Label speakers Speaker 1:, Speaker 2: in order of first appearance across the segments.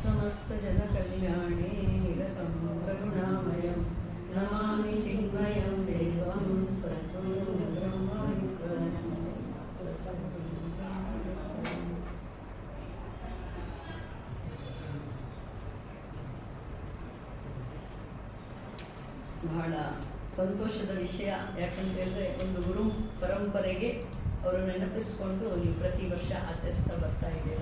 Speaker 1: समस्तजनकल्याणे निरतं करुणामयं नमामि चिन्मयं देवं सद्गुरुं ब्रह्मविद्वान् ಬಹಳ ಸಂತೋಷದ ವಿಷಯ. ಯಾಕಂತ ಹೇಳಿದ್ರೆ ಒಂದು ಗುರು ಪರಂಪರೆಗೆ ಅವರು ನೆನಪಿಸಿಕೊಂಡು ನೀವು ಪ್ರತಿ ವರ್ಷ ಆಚರಿಸ್ತಾ ಬರ್ತಾ ಇದ್ದೀರ.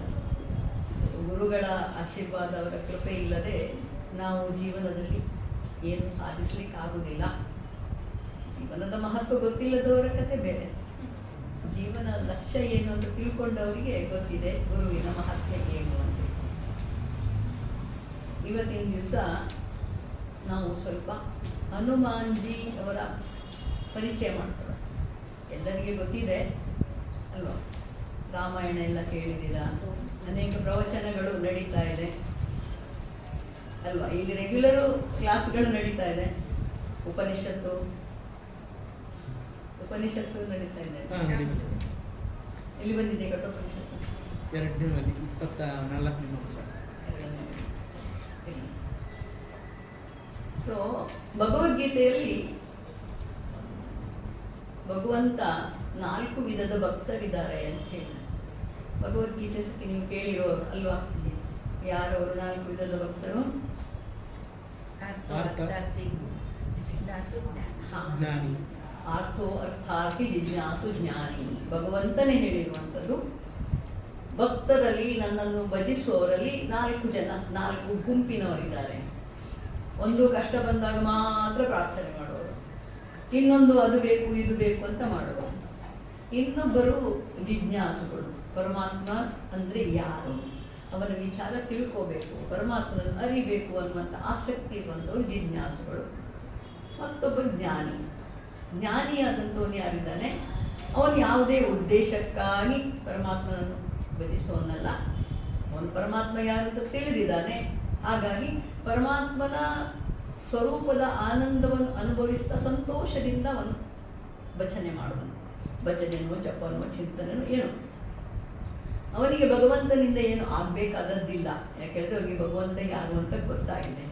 Speaker 1: ಗುರುಗಳ ಆಶೀರ್ವಾದ, ಅವರ ಕೃಪೆ ಇಲ್ಲದೆ ನಾವು ಜೀವನದಲ್ಲಿ ಏನು ಸಾಧಿಸ್ಲಿಕ್ಕೆ ಆಗುವುದಿಲ್ಲ. ಜೀವನದ ಮಹತ್ವ ಗೊತ್ತಿಲ್ಲದವರ ಕತೆ ಬೇರೆ, ಜೀವನ ಲಕ್ಷ್ಯ ಏನು ಅಂತ ತಿಳ್ಕೊಂಡವರಿಗೆ ಗೊತ್ತಿದೆ ಗುರುವಿನ ಮಹತ್ವ ಏನು ಅಂತ. ಇವತ್ತಿನ ದಿವಸ ನಾವು ಸ್ವಲ್ಪ ಹನುಮಾನ್ಜಿ ಅವರ ಪರಿಚಯ ಮಾಡ್ತಾರೆ. ಎಲ್ಲರಿಗೆ ಗೊತ್ತಿದೆ ಅಲ್ವಾ, ರಾಮಾಯಣ ಎಲ್ಲ ಕೇಳಿದ್ದೀರಾ, ಅನೇಕ ಪ್ರವಚನಗಳು ನಡೀತಾ ಇದೆ ಅಲ್ವಾ. ಇಲ್ಲಿ ರೆಗ್ಯುಲರು ಕ್ಲಾಸ್ಗಳು ನಡೀತಾ ಇದೆ. ಉಪನಿಷತ್ತು ನಡೀತಾ ಇದೆ. ಎಲ್ಲಿ ಬಂದಿದೆ ಕಠೋಪನಿಷತ್ತು?
Speaker 2: 24ನೇ ವರ್ಷ.
Speaker 1: ಸೊ ಭಗವದ್ಗೀತೆಯಲ್ಲಿ ಭಗವಂತ 4 ವಿಧದ ಭಕ್ತರಿದ್ದಾರೆ ಅಂತ ಹೇಳಿ ಭಗವದ್ಗೀತೆ ಸತಿ ನೀವು ಕೇಳಿರೋರು ಅಲ್ವಾ. ಯಾರವರು 4 ವಿಧದ ಭಕ್ತರು? ಆರ್ಥೋ ಅರ್ಥಾರ್ಥಿ ಜಿಜ್ಞಾಸು ಜ್ಞಾನಿ. ಭಗವಂತನೇ ಹೇಳಿರುವಂಥದ್ದು. ಭಕ್ತರಲ್ಲಿ, ನನ್ನನ್ನು ಭಜಿಸುವವರಲ್ಲಿ 4 ಗುಂಪಿನವರಿದ್ದಾರೆ. ಒಂದು ಕಷ್ಟ ಬಂದಾಗ ಮಾತ್ರ ಪ್ರಾರ್ಥನೆ ಮಾಡೋರು, ಇನ್ನೊಂದು ಅದು ಬೇಕು ಇದು ಬೇಕು ಅಂತ ಮಾಡೋರು, ಇನ್ನೊಬ್ಬರು ಜಿಜ್ಞಾಸುಗಳು. ಪರಮಾತ್ಮ ಅಂದರೆ ಯಾರು, ಅವನ ವಿಚಾರ ತಿಳ್ಕೋಬೇಕು, ಪರಮಾತ್ಮನ ಅರಿಬೇಕು ಅನ್ನುವಂಥ ಆಸಕ್ತಿ ಇರುವಂಥವ್ರು ಜಿಜ್ಞಾಸುಗಳು. ಮತ್ತೊಬ್ಬ ಜ್ಞಾನಿ ಆದಂಥವನು ಯಾರಿದ್ದಾನೆ, ಅವನು ಯಾವುದೇ ಉದ್ದೇಶಕ್ಕಾಗಿ ಪರಮಾತ್ಮನನ್ನು ಭಜಿಸುವವನಲ್ಲ. ಅವನು ಪರಮಾತ್ಮ ಯಾರಂತ ತಿಳಿದಿದ್ದಾನೆ. ಹಾಗಾಗಿ ಪರಮಾತ್ಮನ ಸ್ವರೂಪದ ಆನಂದವನ್ನು ಅನುಭವಿಸ್ತಾ ಸಂತೋಷದಿಂದ ಅವನು ಭಜನೆ ಮಾಡುವನು. ಭಜನೆನೋ ಜಪನೋ ಚಿಂತನೆನೋ ಏನು, ಅವನಿಗೆ ಭಗವಂತನಿಂದ ಏನು ಆಗಬೇಕಾದದ್ದಿಲ್ಲ. ಯಾಕೆಂದರೆ ಅವನಿಗೆ ಭಗವಂತ ಯಾರು ಅಂತ ಗೊತ್ತಾಗಿದೆ.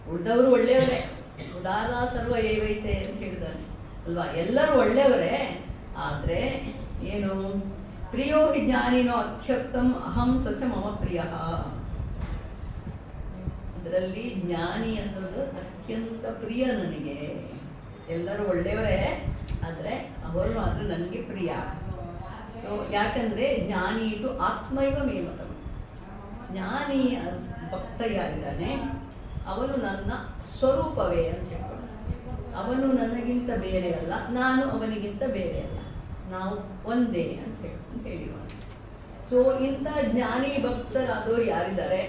Speaker 1: ಉಳಿದವರು ಒಳ್ಳೆಯವರೇ. ಉದಾರ ಸರ್ವ ಏವೈತೆ ಅಂತ ಹೇಳಿದಾನೆ ಅಲ್ವಾ. ಎಲ್ಲರೂ ಒಳ್ಳೆಯವರೇ. ಆದರೆ ಏನು, ಪ್ರಿಯೋ ಹಿ ಜ್ಞಾನಿನೋ ಅತ್ಯುತ್ತಮ ಅಹಂ ಸಚ ಮಮ ಪ್ರಿಯ. ಅದರಲ್ಲಿ ಜ್ಞಾನಿ ಅನ್ನೋದು ಅತ್ಯಂತ ಪ್ರಿಯ ನನಗೆ. ಎಲ್ಲರೂ ಒಳ್ಳೆಯವರೇ, ಆದರೆ ಅವರು ಮಾತ್ರ ನನಗೆ ಪ್ರಿಯ. ಸೊ ಯಾಕಂದರೆ ಜ್ಞಾನಿ ಇದು ಆತ್ಮೈವ ಮೇಮತಂ. ಜ್ಞಾನಿ ಭಕ್ತ ಯಾರಿದ್ದಾನೆ ಅವನು ನನ್ನ ಸ್ವರೂಪವೇ ಅಂತ ಹೇಳ್ಕೊಂಡು, ಅವನು ನನಗಿಂತ ಬೇರೆ ಅಲ್ಲ, ನಾನು ಅವನಿಗಿಂತ ಬೇರೆ ಅಲ್ಲ, ನಾವು ಒಂದೇ ಅಂತ ಹೇಳಿರುವಂಥ. ಸೊ ಇಂಥ ಜ್ಞಾನಿ ಭಕ್ತರಾದವರು ಯಾರಿದ್ದಾರೆ,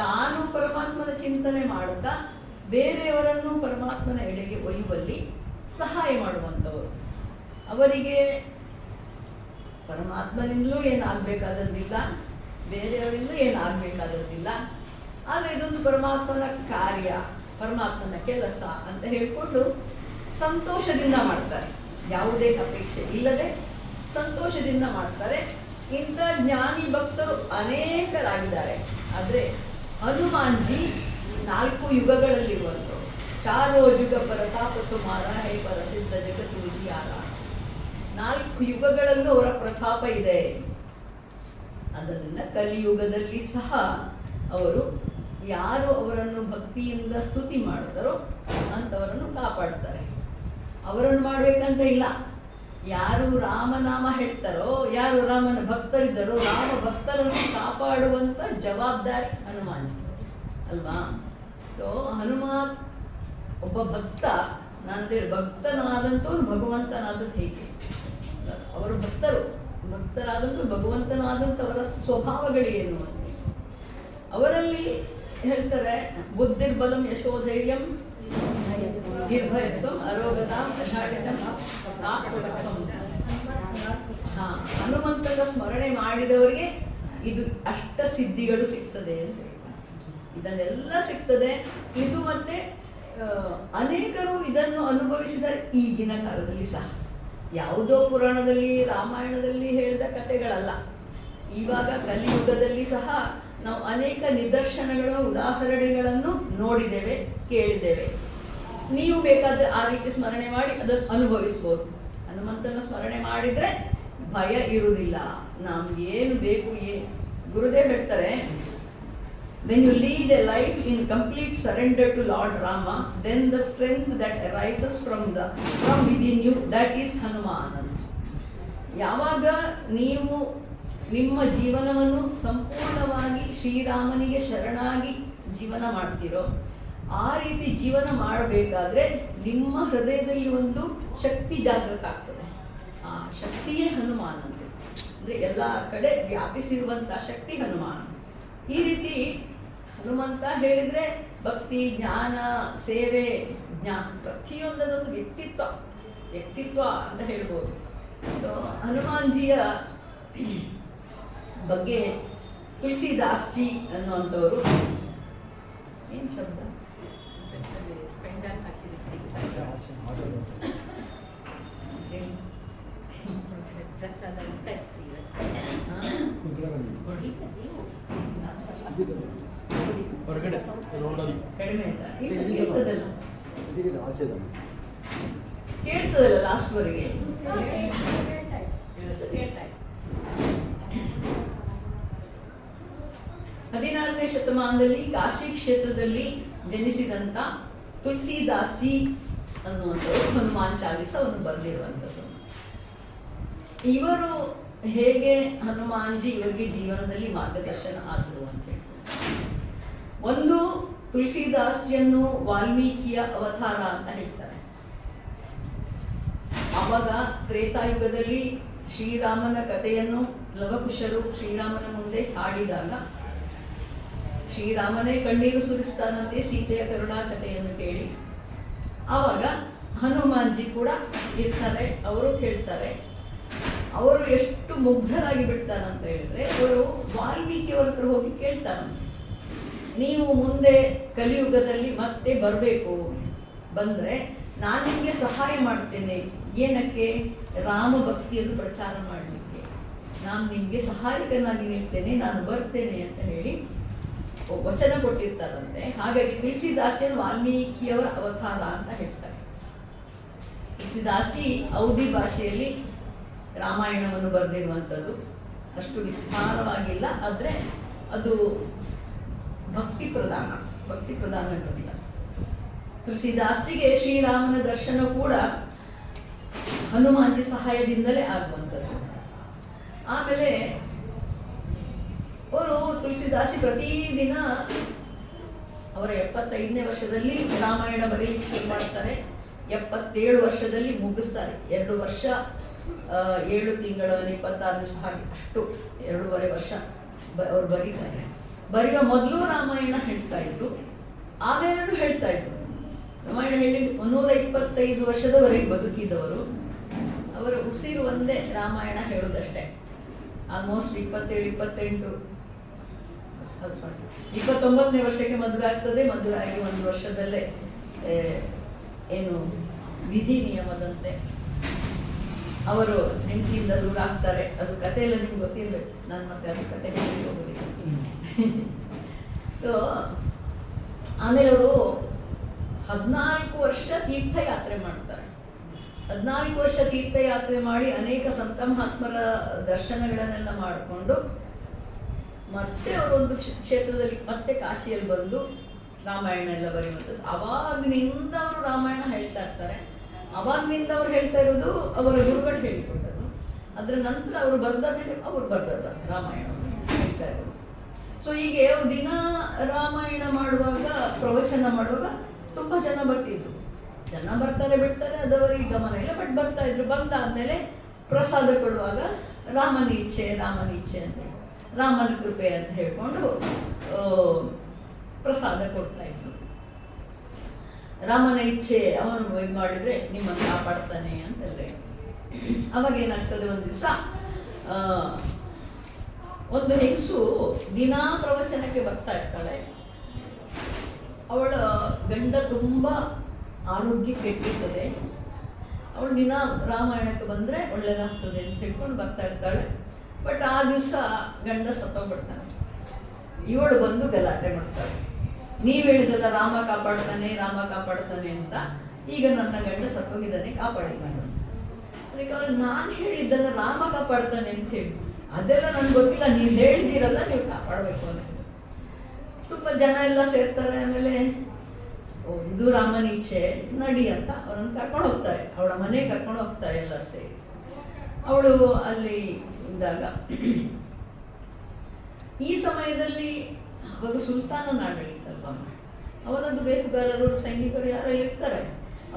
Speaker 1: ತಾನು ಪರಮಾತ್ಮನ ಚಿಂತನೆ ಮಾಡುತ್ತಾ ಬೇರೆಯವರನ್ನು ಪರಮಾತ್ಮನ ಎಡೆಗೆ ಒಯ್ಯುವಲ್ಲಿ ಸಹಾಯ ಮಾಡುವಂಥವರು. ಅವರಿಗೆ ಪರಮಾತ್ಮನಿಂದಲೂ ಏನಾಗಬೇಕಾದದ್ದಿಲ್ಲ, ಬೇರೆಯವರಿಂದಲೂ ಏನಾಗಬೇಕಾದದ್ದಿಲ್ಲ. ಆದರೆ ಇದೊಂದು ಪರಮಾತ್ಮನ ಕಾರ್ಯ, ಪರಮಾತ್ಮನ ಕೆಲಸ ಅಂತ ಹೇಳಿಕೊಂಡು ಸಂತೋಷದಿಂದ ಮಾಡ್ತಾರೆ. ಯಾವುದೇ ಅಪೇಕ್ಷೆ ಇಲ್ಲದೆ ಸಂತೋಷದಿಂದ ಮಾಡ್ತಾರೆ. ಇಂಥ ಜ್ಞಾನಿ ಭಕ್ತರು ಅನೇಕರಾಗಿದ್ದಾರೆ. ಆದರೆ ಹನುಮಾನ್ಜಿ 4 ಯುಗಗಳಲ್ಲಿರುವಂಥವ್ರು. ಚಾರೋ ಯುಗ ಪ್ರತಾಪ ತುಮಾರ ಹೇ ಪ್ರಸಿದ್ಧ ಜಗತ್ತೂಜಿಯಾರ. 4 ಯುಗಗಳಲ್ಲೂ ಅವರ ಪ್ರತಾಪ ಇದೆ. ಅದರಿಂದ ಕಲಿಯುಗದಲ್ಲಿ ಸಹ ಅವರು ಯಾರು ಅವರನ್ನು ಭಕ್ತಿಯಿಂದ ಸ್ತುತಿ ಮಾಡಿದರೋ ಅಂಥವರನ್ನು ಕಾಪಾಡ್ತಾರೆ. ಅವರನ್ನು ಮಾಡಬೇಕಂತ ಇಲ್ಲ. ಯಾರು ರಾಮನಾಮ ಹೇಳ್ತಾರೋ, ಯಾರು ರಾಮನ ಭಕ್ತರಿದ್ದಾರೋ, ರಾಮ ಭಕ್ತರನ್ನು ಕಾಪಾಡುವಂಥ ಜವಾಬ್ದಾರಿ ಹನುಮಾನ್ ಅಲ್ವಾ. ಸೊ ಹನುಮಾನ್ ಒಬ್ಬ ಭಕ್ತ, ನಾನಂತೇಳಿ ಭಕ್ತನಾದಂಥವ್ರು ಭಗವಂತನಾದದ್ದು ಹೇಗೆ, ಅವರು ಭಕ್ತರಾದಂಥವ್ರು ಭಗವಂತನಾದಂಥವರ ಸ್ವಭಾವಗಳೇನು ಅಂತ ಅವರಲ್ಲಿ ಹೇಳ್ತಾರೆ. ಬುದ್ಧಿರ್ಬಲಂ ಯಶೋಧೈರ್ಯಂ ನಿರ್ಭಯತ್ವಂ ಅರೋಗತಾಂ ಅಜಾಡಿತಂ ನಾಪುಟಕಂ. ಹನುಮಂತನ ಸ್ಮರಣೆ ಮಾಡಿದವರಿಗೆ ಇದು ಸಿದ್ಧಿಗಳು ಸಿಗ್ತದೆ ಅಂತ. ಇದನ್ನೆಲ್ಲ ಸಿಗ್ತದೆ. ಇದು ಮತ್ತೆ ಅನೇಕರು ಇದನ್ನು ಅನುಭವಿಸಿದರೆ ಈಗಿನ ಕಾಲದಲ್ಲಿ ಸಹ. ಯಾವುದೋ ಪುರಾಣದಲ್ಲಿ ರಾಮಾಯಣದಲ್ಲಿ ಹೇಳಿದ ಕಥೆಗಳಲ್ಲ. ಇವಾಗ ಕಲಿಯುಗದಲ್ಲಿ ಸಹ ನಾವು ಅನೇಕ ನಿದರ್ಶನಗಳ ಉದಾಹರಣೆಗಳನ್ನು ನೋಡಿದ್ದೇವೆ, ಕೇಳಿದ್ದೇವೆ. ನೀವು ಬೇಕಾದರೆ ಆ ರೀತಿ ಸ್ಮರಣೆ ಮಾಡಿ ಅದನ್ನು ಅನುಭವಿಸ್ಬೋದು. ಹನುಮಂತನ ಸ್ಮರಣೆ ಮಾಡಿದರೆ ಭಯ ಇರುವುದಿಲ್ಲ. ನಮ್ಗೆ ಏನು ಬೇಕು, ಗುರುದೇವ್ ಹೇಳ್ತಾರೆ, when you lead a life in complete surrender to Lord Rama, then the strength that arises from within you, that is Hanuman. ಯಾವಾಗ ನೀವು ನಿಮ್ಮ ಜೀವನವನ್ನು ಸಂಪೂರ್ಣವಾಗಿ ಶ್ರೀರಾಮನಿಗೆ ಶರಣಾಗಿ ಜೀವನ ಮಾಡ್ತೀರೋ, ಆ ರೀತಿ ಜೀವನ ಮಾಡಬೇಕಾದ್ರೆ ನಿಮ್ಮ ಹೃದಯದಲ್ಲಿ ಒಂದು ಶಕ್ತಿ ಜಾಗೃತ ಆಗ್ತದೆ. ಆ ಶಕ್ತಿಯೇ ಹನುಮಾನ್ ಅಂತ. ಅಂದರೆ ಎಲ್ಲ ಕಡೆ ವ್ಯಾಪಿಸಿರುವಂಥ ಶಕ್ತಿ ಹನುಮಾನ್. ಈ ರೀತಿ ಹನುಮಂತ ಹೇಳಿದರೆ ಭಕ್ತಿ, ಜ್ಞಾನ, ಸೇವೆ, ಪ್ರತಿಯೊಂದದೊಂದು ವ್ಯಕ್ತಿತ್ವ ಅಂತ ಹೇಳ್ಬೋದು. ಸೊ ಹನುಮಾನ್ಜಿಯ ಬಗ್ಗೆ ತುಳಸಿದಾಸ್ಜಿ ಅನ್ನುವಂಥವರು, ಏನು ಶಬ್ದ ಕಡಿಮೆ ಆಯ್ತಾ? ಕೇಳ್ತದಲ್ಲ ಲಾಸ್ಟ್ವರೆಗೆ. 16ನೇ ಶತಮಾನದಲ್ಲಿ ಕಾಶಿ ಕ್ಷೇತ್ರದಲ್ಲಿ ಜನಿಸಿದಂಥ ತುಳಸಿದಾಸ್ಜಿ ಅನ್ನುವಂಥವ್ರು ಹನುಮಾನ್ ಚಾಲೀಸವನ್ನು ಬರೆದಿರುವಂಥದ್ದು. ಇವರು ಹೇಗೆ ಹನುಮಾನ್ಜಿ ಇವರಿಗೆ ಜೀವನದಲ್ಲಿ ಮಾರ್ಗದರ್ಶನ ಆದರು ಅಂತ ಹೇಳಿ, ಒಂದು ತುಳಸಿದಾಸ್ಜಿಯನ್ನು ವಾಲ್ಮೀಕಿಯ ಅವತಾರ ಅಂತ ಹೇಳ್ತಾರೆ. ಆವಾಗ ತ್ರೇತಾಯುಗದಲ್ಲಿ ಶ್ರೀರಾಮನ ಕಥೆಯನ್ನು ಲವಕುಶರು ಶ್ರೀರಾಮನ ಮುಂದೆ ಹಾಡಿದಾಗ ಶ್ರೀರಾಮನೇ ಕಣ್ಣೀರು ಸುರಿಸ್ತಾನಂತೆ ಸೀತೆಯ ಕರುಣಾ ಕಥೆಯನ್ನು ಕೇಳಿ. ಆವಾಗ ಹನುಮಾನ್ಜಿ ಕೂಡ ಇರ್ತಾರೆ, ಅವರು ಕೇಳ್ತಾರೆ. ಅವರು ಎಷ್ಟು ಮುಗ್ಧರಾಗಿ ಬಿಡ್ತಾರಂತ ಹೇಳಿದ್ರೆ, ಅವರು ವಾಲ್ಮೀಕಿಯವರ ಹತ್ರ ಹೋಗಿ ಕೇಳ್ತಾರಂತೆ, ನೀವು ಮುಂದೆ ಕಲಿಯುಗದಲ್ಲಿ ಮತ್ತೆ ಬರಬೇಕು, ಬಂದರೆ ನಾನು ನಿಮಗೆ ಸಹಾಯ ಮಾಡ್ತೇನೆ. ಏನಕ್ಕೆ? ರಾಮ ಭಕ್ತಿಯನ್ನು ಪ್ರಚಾರ ಮಾಡಲಿಕ್ಕೆ ನಾನು ನಿಮಗೆ ಸಹಾಯಕನಾಗಿ ನಿಲ್ತೇನೆ, ನಾನು ಬರ್ತೇನೆ ಅಂತ ಹೇಳಿ ವಚನ ಕೊಟ್ಟಿರ್ತಾರಂತೆ. ಹಾಗಾಗಿ ತುಳಸಿದಾಸ್ಜಿಯನ್ನು ವಾಲ್ಮೀಕಿಯವರ ಅವತಾರ ಅಂತ ಹೇಳ್ತಾರೆ. ತುಳಸಿದಾಸ್ಜಿ ಔದಿ ಭಾಷೆಯಲ್ಲಿ ರಾಮಾಯಣವನ್ನು ಬರೆದಿರುವಂಥದ್ದು. ಅಷ್ಟು ವಿಸ್ತಾರವಾಗಿಲ್ಲ, ಆದರೆ ಅದು ಭಕ್ತಿ ಪ್ರಧಾನ ಗ್ರಂಥ. ತುಳಸಿದಾಸ್ಜಿಗೆ ಶ್ರೀರಾಮನ ದರ್ಶನ ಕೂಡ ಹನುಮಾನ್ಜಿ ಸಹಾಯದಿಂದಲೇ ಆಗುವಂಥದ್ದು. ಆಮೇಲೆ ಅವರು ತುಳಸಿದಾಸ್ಜಿ ಪ್ರತಿದಿನ ಅವರ 75ನೇ ವರ್ಷದಲ್ಲಿ ರಾಮಾಯಣ ಬರೀಲಿಕ್ಕೆ ಶುರು ಮಾಡ್ತಾರೆ. 77 ವರ್ಷದಲ್ಲಿ ಮುಗಿಸ್ತಾರೆ. 2 ವರ್ಷ 7 ತಿಂಗಳ 26 ದಿವಸ ಹಾಗೆ, ಅಷ್ಟು 2.5 ವರ್ಷ ಅವ್ರು ಬರೀತಾರೆ. ಬರೆಯುವ ಮೊದಲು ರಾಮಾಯಣ ಹೇಳ್ತಾ ಇದ್ರು, ಆಮೇಲೂ ಹೇಳ್ತಾ ಇದ್ರು. ರಾಮಾಯಣ ಹೇಳಿ 125 ವರ್ಷದವರೆಗೆ ಬದುಕಿದವರು. ಅವರ ಉಸಿರು ಒಂದೇ ರಾಮಾಯಣ ಹೇಳೋದಷ್ಟೇ. ಆಲ್ಮೋಸ್ಟ್ 29ನೇ ವರ್ಷಕ್ಕೆ ಮದುವೆ ಆಗ್ತದೆ. ಮದುವೆ ಆಗಿ 1 ವರ್ಷದಲ್ಲೇ ಏನು ವಿಧಿ ನಿಯಮದಂತೆ ಅವರು ಹೆಂಡತಿಯಿಂದ ದೂರ ಆಗ್ತಾರೆ. ಅದು ಕಥೆಯೆಲ್ಲ ನಿಮ್ಗೆ ಗೊತ್ತಿರಬೇಕು, ನಾನು ಮತ್ತೆ ಅದು ಕಥೆ ಹೇಳಿ ಹೋಗೋದಿಲ್ಲ. ಸೊ ಆಮೇಲೆ ಅವರು 14 ವರ್ಷ ತೀರ್ಥಯಾತ್ರೆ ಮಾಡ್ತಾರೆ. 14 ವರ್ಷ ತೀರ್ಥಯಾತ್ರೆ ಮಾಡಿ ಅನೇಕ ಸಂತ ಮಹಾತ್ಮರ ದರ್ಶನಗಳನ್ನೆಲ್ಲ ಮಾಡಿಕೊಂಡು ಮತ್ತೆ ಅವರೊಂದು ಕ್ಷೇತ್ರದಲ್ಲಿ ಮತ್ತೆ ಕಾಶಿಯಲ್ಲಿ ಬಂದು ರಾಮಾಯಣ ಎಲ್ಲ ಬರೆಯುವಂಥದ್ದು. ಅವಾಗಿನಿಂದ ಅವರು ರಾಮಾಯಣ ಹೇಳ್ತಾ ಇರ್ತಾರೆ. ಅವಾಗಿನಿಂದ ಅವ್ರು ಹೇಳ್ತಾ ಇರೋದು ಅವರ ಗುರುಗಳು ಹೇಳಿಕೊಟ್ಟರು. ಅದರ ನಂತರ ಅವರು ಬರೆದ ಮೇಲೆ ಅವರು ಬರೆದ ರಾಮಾಯಣವನ್ನು ಹೇಳ್ತಾ ಇರೋದು. ಸೊ ಹೀಗೆ ಅವ್ರು ದಿನ ರಾಮಾಯಣ ಮಾಡುವಾಗ, ಪ್ರವಚನ ಮಾಡುವಾಗ ತುಂಬ ಜನ ಬರ್ತಿದ್ರು. ಜನ ಬರ್ತಾರೆ ಬಿಡ್ತಾರೆ, ಅದವರಿಗೆ ಗಮನ ಇಲ್ಲ, ಬಟ್ ಬರ್ತಾ ಇದ್ರು. ಬಂದಾದ್ಮೇಲೆ ಪ್ರಸಾದ ಕೊಡುವಾಗ ರಾಮನ ಇಚ್ಛೆ ಅಂತ, ರಾಮನ ಕೃಪೆ ಅಂತ ಹೇಳ್ಕೊಂಡು ಪ್ರಸಾದ ಕೊಡ್ತಾ ಇದ್ರು. ರಾಮನ ಇಚ್ಛೆ ಅವನು ಇದು ಮಾಡಿದ್ರೆ ನಿಮ್ಮನ್ನು ಕಾಪಾಡ್ತಾನೆ ಅಂತೆಲ್ಲ. ಅವಾಗ ಏನಾಗ್ತದೆ, ಒಂದು ದಿವಸ ಒಂದು ಹೆಂಗಸು ದಿನಾ ಪ್ರವಚನಕ್ಕೆ ಬರ್ತಾ ಇರ್ತಾಳೆ. ಅವಳ ಗಂಡ ತುಂಬ ಆರೋಗ್ಯ ಕೆಟ್ಟಿರ್ತದೆ, ಅವಳು ದಿನ ರಾಮಾಯಣಕ್ಕೆ ಬಂದರೆ ಒಳ್ಳೇದಾಗ್ತದೆ ಅಂತ ಹೇಳ್ಕೊಂಡು ಬರ್ತಾ ಇರ್ತಾಳೆ. ಬಟ್ ಆ ದಿವಸ ಗಂಡ ಸತ್ತೋಗ್ಬಿಡ್ತಾನೆ. ಇವಳು ಬಂದು ಗಲಾಟೆ ಮಾಡ್ತಾಳೆ, ನೀವು ಹೇಳಿದಲ್ಲ ರಾಮ ಕಾಪಾಡ್ತಾನೆ ಅಂತ, ಈಗ ನನ್ನ ಗಂಡ ಸತ್ತೋಗಿದ್ದಾನೆ, ಕಾಪಾಡಿ ನಾನು. ಅದಕ್ಕೆ ಅವಳು ನಾನು ಹೇಳಿದ್ದಲ್ಲ ರಾಮ ಕಾಪಾಡ್ತಾನೆ ಅಂತ ಹೇಳಿ, ಅದೆಲ್ಲ ನನಗೆ ಗೊತ್ತಿಲ್ಲ, ನೀವು ಹೇಳಿದ್ದೀರಲ್ಲ ನೀವು ಕಾಪಾಡಬೇಕು ಅಂತ. ತುಂಬ ಜನ ಎಲ್ಲ ಸೇರ್ತಾರೆ. ಆಮೇಲೆ ಇದು ರಾಮನ ಇಚ್ಛೆ ನಡಿ ಅಂತ ಅವರನ್ನು ಕರ್ಕೊಂಡು ಹೋಗ್ತಾರೆ, ಅವಳ ಮನೆ ಕರ್ಕೊಂಡು ಹೋಗ್ತಾರೆ ಎಲ್ಲರೂ ಸೇರಿ. ಅವಳು ಅಲ್ಲಿ ಇದ್ದಾಗ ಈ ಸಮಯದಲ್ಲಿ ಅವಾಗ ಸುಲ್ತಾನನ ಆಡಳಿತಲ್ವ, ಅವನದ್ದು ಬೇಹುಗಾರರು ಸೈನಿಕರು ಯಾರೋ ಇರ್ತಾರೆ,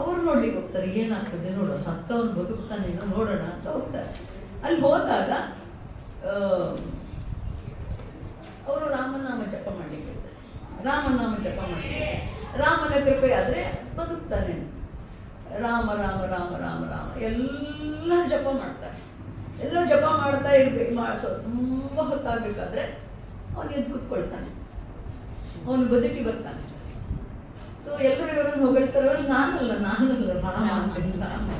Speaker 1: ಅವರು ನೋಡ್ಲಿಕ್ಕೆ ಹೋಗ್ತಾರೆ, ಏನಾಗ್ತದೆ ನೋಡೋ, ಸತ್ತವನು ಬದುಕ್ತಾನೇನೋ ನೋಡೋಣ ಅಂತ ಹೋಗ್ತಾರೆ. ಅಲ್ಲಿ ಹೋದಾಗ ಅವರು ರಾಮನಾಮ ಜಪ ಮಾಡಲಿಕ್ಕೆ ಇರ್ತಾರೆ. ರಾಮನಾಮ ಜಪ ಮಾಡಲಿಕ್ಕೆ ರಾಮನ ಕೃಪೆ ಆದರೆ ಬದುಕ್ತಾನೆ. ರಾಮ ರಾಮ ರಾಮ ರಾಮ ರಾಮ ಎಲ್ಲರೂ ಜಪ ಮಾಡ್ತಾರೆ. ಎಲ್ಲರೂ ಜಪ ಮಾಡ್ತಾ ಇರ್ಬೇಕು, ತುಂಬ ಹೊತ್ತಾಗಬೇಕಾದ್ರೆ ಅವನು ಎದ್ದು ಕೂತ್ಕೊಳ್ತಾನೆ, ಅವನು ಬದುಕಿ ಬರ್ತಾನೆ. ಸೊ ಎಲ್ಲರೂ ಇವರನ್ನು ಹೊಗಳ್ತಾರೆ, ನಾನಲ್ಲ ರಾಮ.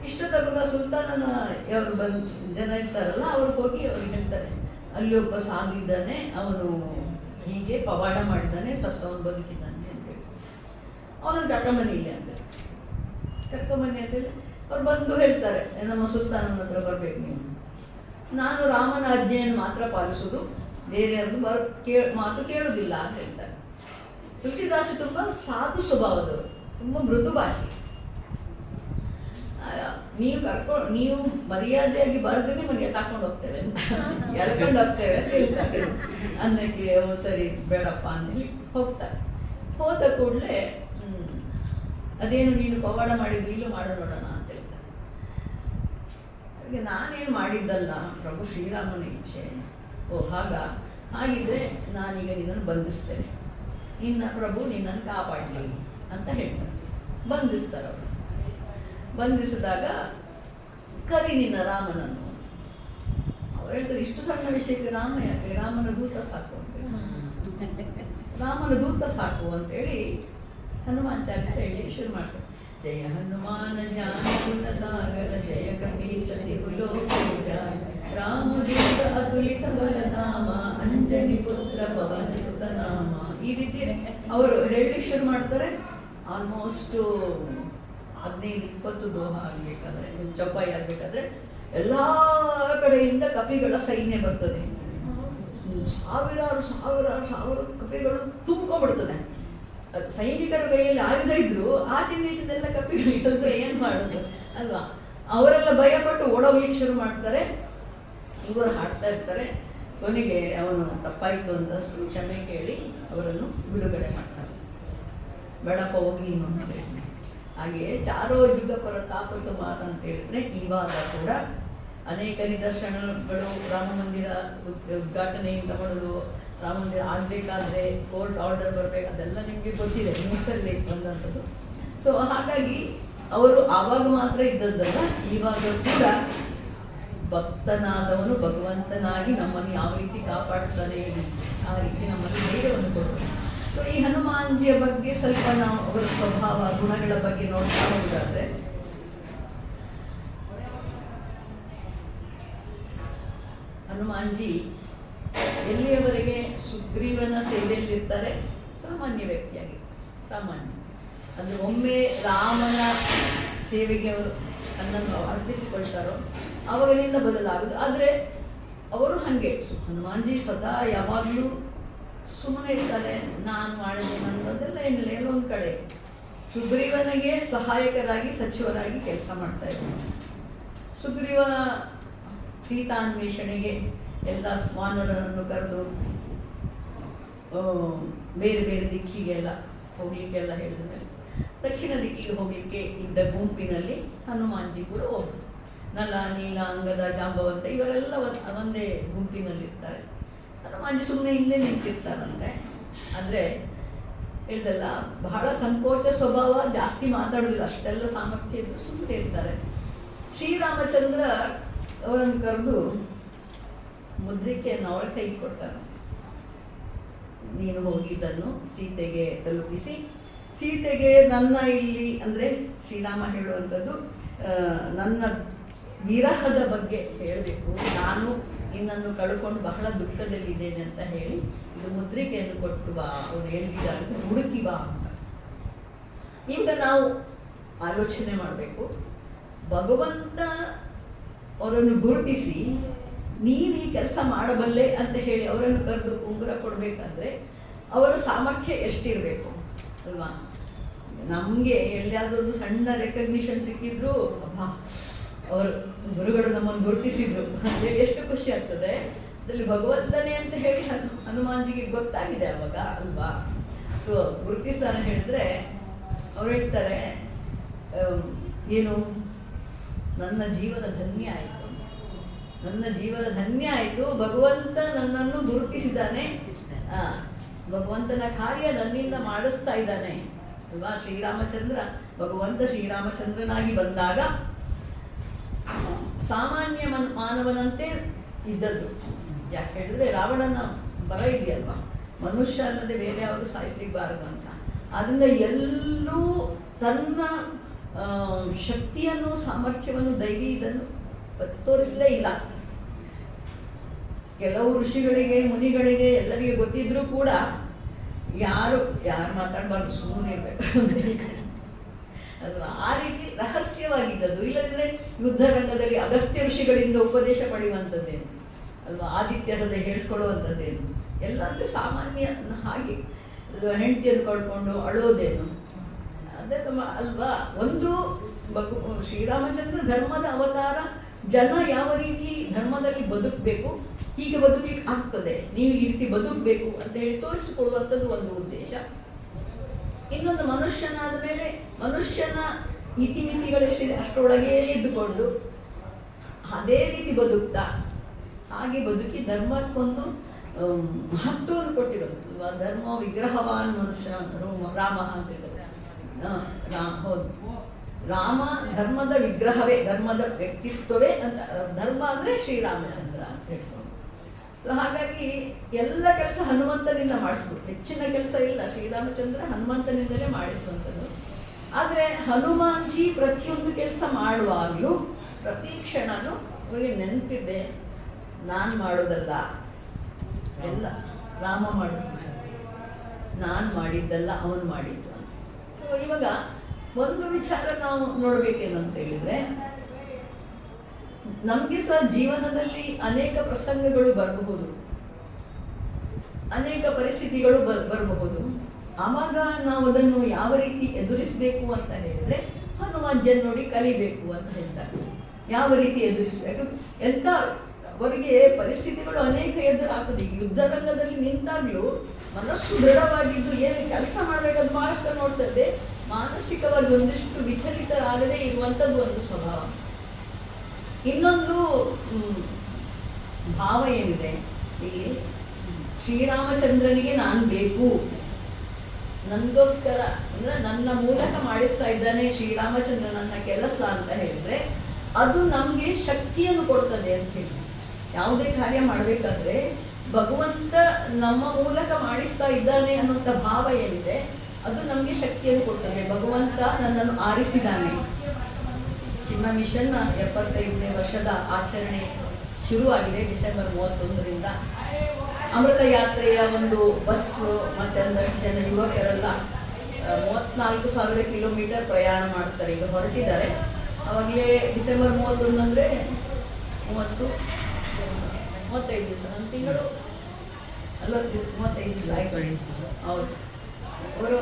Speaker 1: ಇಷ್ಟೊತ್ತಾಗ ಸುಲ್ತಾನನ ಅವರು ಜನ ಇರ್ತಾರಲ್ಲ, ಅವ್ರಿಗೆ ಹೋಗಿ ಅವ್ರಿಗೆ ಹೇಳ್ತಾರೆ, ಅಲ್ಲಿ ಒಬ್ಬ ಸಾಧು ಇದ್ದಾನೆ, ಅವನು ಹೀಗೆ ಪವಾಡ ಮಾಡಿದ್ದಾನೆ, ಸತ್ತವನು ಬದುಕಿದ್ದಾನೆ ಅಂತೇಳಿ. ಅವನನ್ನು ಕರ್ಕೊಂಬನ್ನಿ ಇಲ್ಲಿ ಅಂತೇಳಿ ಕರ್ಕೊಂಬನ್ನಿ ಅಂತೇಳಿ ಅವ್ರು ಬಂದು ಹೇಳ್ತಾರೆ, ನಮ್ಮ ಸುಲ್ತಾನನ ಹತ್ರ ಬರ್ಬೇಕು ನೀವು, ನಾನು ರಾಮನ ಆಜ್ಞೆಯನ್ನು ಮಾತ್ರ ಪಾಲಿಸೋದು, ಬೇರೆಯವ್ರದ್ದು ಮಾತು ಕೇಳುವುದಿಲ್ಲ ಅಂತ ಹೇಳ್ತಾರೆ. ತುಳಸಿದಾಸ ತುಂಬ ಸಾಧು ಸ್ವಭಾವದವರು, ತುಂಬ ಮೃದು ಭಾಷೆ. ನೀವು ಮರ್ಯಾದೆಯಾಗಿ ಬರೆದ್ರೆ ನಿಮಗೆ ತಕೊಂಡು ಹೋಗ್ತೇವೆ ಅಂತ, ಎಳ್ಕೊಂಡು ಹೋಗ್ತೇವೆ ಅಂತ ಹೇಳ್ತಾರೆ. ಅನ್ನಕ್ಕೆ ಸರಿ ಬೇಡಪ್ಪ ಅಂತೇಳಿ ಹೋಗ್ತಾರೆ. ಹೋದ ಕೂಡಲೇ ಅದೇನು ನೀನು ಪವಾಡ ಮಾಡಿದ್ದು, ಇಲ್ಲೂ ಮಾಡೋ ನೋಡೋಣ ಅಂತ ಹೇಳ್ತಾರೆ. ಅದಕ್ಕೆ ನಾನೇನು ಮಾಡಿದ್ದಲ್ಲ, ಪ್ರಭು ಶ್ರೀರಾಮನ ಇಚ್ಛೆ. ಓ ಹಾಗಿದ್ರೆ ನಾನೀಗ ನಿನ್ನನ್ನು ಬಂಧಿಸ್ತೇನೆ, ನಿನ್ನ ಪ್ರಭು ನಿನ್ನನ್ನು ಕಾಪಾಡಲಿ ಅಂತ ಹೇಳ್ತಾರೆ. ಬಂಧಿಸ್ತಾರೆ ಅವರು. ಬಂಧಿಸಿದಾಗ ಕರಿ ನಿನ್ನ ರಾಮನನ್ನು. ಅವ್ರು ಹೇಳ್ತಾರೆ, ಇಷ್ಟು ಸಣ್ಣ ವಿಷಯಕ್ಕೆ ರಾಮ ಯಾಕೆ, ರಾಮನ ದೂತ ಸಾಕು ಅಂತೇಳಿ, ರಾಮನ ದೂತ ಸಾಕು ಅಂತೇಳಿ ಹನುಮಾನ್ ಚಾಲಿಸ ಹೇಳಿ ಶುರು ಮಾಡ್ತಾರೆ. ಜಯ ಹನುಮಾನ ಜ್ಞಾನ ಗುಣ ಸಾಗರ, ಜಯ ಕಪೀಸತಿ ಲೋಕಪೂಜ, ರಾಮದೂತ ಅತುಲಿತ ಬಲ ನಾಮ, ಅಂಜನಿ ಪುತ್ರ ಪವನ ಸುತ ನಾಮ. ಈ ರೀತಿ ಅವರು ಹೇಳಿ ಶುರು ಮಾಡ್ತಾರೆ. ಆಲ್ಮೋಸ್ಟ್ 15-20 ದೋಹ ಆಗಬೇಕಾದ್ರೆ, ಜಪಾಯಿ ಆಗಬೇಕಾದ್ರೆ ಎಲ್ಲ ಕಡೆಯಿಂದ ಕಪಿಗಳ ಸೈನ್ಯ ಬರ್ತದೆ. ಸಾವಿರಾರು ಕಪಿಗಳು ತುಂಬ್ಕೊಂಡ್ಬಿಡ್ತದೆ. ಸೈನಿಕರ ಕೈಯಲ್ಲಿ ಆಯುಧ ಇದ್ರು ಆಚಿಂದ ಈಚಿಂದೆಲ್ಲ ಕಪಿಗಳು ಇಲ್ಲದ್ರೆ ಏನು ಮಾಡೋದು ಅಲ್ವಾ. ಅವರೆಲ್ಲ ಭಯಪಟ್ಟು ಓಡೋಗ್ಲಿಕ್ಕೆ ಶುರು ಮಾಡ್ತಾರೆ. ಇವರು ಹಾಡ್ತಾ ಇರ್ತಾರೆ. ಕೊನೆಗೆ ಅವನು ತಪ್ಪಾಯಿತು ಅಂತ ಕ್ಷಮೆ ಕೇಳಿ ಅವರನ್ನು ಬಿಡುಗಡೆ ಮಾಡ್ತಾರೆ. ಬೇಡಪ್ಪ ಹೋಗಿ ನೀನು ಅಂತ ಹೇಳಿ. ಹಾಗೆಯೇ ಚಾರೋ ಯುಗ ಪರತಾಪಕ ಮಾತ ಅಂತ ಹೇಳಿದ್ರೆ, ಇವಾಗ ಕೂಡ ಅನೇಕ ನಿದರ್ಶನಗಳು, ರಾಮ ಮಂದಿರ ಉದ್ಘಾಟನೆಯಿಂದ ಮಾಡೋದು, ರಾಮ ಮಂದಿರ ಆಗಬೇಕಾದ್ರೆ ಕೋರ್ಟ್ ಆರ್ಡರ್ ಬರಬೇಕು, ಅದೆಲ್ಲ ನಿಮಗೆ ಗೊತ್ತಿದೆ, ನ್ಯೂಸಲ್ಲಿ ಬಂದಂಥದ್ದು. ಸೊ ಹಾಗಾಗಿ ಅವರು ಆವಾಗ ಮಾತ್ರ ಇದ್ದದ್ದಲ್ಲ, ಇವಾಗ ಕೂಡ ಭಕ್ತನಾದವನು ಭಗವಂತನಾಗಿ ನಮ್ಮನ್ನು ಯಾವ ರೀತಿ ಕಾಪಾಡ್ತಾನೆ, ಆ ರೀತಿ ನಮ್ಮಲ್ಲಿ ಧೈರ್ಯವನ್ನು ಕೊಡ್ತಾನೆ. ಸೊ ಈ ಹನುಮಾನ್ಜಿಯ ಬಗ್ಗೆ ಸ್ವಲ್ಪ ನಾವು ಅವರ ಸ್ವಭಾವ ಗುಣಗಳ ಬಗ್ಗೆ ನೋಡ್ತಾ ಹೋಗೋದಾದ್ರೆ, ಹನುಮಾನ್ಜಿ ಎಲ್ಲಿಯವರೆಗೆ ಸುಗ್ರೀವನ ಸೇವೆಯಲ್ಲಿರ್ತಾರೆ, ಸಾಮಾನ್ಯ ವ್ಯಕ್ತಿಯಾಗಿ, ಸಾಮಾನ್ಯ ಅಂದರೆ ಒಮ್ಮೆ ರಾಮನ ಸೇವೆಗೆ ಅವರು ತನ್ನನ್ನು ಅರ್ಪಿಸಿಕೊಳ್ತಾರೋ ಆವಾಗಲಿಂದ ಬದಲಾಗೋದು. ಆದರೆ ಅವರು ಹಾಗೆ ಹನುಮಾನ್ಜಿ ಸದಾ ಯಾವಾಗಲೂ ಸುಮ್ಮನೆ ಇರ್ತಾರೆ, ನಾನು ಮಾಡಿದೆ ನನ್ನದೆಲ್ಲ ಏನಿಲ್ಲ, ಎಲ್ಲೋ ಒಂದು ಕಡೆ ಸುಗ್ರೀವನಿಗೆ ಸಹಾಯಕರಾಗಿ ಸಚಿವರಾಗಿ ಕೆಲಸ ಮಾಡ್ತಾ ಇದ್ದಾರೆ. ಸುಗ್ರೀವ ಸೀತಾನ್ವೇಷಣೆಗೆ ಎಲ್ಲ ವಾನರರನ್ನು ಕರೆದು ಬೇರೆ ಬೇರೆ ದಿಕ್ಕಿಗೆಲ್ಲ ಹೋಗ್ಲಿಕ್ಕೆಲ್ಲ ಹೇಳಿದ ಮೇಲೆ ದಕ್ಷಿಣ ದಿಕ್ಕಿಗೆ ಹೋಗಲಿಕ್ಕೆ ಇದ್ದ ಗುಂಪಿನಲ್ಲಿ ಹನುಮಾನ್ಜಿ ಕೂಡ ಹೋಗ್ತಾರೆ. ನಲ, ನೀಲ, ಅಂಗದ, ಜಾಂಬವಂತ ಇವರೆಲ್ಲ ಒಂದೇ ಗುಂಪಿನಲ್ಲಿರ್ತಾರೆ. ಹನುಮಾನ್ಜಿ ಸುಮ್ಮನೆ ಇಲ್ಲೇ ನಿಂತಿರ್ತಾರಂತೆ. ಅಂದರೆ ಹೇಳ್ದಲ್ಲ, ಬಹಳ ಸಂಕೋಚ ಸ್ವಭಾವ, ಜಾಸ್ತಿ ಮಾತಾಡೋದಿಲ್ಲ, ಅಷ್ಟೆಲ್ಲ ಸಾಮರ್ಥ್ಯ ಇದ್ದು ಸುಮ್ಮನೆ ಇರ್ತಾರೆ. ಶ್ರೀರಾಮಚಂದ್ರ ಅವರನ್ನು ಕರೆದು ಮುದ್ರಿಕೆಯನ್ನು ಅವರ ಕೈಗೆ ಕೊಡ್ತಾನೆ. ನೀನು ಹೋಗಿ ಇದನ್ನು ಸೀತೆಗೆ ತಲುಪಿಸಿ ಸೀತೆಗೆ ನನ್ನ ಇಲ್ಲಿ ಅಂದರೆ ಶ್ರೀರಾಮ ಹೇಳುವಂಥದ್ದು ನನ್ನ ವಿರಹದ ಬಗ್ಗೆ ಹೇಳಬೇಕು, ನಾನು ನಿನ್ನನ್ನು ಕಳ್ಕೊಂಡು ಬಹಳ ದುಃಖದಲ್ಲಿದ್ದೇನೆ ಅಂತ ಹೇಳಿ ಇದು ಮುದ್ರಿಕೆಯನ್ನು ಕೊಟ್ಟು ಬಾ, ಅವ್ರು ಹೇಳಿದ್ದಾರೆ ಹುಡುಕಿ ಬಾ ಅಂತ. ಈಗ ನಾವು ಆಲೋಚನೆ ಮಾಡಬೇಕು, ಭಗವಂತ ಅವರನ್ನು ಗುರುತಿಸಿ ನೀನು ಈ ಕೆಲಸ ಮಾಡಬಲ್ಲೆ ಅಂತ ಹೇಳಿ ಅವರನ್ನು ಕರೆದು ಉಂಗುರ ಕೊಡಬೇಕಂದ್ರೆ ಅವರ ಸಾಮರ್ಥ್ಯ ಎಷ್ಟಿರಬೇಕು ಅಲ್ವಾ. ನಮಗೆ ಎಲ್ಲಿಯಾದ್ರೂ ಒಂದು ಸಣ್ಣ ರೆಕಗ್ನಿಷನ್ ಸಿಕ್ಕಿದ್ರು, ಅಬ್ಬಾ ಅವರು ಗುರುಗಳು ನಮ್ಮನ್ನು ಗುರುತಿಸಿದ್ರು ಅಂತೇಳಿ ಎಷ್ಟು ಖುಷಿ ಆಗ್ತದೆ. ಅದರಲ್ಲಿ ಭಗವಂತನೇ ಅಂತ ಹೇಳಿ ಹನುಮಾನ್ಜಿಗೆ ಗೊತ್ತಾಗಿದೆ ಅವಾಗ ಅಲ್ವಾ. ಸೊ ಗುರುತಿಸ್ತಾನೆ ಹೇಳಿದ್ರೆ ಅವ್ರು ಹೇಳ್ತಾರೆ ಏನು, ನನ್ನ ಜೀವನ ಧನ್ಯ ಆಯಿತು, ನನ್ನ ಜೀವನ ಧನ್ಯ ಆಯಿತು, ಭಗವಂತ ನನ್ನನ್ನು ಗುರುತಿಸಿದ್ದಾನೆ, ಭಗವಂತನ ಕಾರ್ಯ ನನ್ನಿಂದ ಮಾಡಿಸ್ತಾ ಇದ್ದಾನೆ ಅಲ್ವಾ. ಶ್ರೀರಾಮಚಂದ್ರ ಭಗವಂತ ಶ್ರೀರಾಮಚಂದ್ರನಾಗಿ ಬಂದಾಗ ಸಾಮಾನ್ಯ ಮಾನವನಂತೆ ಇದ್ದದ್ದು. ಯಾಕೆ ಹೇಳಿದ್ರೆ ರಾವಣನ ಬರ ಇದೆಯಲ್ವಾ, ಮನುಷ್ಯ ಅಲ್ಲದೆ ಬೇರೆ ಅವರು ಸಾಯಿಸ್ಲಿಕ್ಕಾರದು ಅಂತ. ಆದ್ದರಿಂದ ಎಲ್ಲೂ ತನ್ನ ಶಕ್ತಿಯನ್ನು ಸಾಮರ್ಥ್ಯವನ್ನು ದೈವಿ ಇದನ್ನು ತೋರಿಸಲೇ ಇಲ್ಲ. ಕೆಲವು ಋಷಿಗಳಿಗೆ ಮುನಿಗಳಿಗೆ ಎಲ್ಲರಿಗೆ ಗೊತ್ತಿದ್ರೂ ಕೂಡ ಯಾರು ಮಾತಾಡಬಾರ್ದು, ಸುಮ್ಮನೆ ಇರಬೇಕು ಅಂತ ಹೇಳಿ ಅಲ್ವಾ. ಆ ರೀತಿ ರಹಸ್ಯವಾಗಿದ್ದದ್ದು. ಇಲ್ಲದಿದ್ರೆ ಯುದ್ಧ ರಂಗದಲ್ಲಿ ಅಗಸ್ತ್ಯ ಋಷಿಗಳಿಂದ ಉಪದೇಶ ಪಡೆಯುವಂಥದ್ದೇನು ಅಲ್ವಾ, ಆದಿತ್ಯ ಹೃದಯ ಹೇಳ್ಕೊಳ್ಳುವಂಥದ್ದೇನು, ಎಲ್ಲರೂ ಸಾಮಾನ್ಯ ಹಾಗೆ ಹೆಂಡತಿಯನ್ನು ಕಳ್ಕೊಂಡು ಅಳೋದೇನು ಅದೆಲ್ಲ ಅಲ್ವಾ. ಒಂದು ಶ್ರೀರಾಮಚಂದ್ರ ಧರ್ಮದ ಅವತಾರ, ಜನ ಯಾವ ರೀತಿ ಧರ್ಮದಲ್ಲಿ ಬದುಕಬೇಕು, ಹೀಗೆ ಬದುಕಲಿಕ್ಕೆ ಆಗ್ತದೆ, ನೀವು ಈ ರೀತಿ ಬದುಕಬೇಕು ಅಂತ ಹೇಳಿ ತೋರಿಸಿಕೊಡುವಂಥದ್ದು ಒಂದು ಉದ್ದೇಶ. ಇನ್ನೊಂದು ಮನುಷ್ಯನಾದ ಮೇಲೆ ಮನುಷ್ಯನ ಇತಿಮಿತಿಗಳೆಷ್ಟಿದೆ ಅಷ್ಟರೊಳಗೆ ಇದ್ದುಕೊಂಡು ಅದೇ ರೀತಿ ಬದುಕ್ತಾ ಹಾಗೆ ಬದುಕಿ ಧರ್ಮಕ್ಕೊಂದು ಮಹತ್ವವನ್ನು ಕೊಟ್ಟಿರೋದು. ಧರ್ಮ ವಿಗ್ರಹವಾನ್ ಮನುಷ್ಯ ರಾಮ ಅಂತ ಹೇಳ್ತಾರೆ. ಹೌದು, ರಾಮ ಧರ್ಮದ ವಿಗ್ರಹವೇ, ಧರ್ಮದ ವ್ಯಕ್ತಿತ್ವವೇ ಅಂತ. ಧರ್ಮ ಅಂದರೆ ಶ್ರೀರಾಮಚಂದ್ರ ಅಂತ ಹೇಳ್ಕೊಂಡು. ಹಾಗಾಗಿ ಎಲ್ಲ ಕೆಲಸ ಹನುಮಂತನಿಂದ ಮಾಡಿಸ್ಬೋದು, ಹೆಚ್ಚಿನ ಕೆಲಸ ಇಲ್ಲ, ಶ್ರೀರಾಮಚಂದ್ರ ಹನುಮಂತನಿಂದಲೇ ಮಾಡಿಸುವಂಥದ್ದು. ಆದರೆ ಹನುಮಾನ್ಜಿ ಪ್ರತಿಯೊಂದು ಕೆಲಸ ಮಾಡುವಾಗಲೂ ಪ್ರತಿ ಕ್ಷಣನೂ ಅವರಿಗೆ ನೆನಪಿದೆ, ನಾನು ಮಾಡೋದಲ್ಲ ಎಲ್ಲ ರಾಮ ಮಾಡೋದು, ನಾನು ಮಾಡಿದ್ದಲ್ಲ ಅವನು ಮಾಡಿದ್ದು. ಸೊ ಇವಾಗ ಒಂದು ವಿಚಾರ ನಾವು ನೋಡ್ಬೇಕೇನಂತ ಹೇಳಿದ್ರೆ, ನಮಗೆ ಸಹ ಜೀವನದಲ್ಲಿ ಅನೇಕ ಪ್ರಸಂಗಗಳು ಬರಬಹುದು, ಅನೇಕ ಪರಿಸ್ಥಿತಿಗಳು ಬರಬಹುದು. ಆವಾಗ ನಾವು ಅದನ್ನು ಯಾವ ರೀತಿ ಎದುರಿಸಬೇಕು ಅಂತ ಹೇಳಿದ್ರೆ ಹನುಮಾನ್ಜನ್ ನೋಡಿ ಕಲಿಬೇಕು ಅಂತ ಹೇಳ್ತಾರೆ. ಯಾವ ರೀತಿ ಎದುರಿಸಬೇಕು ಎಂತ ಅವರಿಗೆ ಪರಿಸ್ಥಿತಿಗಳು ಅನೇಕ ಎದುರಾಗ್ತದೆ. ಯುದ್ಧ ರಂಗದಲ್ಲಿ ನಿಂತಾಗ್ಲೂ ಮನಸ್ಸು ದೃಢವಾಗಿದ್ದು ಏನು ಕೆಲಸ ಮಾಡಬೇಕದು ಬಹಳಷ್ಟು ನೋಡ್ತದೆ. ಮಾನಸಿಕವಾಗಿ ಒಂದಿಷ್ಟು ವಿಚಲಿತರಾಗದೇ ಇರುವಂಥದ್ದು ಒಂದು ಸ್ವಭಾವ. ಇನ್ನೊಂದು ಭಾವ ಏನಿದೆ ಇಲ್ಲಿ, ಶ್ರೀರಾಮಚಂದ್ರನಿಗೆ ನಾನು ಬೇಕು, ನನಗೋಸ್ಕರ ಅಂದರೆ ನನ್ನ ಮೂಲಕ ಮಾಡಿಸ್ತಾ ಇದ್ದಾನೆ ಶ್ರೀರಾಮಚಂದ್ರ ನನ್ನ ಕೆಲಸ ಅಂತ ಹೇಳಿದ್ರೆ ಅದು ನಮಗೆ ಶಕ್ತಿಯನ್ನು ಕೊಡ್ತದೆ ಅಂತ ಹೇಳಿ. ಯಾವುದೇ ಕಾರ್ಯ ಮಾಡಬೇಕಾದ್ರೆ ಭಗವಂತ ನಮ್ಮ ಮೂಲಕ ಮಾಡಿಸ್ತಾ ಇದ್ದಾನೆ ಅನ್ನೋಂಥ ಭಾವ ಏನಿದೆ ಅದು ನಮಗೆ ಶಕ್ತಿಯನ್ನು ಕೊಡ್ತದೆ. ಭಗವಂತ ನನ್ನನ್ನು ಆರಿಸಿದ್ದಾನೆ. ಚಿನ್ನ ಮಿಷನ್ 75ನೇ ವರ್ಷದ ಆಚರಣೆ ಶುರುವಾಗಿದೆ ಡಿಸೆಂಬರ್ 31ರಿಂದ. ಅಮೃತ ಯಾತ್ರೆಯ ಒಂದು ಬಸ್ಸು ಮತ್ತು ಒಂದಷ್ಟು ಜನ ಯುವಕರೆಲ್ಲ 34,000 ಕಿಲೋಮೀಟರ್ ಪ್ರಯಾಣ ಮಾಡ್ತಾರೆ. ಈಗ ಹೊರಟಿದ್ದಾರೆ. ಅವಾಗಲೇ ಡಿಸೆಂಬರ್ 31 ಅಂದರೆ 35 ದಿವಸ, ಒಂದು ತಿಂಗಳು 35 ದಿವಸ ಆಯ್ತು. ಹೌದು, ಅವರು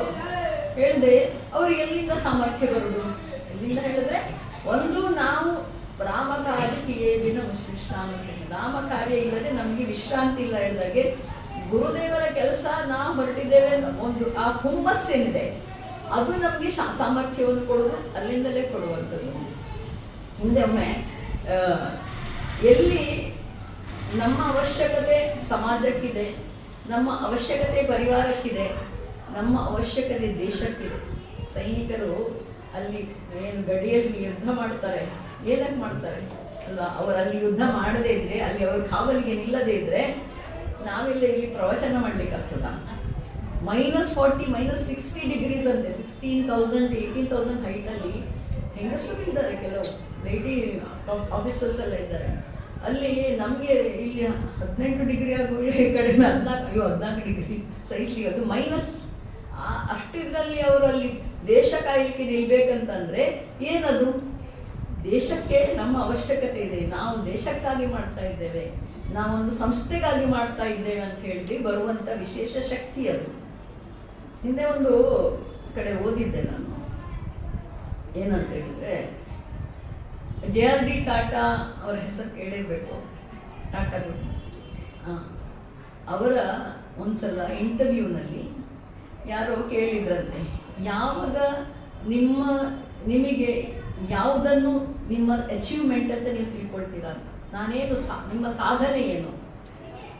Speaker 1: ಹೇಳಿದೆ ಅವ್ರಿಗೆ ಎಲ್ಲಿಂದ ಸಾಮರ್ಥ್ಯ ಬರೋದು, ಎಲ್ಲಿಂದ ಹೇಳಿದ್ರೆ ಒಂದು ನಾವು ರಾಮ ಕಾರ್ಯಕ್ಕೆ ದಿನ ವಿಶ್ರಾಂತಿ, ರಾಮ ಕಾರ್ಯ ಇಲ್ಲದೆ ನಮಗೆ ವಿಶ್ರಾಂತಿ ಇಲ್ಲ ಹೇಳಿದಾಗೆ ಗುರುದೇವರ ಕೆಲಸ ನಾವು ಹೊರಟಿದ್ದೇವೆ ಒಂದು ಆ ಹುಮ್ಮಸ್ಸೇನಿದೆ ಅದು ನಮಗೆ ಸಾಮರ್ಥ್ಯವನ್ನು ಕೊಡೋದು ಅಲ್ಲಿಂದಲೇ ಕೊಡುವಂಥದ್ದು. ಮುಂದೆ ಒಮ್ಮೆ ಎಲ್ಲಿ ನಮ್ಮ ಅವಶ್ಯಕತೆ ಸಮಾಜಕ್ಕಿದೆ, ನಮ್ಮ ಅವಶ್ಯಕತೆ ಪರಿವಾರಕ್ಕಿದೆ, ನಮ್ಮ ಅವಶ್ಯಕತೆ ದೇಶಕ್ಕಿದೆ. ಸೈನಿಕರು ಅಲ್ಲಿ ಏನು ಗಡಿಯಲ್ಲಿ ಯುದ್ಧ ಮಾಡ್ತಾರೆ, ಏನಕ್ಕೆ ಮಾಡ್ತಾರೆ ಅಲ್ವಾ? ಅವರಲ್ಲಿ ಯುದ್ಧ ಮಾಡದೇ ಇದ್ರೆ, ಅಲ್ಲಿ ಅವ್ರ ಕಾವಲಿಗೆ ನಿಲ್ಲದೇ ಇದ್ರೆ ನಾವೆಲ್ಲ ಇಲ್ಲಿ ಪ್ರವಚನ ಮಾಡ್ಲಿಕ್ಕಾಗ್ತದ? -40 -60 ಡಿಗ್ರೀಸ್ ಅಂತೆ. 16,000 18,000 ಹೈಟಲ್ಲಿ ಹೆಂಗಸರು ಇದ್ದಾರೆ, ಕೆಲವು ಲೇಡಿ ಆಫೀಸರ್ಸ್ ಎಲ್ಲ ಇದ್ದಾರೆ. ಅಲ್ಲಿ ನಮಗೆ ಇಲ್ಲಿ 18 ಡಿಗ್ರಿ ಆಗೋ ಈ ಕಡೆ 14 ಡಿಗ್ರಿ ಸೈಸ್ಲಿ, ಅದು ಮೈನಸ್. ಅಷ್ಟು ಇದರಲ್ಲಿ ಅವರಲ್ಲಿ ದೇಶ ಕಾಯಲಿಕ್ಕೆ ನಿಲ್ಬೇಕಂತಂದರೆ ಏನದು? ದೇಶಕ್ಕೆ ನಮ್ಮ ಅವಶ್ಯಕತೆ ಇದೆ, ನಾವು ದೇಶಕ್ಕಾಗಿ ಮಾಡ್ತಾ ಇದ್ದೇವೆ, ನಾವೊಂದು ಸಂಸ್ಥೆಗಾಗಿ ಮಾಡ್ತಾ ಇದ್ದೇವೆ ಅಂತ ಹೇಳಿದ್ರೆ ಬರುವಂಥ ವಿಶೇಷ ಶಕ್ತಿ ಅದು. ಹಿಂದೆ ಒಂದು ಕಡೆ ಓದಿದ್ದೆ ನಾನು, ಏನಂತ ಹೇಳಿದರೆ JRD ಟಾಟಾ ಅವರ ಹೆಸರು ಕೇಳಿರಬೇಕು, ಟಾಟಾ ಗ್ರೂಪ್. ಅವರ ಒಂದ್ಸಲ ಇಂಟರ್ವ್ಯೂನಲ್ಲಿ ಯಾರೋ ಕೇಳಿದ್ರಂತೆ, ಯಾವಾಗ ನಿಮಗೆ ಯಾವುದನ್ನು ನಿಮ್ಮ ಅಚೀವ್ಮೆಂಟ್ ಅಂತ ನೀವು ತಿಳ್ಕೊಳ್ತೀರಾ ಅಂತ. ನಾನೇನು ನಿಮ್ಮ ಸಾಧನೆ ಏನು,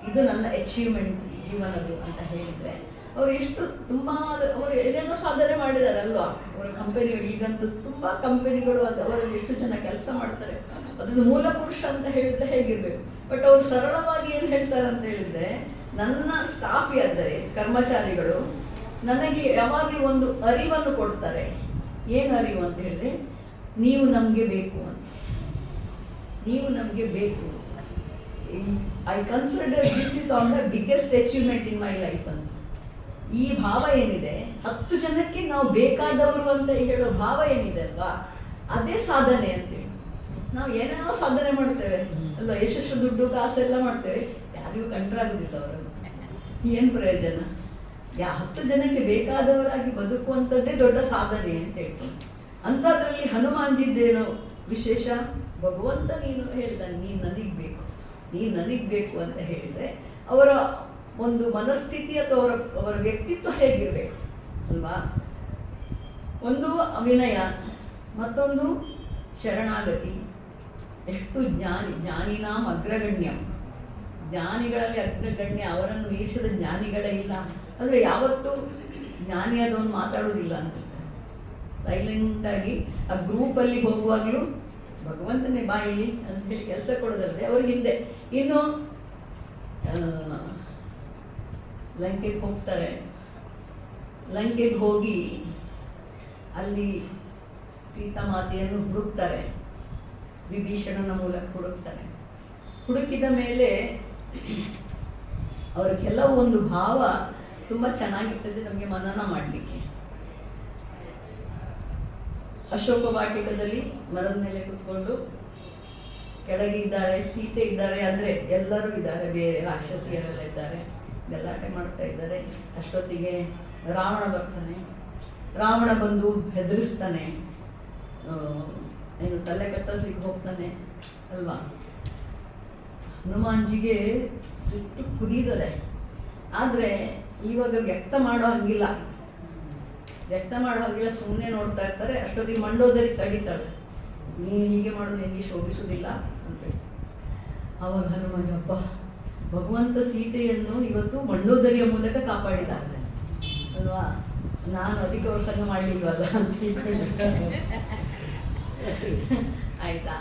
Speaker 1: ಇದು ನನ್ನ ಅಚೀವ್ಮೆಂಟ್ ಜೀವನದು ಅಂತ ಹೇಳಿದರೆ ಅವರು ಎಷ್ಟು ತುಂಬ ಅವರು ಏನೇನೋ ಸಾಧನೆ ಮಾಡಿದ್ದಾರೆ ಅಲ್ವಾ. ಅವರ ಕಂಪನಿಗಳು ಈಗಂತೂ ತುಂಬ ಕಂಪನಿಗಳು, ಅದು ಅವರಲ್ಲಿ ಎಷ್ಟು ಜನ ಕೆಲಸ ಮಾಡ್ತಾರೆ, ಅದನ್ನು ಮೂಲ ಪುರುಷ ಅಂತ ಹೇಳಿದ್ರೆ ಹೇಗಿರಬೇಕು. ಬಟ್ ಅವರು ಸರಳವಾಗಿ ಏನು ಹೇಳ್ತಾರೆ ಅಂತ ಹೇಳಿದರೆ, ನನ್ನ ಸ್ಟಾಫ್ ಯಾದರೆ ಕರ್ಮಚಾರಿಗಳು ನನಗೆ ಯಾವಾಗಲೂ ಒಂದು ಅರಿವನ್ನು ಕೊಡ್ತಾರೆ. ಏನು ಅರಿವು ಅಂತ ಹೇಳಿದ್ರೆ, ನೀವು ನಮಗೆ ಬೇಕು ಅಂತ, ನೀವು ನಮಗೆ ಬೇಕು. I consider this is on the biggest achievement in my life ಅಂತ. ಈ ಭಾವ ಏನಿದೆ, 10 ಜನಕ್ಕೆ ನಾವು ಬೇಕಾದವರು ಅಂತ ಹೇಳೋ ಭಾವ ಏನಿದೆ ಅಲ್ವಾ, ಅದೇ ಸಾಧನೆ ಅಂತೇಳಿ. ನಾವು ಏನೇನೋ ಸಾಧನೆ ಮಾಡ್ತೇವೆ ಅಲ್ಲ, ಎಷ್ಟೆಷ್ಟು ದುಡ್ಡು ಕಾಸು ಎಲ್ಲ ಮಾಡ್ತೇವೆ, ಯಾರಿಗೂ ಕಂಟ್ರಾಗೋದಿಲ್ಲ ಅವರನ್ನು. ಏನು ಪ್ರಯೋಜನ? 10 ಜನಕ್ಕೆ ಬೇಕಾದವರಾಗಿ ಬದುಕುವಂಥದ್ದೇ ದೊಡ್ಡ ಸಾಧನೆ ಅಂತ ಹೇಳ್ಕೊಂಡು. ಅಂಥದ್ರಲ್ಲಿ ಹನುಮಾನ್ಜಿದ್ದೇನೋ ವಿಶೇಷ, ಭಗವಂತ ನೀನು ಹೇಳ್ತಾನೆ ನೀನು ನನಗೆ ಬೇಕು, ನೀನು ನನಗೆ ಬೇಕು ಅಂತ ಹೇಳಿದರೆ ಅವರ ಒಂದು ಮನಸ್ಥಿತಿ ಅಥವಾ ಅವರ ವ್ಯಕ್ತಿತ್ವ ಹೇಗಿರಬೇಕು ಅಲ್ವಾ. ಒಂದು ಅವಿನಯ, ಮತ್ತೊಂದು ಶರಣಾಗತಿ. ಎಷ್ಟು ಜ್ಞಾನಿನಾಂ ಅಗ್ರಗಣ್ಯ, ಜ್ಞಾನಿಗಳಲ್ಲಿ ಅಗ್ರಗಣ್ಯ, ಅವರನ್ನು ಮೀರಿಸಿದ ಜ್ಞಾನಿಗಳೇ ಇಲ್ಲ. ಅಂದರೆ ಯಾವತ್ತೂ ಜ್ಞಾನಿ ಅದನ್ನು ಮಾತಾಡೋದಿಲ್ಲ ಅಂತ ಹೇಳ್ತಾರೆ. ಸೈಲೆಂಟಾಗಿ ಆ ಗ್ರೂಪಲ್ಲಿ ಹೋಗುವಾಗಲೂ ಭಗವಂತನೇ ಬಾಯಿಲಿ ಅಂತ ಹೇಳಿ ಕೆಲಸ ಕೊಡೋದಲ್ಲದೆ ಅವ್ರ ಹಿಂದೆ. ಇನ್ನು ಲಂಕೆಗೆ ಹೋಗ್ತಾರೆ. ಲಂಕೆಗೆ ಹೋಗಿ ಅಲ್ಲಿ ಸೀತಾಮಾತೆಯನ್ನು ಹುಡುಕ್ತಾರೆ, ವಿಭೀಷಣನ ಮೂಲಕ ಹುಡುಕ್ತಾರೆ. ಹುಡುಕಿದ ಮೇಲೆ ಅವರ ಕೆಲವೊಂದು ಭಾವ ತುಂಬ ಚೆನ್ನಾಗಿರ್ತದೆ ನಮಗೆ ಮನನ ಮಾಡಲಿಕ್ಕೆ. ಅಶೋಕ ವಾಟಿಕದಲ್ಲಿ ಮರದ ಮೇಲೆ ಕೂತ್ಕೊಂಡು ಕೆಳಗೆ ಇದ್ದಾರೆ, ಸೀತೆ ಇದ್ದಾರೆ, ಅಂದರೆ ಎಲ್ಲರೂ ಇದ್ದಾರೆ, ಬೇರೆ ರಾಕ್ಷಸಿಯರೆಲ್ಲ ಇದ್ದಾರೆ, ಗಲಾಟೆ ಮಾಡ್ತಾ ಇದ್ದಾರೆ. ಅಷ್ಟೊತ್ತಿಗೆ ರಾವಣ ಬರ್ತಾನೆ. ರಾವಣ ಬಂದು ಹೆದರಿಸ್ತಾನೆ, ಏನು ತಲೆ ಕತ್ತರಿಸ್ಲಿಕ್ಕೆ ಹೋಗ್ತಾನೆ ಅಲ್ವಾ. ಹನುಮಾನ್ಜಿಗೆ ಸಿಟ್ಟು ಕುದಿದರೆ, ಆದರೆ ಇವಾಗ ವ್ಯಕ್ತ ಮಾಡೋ ಹಂಗಿಲ್ಲ, ಸುಮ್ಮನೆ ನೋಡ್ತಾ ಇರ್ತಾರೆ. ಅಷ್ಟೊತ್ತಿಗೆ ಮಂಡೋದರಿ ತಡೀತಾಳೆ, ನೀನು ಹೀಗೆ ಮಾಡೋದು ನಿನಗೆ ಶೋಭಿಸುವುದಿಲ್ಲ ಅಂತೇಳಿ. ಆವಾಗ ಹನುಮಾನ್, ಹಬ್ಬ ಭಗವಂತ ಸೀತೆಯನ್ನು ಇವತ್ತು ಮಂಡೋದರಿಯ ಮೂಲಕ ಕಾಪಾಡಿದ್ದಾರೆ ಅಲ್ವಾ, ನಾನು ಅದಕ್ಕೆ ಅವ್ರ ಸಂಗ ಮಾಡಲಿಲ್ವಲ್ಲ ಅಂತ ಹೇಳ್ಕೊಂಡು ಆಯ್ತಾ.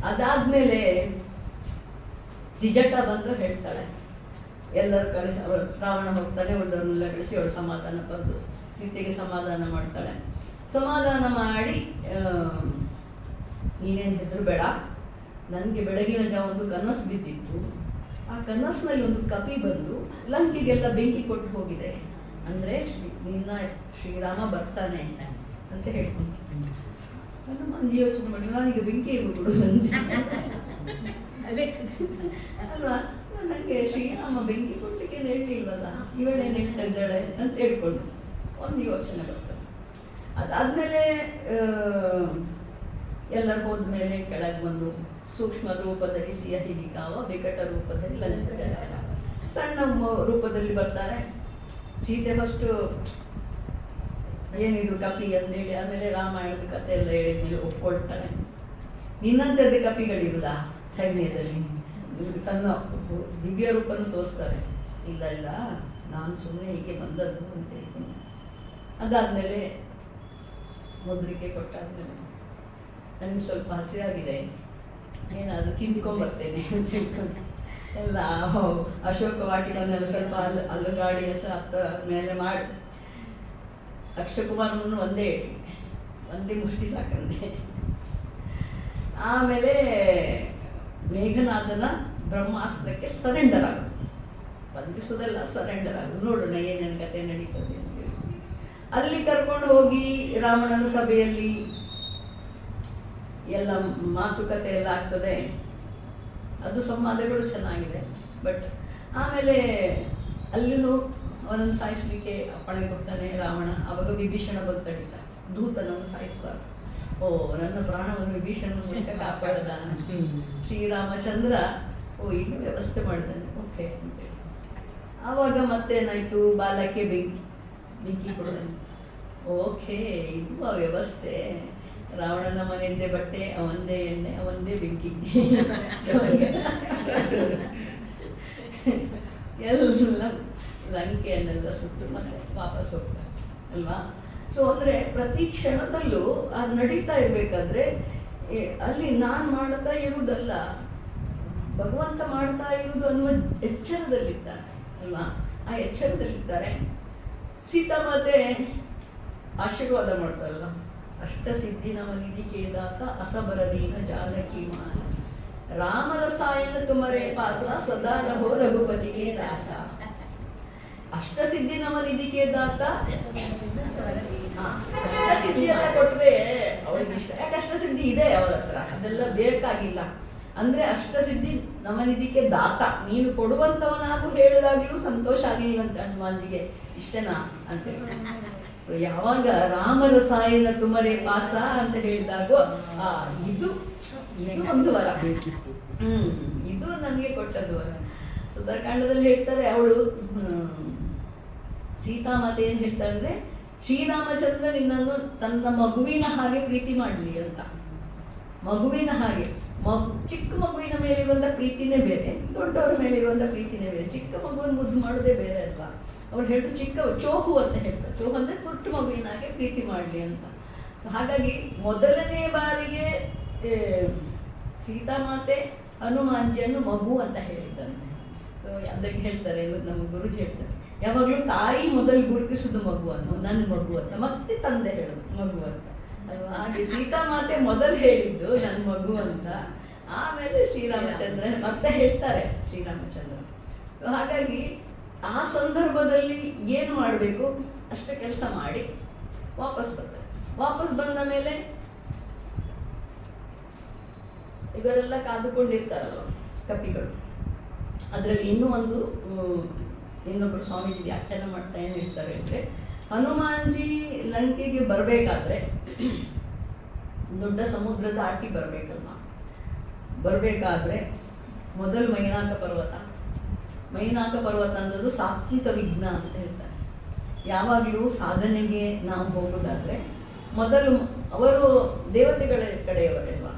Speaker 1: ಅದಾದ್ಮೇಲೆ ತ್ರಿಜಟ ಬಂದು ಹೇಳ್ತಾಳೆ, ಎಲ್ಲರೂ ಕಳಿಸಿ ಅವಳು ರಾವಣ ಹೋಗ್ತಾನೆ, ಉಳಿದವ್ರನ್ನೆಲ್ಲ ಕಳಿಸಿ ಅವಳು ಸಮಾಧಾನ ಬಂದು ಸೀತೆಗೆ ಸಮಾಧಾನ ಮಾಡ್ತಾಳೆ. ಸಮಾಧಾನ ಮಾಡಿ, ನೀನೇನು ಹೆದರಬೇಡ, ನನಗೆ ಬೆಳಗಿನ ಜಾವ ಒಂದು ಕನಸು ಬಿದ್ದಿತ್ತು, ಆ ಕನಸಿನಲ್ಲಿ ಒಂದು ಕಪಿ ಬಂದು ಲಂಕೆಗೆಲ್ಲ ಬೆಂಕಿ ಕೊಟ್ಟು ಹೋಗಿದೆ, ಅಂದರೆ ನಿನ್ನ ಶ್ರೀರಾಮ ಬರ್ತಾನೆ ಅಂತ ಹೇಳ್ಕೊಂಡು. ಹನುಮಾನ್ಜಿ ಯೋಚನೆ ಮಾಡಿ, ನಾನೀಗ ಬೆಂಕಿ ಬಿಡು ಸಂಜೆ ಅಲ್ವಾ, ನನಗೆ ಶ್ರೀರಾಮ ಬೆಂಕಿ ಕೊಟ್ಟಕ್ಕೆ ಹೇಳಲಿಲ್ವಲ್ಲ, ಇವಳೇನು ಹೇಳ್ತಿದ್ದಾಳೆ ಅಂತ ಹೇಳ್ಕೊಂಡು ಒಂದು ಯೋಚನೆ ಬರ್ತದೆ. ಅದಾದಮೇಲೆ ಎಲ್ಲರೂ ಹೋದ್ಮೇಲೆ ಕೆಳಗೆ ಬಂದು ಸೂಕ್ಷ್ಮ ರೂಪದಲ್ಲಿ ಸಿಯ ಹಿಡಿಕಾವ, ವಿಕಟ ರೂಪದಲ್ಲಿ ಲಲಿತ ಸಣ್ಣ ರೂಪದಲ್ಲಿ ಬರ್ತಾರೆ. ಸೀತೆ ಫಸ್ಟು ಏನಿದು ಕಪಿ ಅಂತೇಳಿ, ಆಮೇಲೆ ರಾಮಾಯಣದ ಕಥೆ ಎಲ್ಲ ಹೇಳಿದ್ಮೇಲೆ ಒಪ್ಕೊಳ್ತಾಳೆ. ನಿನ್ನಂಥದ್ದೇ ಕಪಿಗಳಿರುವುದ ಸೈನ್ಯದಲ್ಲಿ, ತನ್ನ ದಿವ್ಯ ರೂಪನ್ನು ತೋರಿಸ್ತಾರೆ. ಇಲ್ಲ ಇಲ್ಲ, ನಾನು ಸುಮ್ಮನೆ ಹೀಗೆ ಬಂದದ್ದು ಅಂತ ಹೇಳ್ತೀನಿ. ಅದಾದಮೇಲೆ ಮುದ್ರಿಕೆ ಕೊಟ್ಟಾದ್ಮೇಲೆ ನನಗೆ ಸ್ವಲ್ಪ ಹಸಿವಾಗಿದೆ, ಏನಾದರೂ ತಿಂದ್ಕೊಂಬರ್ತೇನೆ ಅಂತ ಹೇಳ್ಕೊಂಡು ಎಲ್ಲ ಅಶೋಕ ವಾಟಿಕನ್ನೆಲ್ಲ ಸ್ವಲ್ಪ ಅಲ್ಲುಗಾಡಿ ಹತ್ತ ಮೇಲೆ ಮಾಡಿ ಅಕ್ಷಯಕುಮಾರನನ್ನು ಒಂದೇ ಮುಷ್ಟಿ ಸಾಕಂದೆ. ಆಮೇಲೆ ಮೇಘನಾಥನ ಬ್ರಹ್ಮಾಸ್ತ್ರಕ್ಕೆ ಸರೆಂಡರ್ ಆಗೋದು, ಬಂಧಿಸೋದೆಲ್ಲ ಸರೆಂಡರ್ ಆಗೋದು. ನೋಡೋಣ ಏನೇನು ಕತೆ ನಡೀತದೆ ಅಂತೇಳಿ ಅಲ್ಲಿ ಕರ್ಕೊಂಡು ಹೋಗಿ ರಾವಣನ ಸಭೆಯಲ್ಲಿ ಎಲ್ಲ ಮಾತುಕತೆ ಎಲ್ಲ ಆಗ್ತದೆ. ಅದು ಸಂವಾದಗಳು ಚೆನ್ನಾಗಿದೆ. ಬಟ್ ಆಮೇಲೆ ಅಲ್ಲಿನೂ ಅವನನ್ನು ಸಾಯಿಸಲಿಕ್ಕೆ ಅಪ್ಪಣೆ ಕೊಡ್ತಾನೆ ರಾವಣ. ಆವಾಗ ವಿಭೀಷಣ ಬಂದು ತಡೀತಾನೆ, ದೂತನನ್ನು ಸಾಯಿಸಬಾರ್ದು. ಓ, ನನ್ನ ಪ್ರಾಣವನ್ನು ವಿಭೀಷಣ ಮೂಲಕ ಕಾಪಾಡದ ಶ್ರೀರಾಮಚಂದ್ರ. ಓ, ಈಗ ವ್ಯವಸ್ಥೆ ಮಾಡಿದ್ದಾನೆ, ಓಕೆ ಅಂತೇಳಿ. ಆವಾಗ ಮತ್ತೇನಾಯ್ತು, ಬಾಲಕ್ಕೆ ಬೆಂಕಿ ಕೊಡೋದು. ಓಕೆ, ಇದು ಆ ವ್ಯವಸ್ಥೆ. ರಾವಣನ ಮನೆಯದ್ದೇ ಬಟ್ಟೆ, ಅವಂದೇ ಎಣ್ಣೆ, ಅವಂದೇ ಬೆಂಕಿ, ಎಲ್ಲ ಲಂಕೆಯನ್ನೆಲ್ಲ ಸುಟ್ಟು ಮತ್ತೆ ವಾಪಸ್ ಹೋಗ್ತಾರೆ ಅಲ್ವಾ. ಸೊ ಅಂದರೆ ಪ್ರತಿ ಕ್ಷಣದಲ್ಲೂ ಅದು ನಡೀತಾ ಇರಬೇಕಾದ್ರೆ ಅಲ್ಲಿ ನಾನು ಮಾಡ್ತಾ ಇರುವುದಲ್ಲ, ಭಗವಂತ ಮಾಡ್ತಾ ಇರುವುದು ಅನ್ನುವ ಎಚ್ಚರದಲ್ಲಿದ್ದಾನೆ ಅಲ್ವಾ. ಆ ಎಚ್ಚರದಲ್ಲಿದ್ದಾರೆ. ಸೀತಾಮಾತೆ ಆಶೀರ್ವಾದ ಮಾಡ್ತಾರಲ್ಲ, ಅಷ್ಟಸಿದ್ಧಿ ನವನಿಧಿ ಕೇದಾತ ಅಸಬರದೀನ ಜಾನಕಿ ಮಾನ ರಾಮರಸಾಯನ ತುಮರೇ ಪಾಸ ಸದಾ ರಹೋ ರಘುಪತಿಗೆ ದಾಸ. ಅಷ್ಟಸಿದ್ಧಿ ನವನಿಧಿ ಕೇದಾತ, ಅಷ್ಟಸಿದ್ಧಿ ಎಲ್ಲ ಕೊಟ್ರೆ ಅವಳಿಗೆ ಇಷ್ಟ. ಯಾಕೆ ಅಷ್ಟಸಿದ್ಧಿ ಇದೆ ಅವಳ ಹತ್ರ, ಅದೆಲ್ಲ ಬೇಕಾಗಿಲ್ಲ. ಅಂದ್ರೆ ಅಷ್ಟಸಿದ್ಧಿ ನವನಿಧಿಗೆ ದಾತ, ನೀನು ಕೊಡುವಂತವನಾಗೂ ಹೇಳಿದಾಗ್ಲೂ ಸಂತೋಷ ಆಗಲಿಲ್ಲ ಅಂತ ಹನುಮಾನ್ಜಿಗೆ. ಇಷ್ಟೇನಾ ಅಂತ ಯಾವಾಗ ರಾಮರಸಾಯನ ತುಮರೇ ಪಾಸ ಅಂತ ಹೇಳಿದಾಗ ಇದು ಒಂದು ವರ, ಇದು ನನಗೆ ಕೊಟ್ಟದ್ದು ವರ. ಸುಂದರಕಾಂಡದಲ್ಲಿ ಹೇಳ್ತಾರೆ, ಅವಳು ಸೀತಾಮಾತೆ ಏನ್ ಹೇಳ್ತಾರೆ ಅಂದ್ರೆ, ಶ್ರೀರಾಮಚಂದ್ರ ನಿನ್ನನ್ನು ತನ್ನ ಮಗುವಿನ ಹಾಗೆ ಪ್ರೀತಿ ಮಾಡಲಿ ಅಂತ. ಮಗುವಿನ ಹಾಗೆ, ಚಿಕ್ಕ ಮಗುವಿನ ಮೇಲಿರುವಂಥ ಪ್ರೀತಿನೇ ಬೇರೆ, ದೊಡ್ಡವರ ಮೇಲಿರುವಂಥ ಪ್ರೀತಿನೇ ಬೇರೆ. ಚಿಕ್ಕ ಮಗುವನ್ನು ಮುದ್ದು ಮಾಡೋದೇ ಬೇರೆ ಅಲ್ವಾ. ಅವ್ರು ಹೇಳಿದ್ರು ಚಿಕ್ಕ ಚೋಹು ಅಂತ ಹೇಳ್ತಾರೆ. ಚೋಹು ಅಂದರೆ ಪುಟ್ಟ ಮಗುವಿನ ಹಾಗೆ ಪ್ರೀತಿ ಮಾಡಲಿ ಅಂತ. ಹಾಗಾಗಿ ಮೊದಲನೇ ಬಾರಿಗೆ ಸೀತಾಮಾತೆ ಹನುಮಾನ್ಜಿಯನ್ನು ಮಗು ಅಂತ ಹೇಳಿದ್ದಂತೆ. ಸೊ ಅದಕ್ಕೆ ಹೇಳ್ತಾರೆ, ನಮ್ಮ ಗುರುಜಿ ಹೇಳ್ತಾರೆ, ಯಾವಾಗಲೂ ತಾಯಿ ಮೊದಲು ಗುರುತಿಸೋದು ಮಗುವನ್ನು, ನನ್ನ ಮಗು ಅಂತ, ಮತ್ತೆ ತಂದೆ ಹೇಳೋದು ಮಗು ಅಂತ ಅಲ್ವಾ. ಹಾಗೆ ಸೀತಾಮಾತೆ ಮೊದಲು ಹೇಳಿದ್ದು ನನ್ನ ಮಗು ಅಂತ, ಆಮೇಲೆ ಶ್ರೀರಾಮಚಂದ್ರ ಮತ್ತೆ ಹೇಳ್ತಾರೆ ಶ್ರೀರಾಮಚಂದ್ರ. ಹಾಗಾಗಿ ಆ ಸಂದರ್ಭದಲ್ಲಿ ಏನು ಮಾಡಬೇಕು ಅಷ್ಟೇ ಕೆಲಸ ಮಾಡಿ ವಾಪಸ್ ಬರ್ತಾರೆ. ವಾಪಸ್ ಬಂದ ಮೇಲೆ ಇವರೆಲ್ಲ ಕಾದುಕೊಂಡಿರ್ತಾರಲ್ವ ಕಪಿಗಳು. ಅದರಲ್ಲಿ ಇನ್ನೊಬ್ಬರು ಸ್ವಾಮೀಜಿ ವ್ಯಾಖ್ಯಾನ ಮಾಡ್ತಾ ಏನು ಹೇಳ್ತಾರೆ ಅಂದರೆ, ಹನುಮಾನ್ಜಿ ಲಂಕೆಗೆ ಬರಬೇಕಾದ್ರೆ ದೊಡ್ಡ ಸಮುದ್ರ ದಾಟಿ ಬರಬೇಕಾದ್ರೆ ಮೊದಲು ಮೈನಾಕ ಪರ್ವತ ಅನ್ನೋದು ಸಾತ್ವಿಕ ವಿಘ್ನ ಅಂತ ಹೇಳ್ತಾರೆ. ಯಾವಾಗಲೂ ಸಾಧನೆಗೆ ನಾವು ಹೋಗೋದಾದ್ರೆ ಮೊದಲು ಅವರು ದೇವತೆಗಳ ಕಡೆಯವರಲ್ವಾ.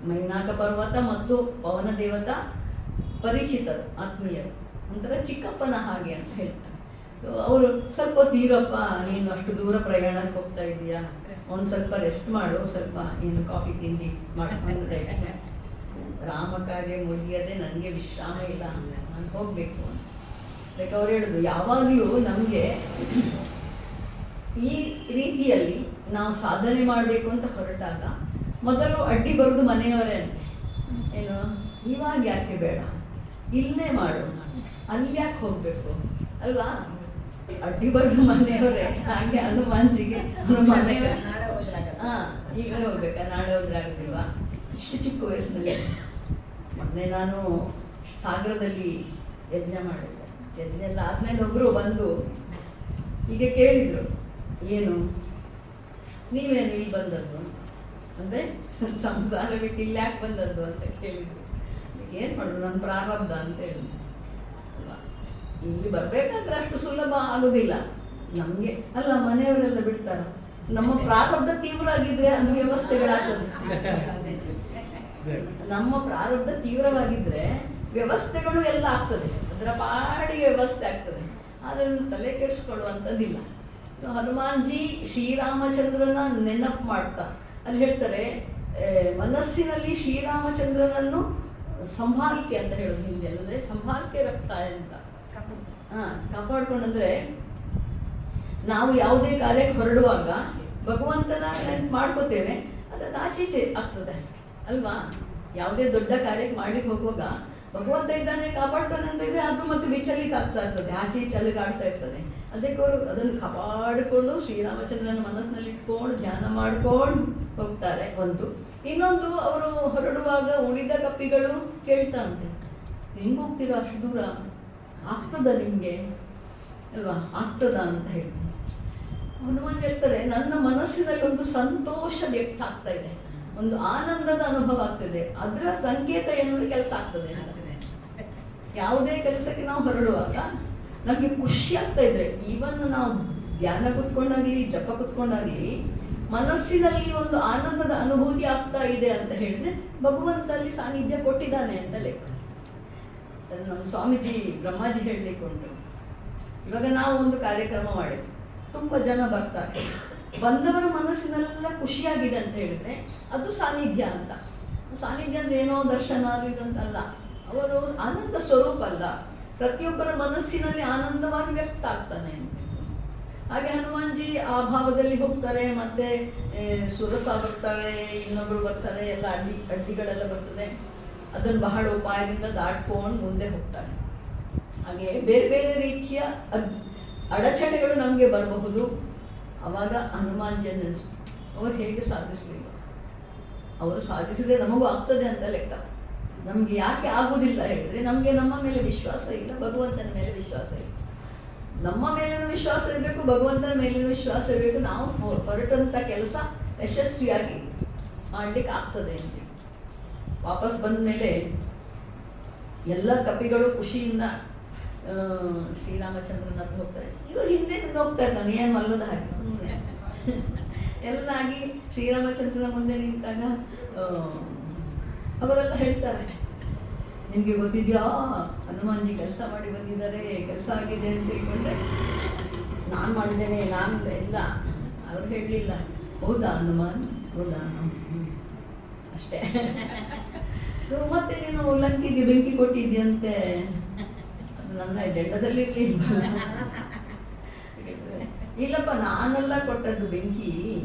Speaker 1: ಮೈನಾಕ ಪರ್ವತ ಮತ್ತು ಪವನ ದೇವತಾ ಪರಿಚಿತರು, ಆತ್ಮೀಯರು, ಒಂಥರ ಚಿಕ್ಕಪ್ಪನ ಹಾಗೆ ಅಂತ ಹೇಳ್ತಾರೆ. ಅವರು ಸ್ವಲ್ಪ ತೀರಪ್ಪ, ನೀನು ಅಷ್ಟು ದೂರ ಪ್ರಯಾಣಕ್ಕೆ ಹೋಗ್ತಾ ಇದೀಯಾ, ಒಂದು ಸ್ವಲ್ಪ ರೆಸ್ಟ್ ಮಾಡು, ಸ್ವಲ್ಪ ನೀನು ಕಾಫಿ ತಿಂಡಿ ಮಾಡ್ಕೊಂಡ್ರೆ ರಾಮ ಕಾರ್ಯ ಮುಗಿಯದೆ ನನಗೆ ವಿಶ್ರಾಮ ಇಲ್ಲ, ನಾನು ಹೋಗಬೇಕು ಅಂತ. ಅದಕ್ಕೆ ಅವ್ರು ಹೇಳೋದು, ಯಾವಾಗಲೂ ನಮಗೆ ಈ ರೀತಿಯಲ್ಲಿ ನಾವು ಸಾಧನೆ ಮಾಡಬೇಕು ಅಂತ ಹೊರಟಾಗ ಮೊದಲು ಅಡ್ಡಿ ಬರೋದು ಮನೆಯವರೇ ಅಂತೆ. ಏನು, ಇವಾಗ ಯಾಕೆ ಬೇಡ, ಇಲ್ಲೇ ಮಾಡು, ಅಲ್ಲಿ ಯಾಕೆ ಹೋಗಬೇಕು ಅಲ್ವಾ. ಅಡ್ಡಿ ಬರೋದು ಮನೆಯವರೇ. ಹಾಗೆ ಹನುಮಾನ್ಜಿಗೆ ಈಗಲೇ ಹೋಗ್ಬೇಕಾ, ನಾಳೆ ಹೋದ್ರೆ ಆಗುದಿಲ್ವಾ. ಇಷ್ಟು ಚಿಕ್ಕ ವಯಸ್ಸಿನಲ್ಲಿ ಮೊನ್ನೆ ನಾನು ಸಾಗರದಲ್ಲಿ ಯಜ್ಞ ಮಾಡಿದ್ದೆ. ಯಜ್ಞ ಎಲ್ಲ ಆದ್ಮೇಲೆ ಒಬ್ಬರು ಬಂದು ಈಗ ಕೇಳಿದ್ರು, ಏನು ನೀವೇನು ಇಲ್ಲಿ ಬಂದದ್ದು ಅಂದರೆ, ಸಂಸಾರ ಬಿಟ್ಟು ಇಲ್ಲಿ ಯಾಕೆ ಬಂದದ್ದು ಅಂತ ಕೇಳಿದ್ರು. ಏನು ಮಾಡೋದು, ನನ್ನ ಪ್ರಾರಬ್ಧ ಅಂತ ಹೇಳಿದ್ರು ಅಲ್ವಾ. ಇಲ್ಲಿ ಬರ್ಬೇಕಂದ್ರೆ ಅಷ್ಟು ಸುಲಭ ಆಗೋದಿಲ್ಲ ನಮಗೆ ಅಲ್ಲ, ಮನೆಯವರೆಲ್ಲ ಬಿಡ್ತಾರ. ನಮ್ಮ ಪ್ರಾರಬ್ಧ ತೀವ್ರ ಆಗಿದ್ರೆ ಅದು ವ್ಯವಸ್ಥೆಗಳಾಗ್ತದೆ. ನಮ್ಮ ಪ್ರಾರಬ್ಧ ತೀವ್ರವಾಗಿದ್ರೆ ವ್ಯವಸ್ಥೆಗಳು ಎಲ್ಲ ಆಗ್ತದೆ, ಅದರ ಪಾಡಿಗೆ ವ್ಯವಸ್ಥೆ ಆಗ್ತದೆ. ಅದನ್ನು ತಲೆ ಕೆಡಿಸ್ಕೊಳ್ಳುವಂಥದ್ದಿಲ್ಲ. ಹನುಮಾನ್ಜಿ ಶ್ರೀರಾಮಚಂದ್ರನ ನೆನಪು ಮಾಡ್ತಾ ಅಲ್ಲಿ ಹೇಳ್ತಾರೆ, ಮನಸ್ಸಿನಲ್ಲಿ ಶ್ರೀರಾಮಚಂದ್ರನನ್ನು ಸಂಭಾಲ್ಕೆ ಅಂತ ಹೇಳೋದು ಹಿಂದಿಯಲ್ಲಿ, ಅಂದರೆ ಸಂಭಾಲ್ಕೆ ರಕ್ತ ಅಂತ. ಕಾಪಾಡ್ಕೊಂಡಂದ್ರೆ ನಾವು ಯಾವುದೇ ಕಾರ್ಯಕ್ಕೆ ಹೊರಡುವಾಗ ಭಗವಂತನ ನೆನ್ಪು ಮಾಡ್ಕೋತೇವೆ, ಅದ್ರದ್ದು ಆಚೀಚೆ ಆಗ್ತದೆ ಅಲ್ವಾ. ಯಾವುದೇ ದೊಡ್ಡ ಕಾರ್ಯಕ್ಕೆ ಮಾಡ್ಲಿಕ್ಕೆ ಹೋಗುವಾಗ ಭಗವಂತ ಇದ್ದಾನೆ ಕಾಪಾಡ್ತಾನೆ ಅಂತ ಇದ್ರೆ ಅದು ಮತ್ತೆ ವಿಚಲಿತ ಆಗ್ತಾ ಇರ್ತದೆ, ಆಚೆ ಈಚೆ ಅಲುಗಾಡ್ತಾ ಇರ್ತದೆ. ಅದಕ್ಕೆ ಅವರು ಅದನ್ನು ಕಾಪಾಡಿಕೊಂಡು ಶ್ರೀರಾಮಚಂದ್ರನ ಮನಸ್ಸಿನಲ್ಲಿ ಇಟ್ಕೊಂಡು ಧ್ಯಾನ ಮಾಡ್ಕೊಂಡು ಹೋಗ್ತಾರೆ ಒಂದು. ಇನ್ನೊಂದು, ಅವರು ಹೊರಡುವಾಗ ಉಳಿದ ಕಪ್ಪಿಗಳು ಕೇಳ್ತಾ ಉಂಟೆ, ಹೆಂಗೆ ಹೋಗ್ತೀರಾ ಅಷ್ಟು ದೂರ, ಆಗ್ತದ ನಿಮಗೆ ಅಲ್ವಾ, ಆಗ್ತದ ಅಂತ ಹೇಳಿ. ಹನುಮಾನ್ ಹೇಳ್ತಾರೆ, ನನ್ನ ಮನಸ್ಸಿನಲ್ಲಿ ಒಂದು ಸಂತೋಷ ವ್ಯಕ್ತ ಆಗ್ತಾ ಇದೆ, ಒಂದು ಆನಂದದ ಅನುಭವ ಆಗ್ತದೆ, ಅದರ ಸಂಕೇತ ಏನಂದ್ರೆ ಕೆಲಸ ಆಗ್ತದೆ. ಯಾವುದೇ ಕೆಲಸಕ್ಕೆ ನಾವು ಹೊರಡುವಾಗ ನಮಗೆ ಖುಷಿ ಆಗ್ತಾ ಇದ್ರೆ, ಈವನ್ ನಾವು ಧ್ಯಾನ ಕುತ್ಕೊಂಡಾಗ್ಲಿ ಜಪ ಕುತ್ಕೊಂಡಾಗ್ಲಿ ಮನಸ್ಸಿನಲ್ಲಿ ಒಂದು ಆನಂದದ ಅನುಭೂತಿ ಆಗ್ತಾ ಇದೆ ಅಂತ ಹೇಳಿದ್ರೆ ಭಗವಂತಲ್ಲಿ ಸಾನ್ನಿಧ್ಯ ಕೊಟ್ಟಿದ್ದಾನೆ ಅಂತ ಲೆಕ್ಕ. ನಮ್ಮ ಸ್ವಾಮೀಜಿ ಬ್ರಹ್ಮಾಜಿ ಹೇಳಲಿಕ್ಕೆ ಉಂಟು, ಇವಾಗ ನಾವು ಒಂದು ಕಾರ್ಯಕ್ರಮ ಮಾಡಿದ್ವಿ, ತುಂಬ ಜನ ಬರ್ತಾರೆ, ಬಂದವರ ಮನಸ್ಸಿನೆಲ್ಲ ಖುಷಿಯಾಗಿದೆ ಅಂತ ಹೇಳಿದ್ರೆ ಅದು ಸಾನ್ನಿಧ್ಯ ಅಂತ. ಸಾನ್ನಿಧ್ಯ ಅಂದ್ರೆ ಏನೋ ದರ್ಶನ ಅದು ಇದಂತಲ್ಲ, ಅವರು ಆನಂದ ಸ್ವರೂಪ ಅಲ್ಲ, ಪ್ರತಿಯೊಬ್ಬರ ಮನಸ್ಸಿನಲ್ಲಿ ಆನಂದವಾಗಿ ವ್ಯಕ್ತ ಆಗ್ತಾನೆ ಅಂತ. ಹಾಗೆ ಹನುಮಾನ್ಜಿ ಆ ಭಾವದಲ್ಲಿ ಹೋಗ್ತಾರೆ, ಮತ್ತೆ ಸುರಸ ಬರ್ತಾರೆ, ಇನ್ನೊಬ್ರು ಬರ್ತಾರೆ, ಎಲ್ಲ ಅಡ್ಡಿಗಳೆಲ್ಲ ಬರ್ತದೆ, ಅದನ್ನು ಬಹಳ ಉಪಾಯದಿಂದ ದಾಟ್ಕೊಂಡು ಮುಂದೆ ಹೋಗ್ತಾರೆ. ಹಾಗೆ ಬೇರೆ ಬೇರೆ ರೀತಿಯ ಅಡಚಣೆಗಳು ನಮಗೆ ಬರಬಹುದು. ಅವಾಗ ಹನುಮಾನ್ಜಿಯನ್ನು ಅವರು ಹೇಗೆ ಸಾಧಿಸಬೇಕು, ಅವರು ಸಾಧಿಸಿದ್ರೆ ನಮಗೂ ಆಗ್ತದೆ ಅಂತ ಲೆಕ್ಕ. ನಮ್ಗೆ ಯಾಕೆ ಆಗುದಿಲ್ಲ ಹೇಳಿದ್ರೆ ನಮಗೆ ನಮ್ಮ ಮೇಲೆ ವಿಶ್ವಾಸ ಇಲ್ಲ, ಭಗವಂತನ ಮೇಲೆ ವಿಶ್ವಾಸ ಇಲ್ಲ. ನಮ್ಮ ಮೇಲಿನ ವಿಶ್ವಾಸ ಇರಬೇಕು, ಭಗವಂತನ ಮೇಲಿನ ವಿಶ್ವಾಸ ಇರಬೇಕು. ನಾವು ಹೊರಟಂತ ಕೆಲಸ ಯಶಸ್ವಿಯಾಗಿ ಮಾಡ್ಲಿಕ್ಕೆ ಆಗ್ತದೆ ಅಂತ. ವಾಪಸ್ ಬಂದ ಮೇಲೆ ಎಲ್ಲ ಕಪಿಗಳು ಖುಷಿಯಿಂದ ಶ್ರೀರಾಮಚಂದ್ರನ ಹತ್ರ ಹೋಗ್ತಾರೆ. ಇವರು ಹಿಂದೆ ಹೋಗ್ತಾ ಇದ್ದಾನೆ, ಏನು ಅಲ್ಲದ ಹಾಗೆ ಸುಮ್ಮನೆ ಎಲ್ಲ ಆಗಿ ಶ್ರೀರಾಮಚಂದ್ರನ ಮುಂದೆ ನಿಂತಾಗ ಅವರೆಲ್ಲ ಹೇಳ್ತಾರೆ, ನಿಮಗೆ ಗೊತ್ತಿದ್ಯಾ ಹನುಮಾನ್ಜಿ ಕೆಲಸ ಮಾಡಿ ಬಂದಿದ್ದಾರೆ, ಕೆಲಸ ಆಗಿದೆ ಅಂತ ತಿಳ್ಕೊಂಡ್ರೆ ನಾನು ಮಾಡಿದ್ದೇನೆ, ನಾನು ಇಲ್ಲ. ಅವ್ರು ಹೇಳಲಿಲ್ಲ, ಹೌದಾ ಹನುಮಾನ್, ಹೌದಾ ಅಷ್ಟೇ. ಮತ್ತೆ ನೀನು ಲಂಕಿಗೆ ಬೆಂಕಿ ಕೊಟ್ಟಿದ್ಯಂತೆ, ಅದು ನನ್ನ ಎಜೆಂಡದಲ್ಲಿ ಇರಲಿಲ್ಲ. ಇಲ್ಲಪ್ಪ ನಾನೆಲ್ಲ ಕೊಟ್ಟದ್ದು ಬೆಂಕಿ,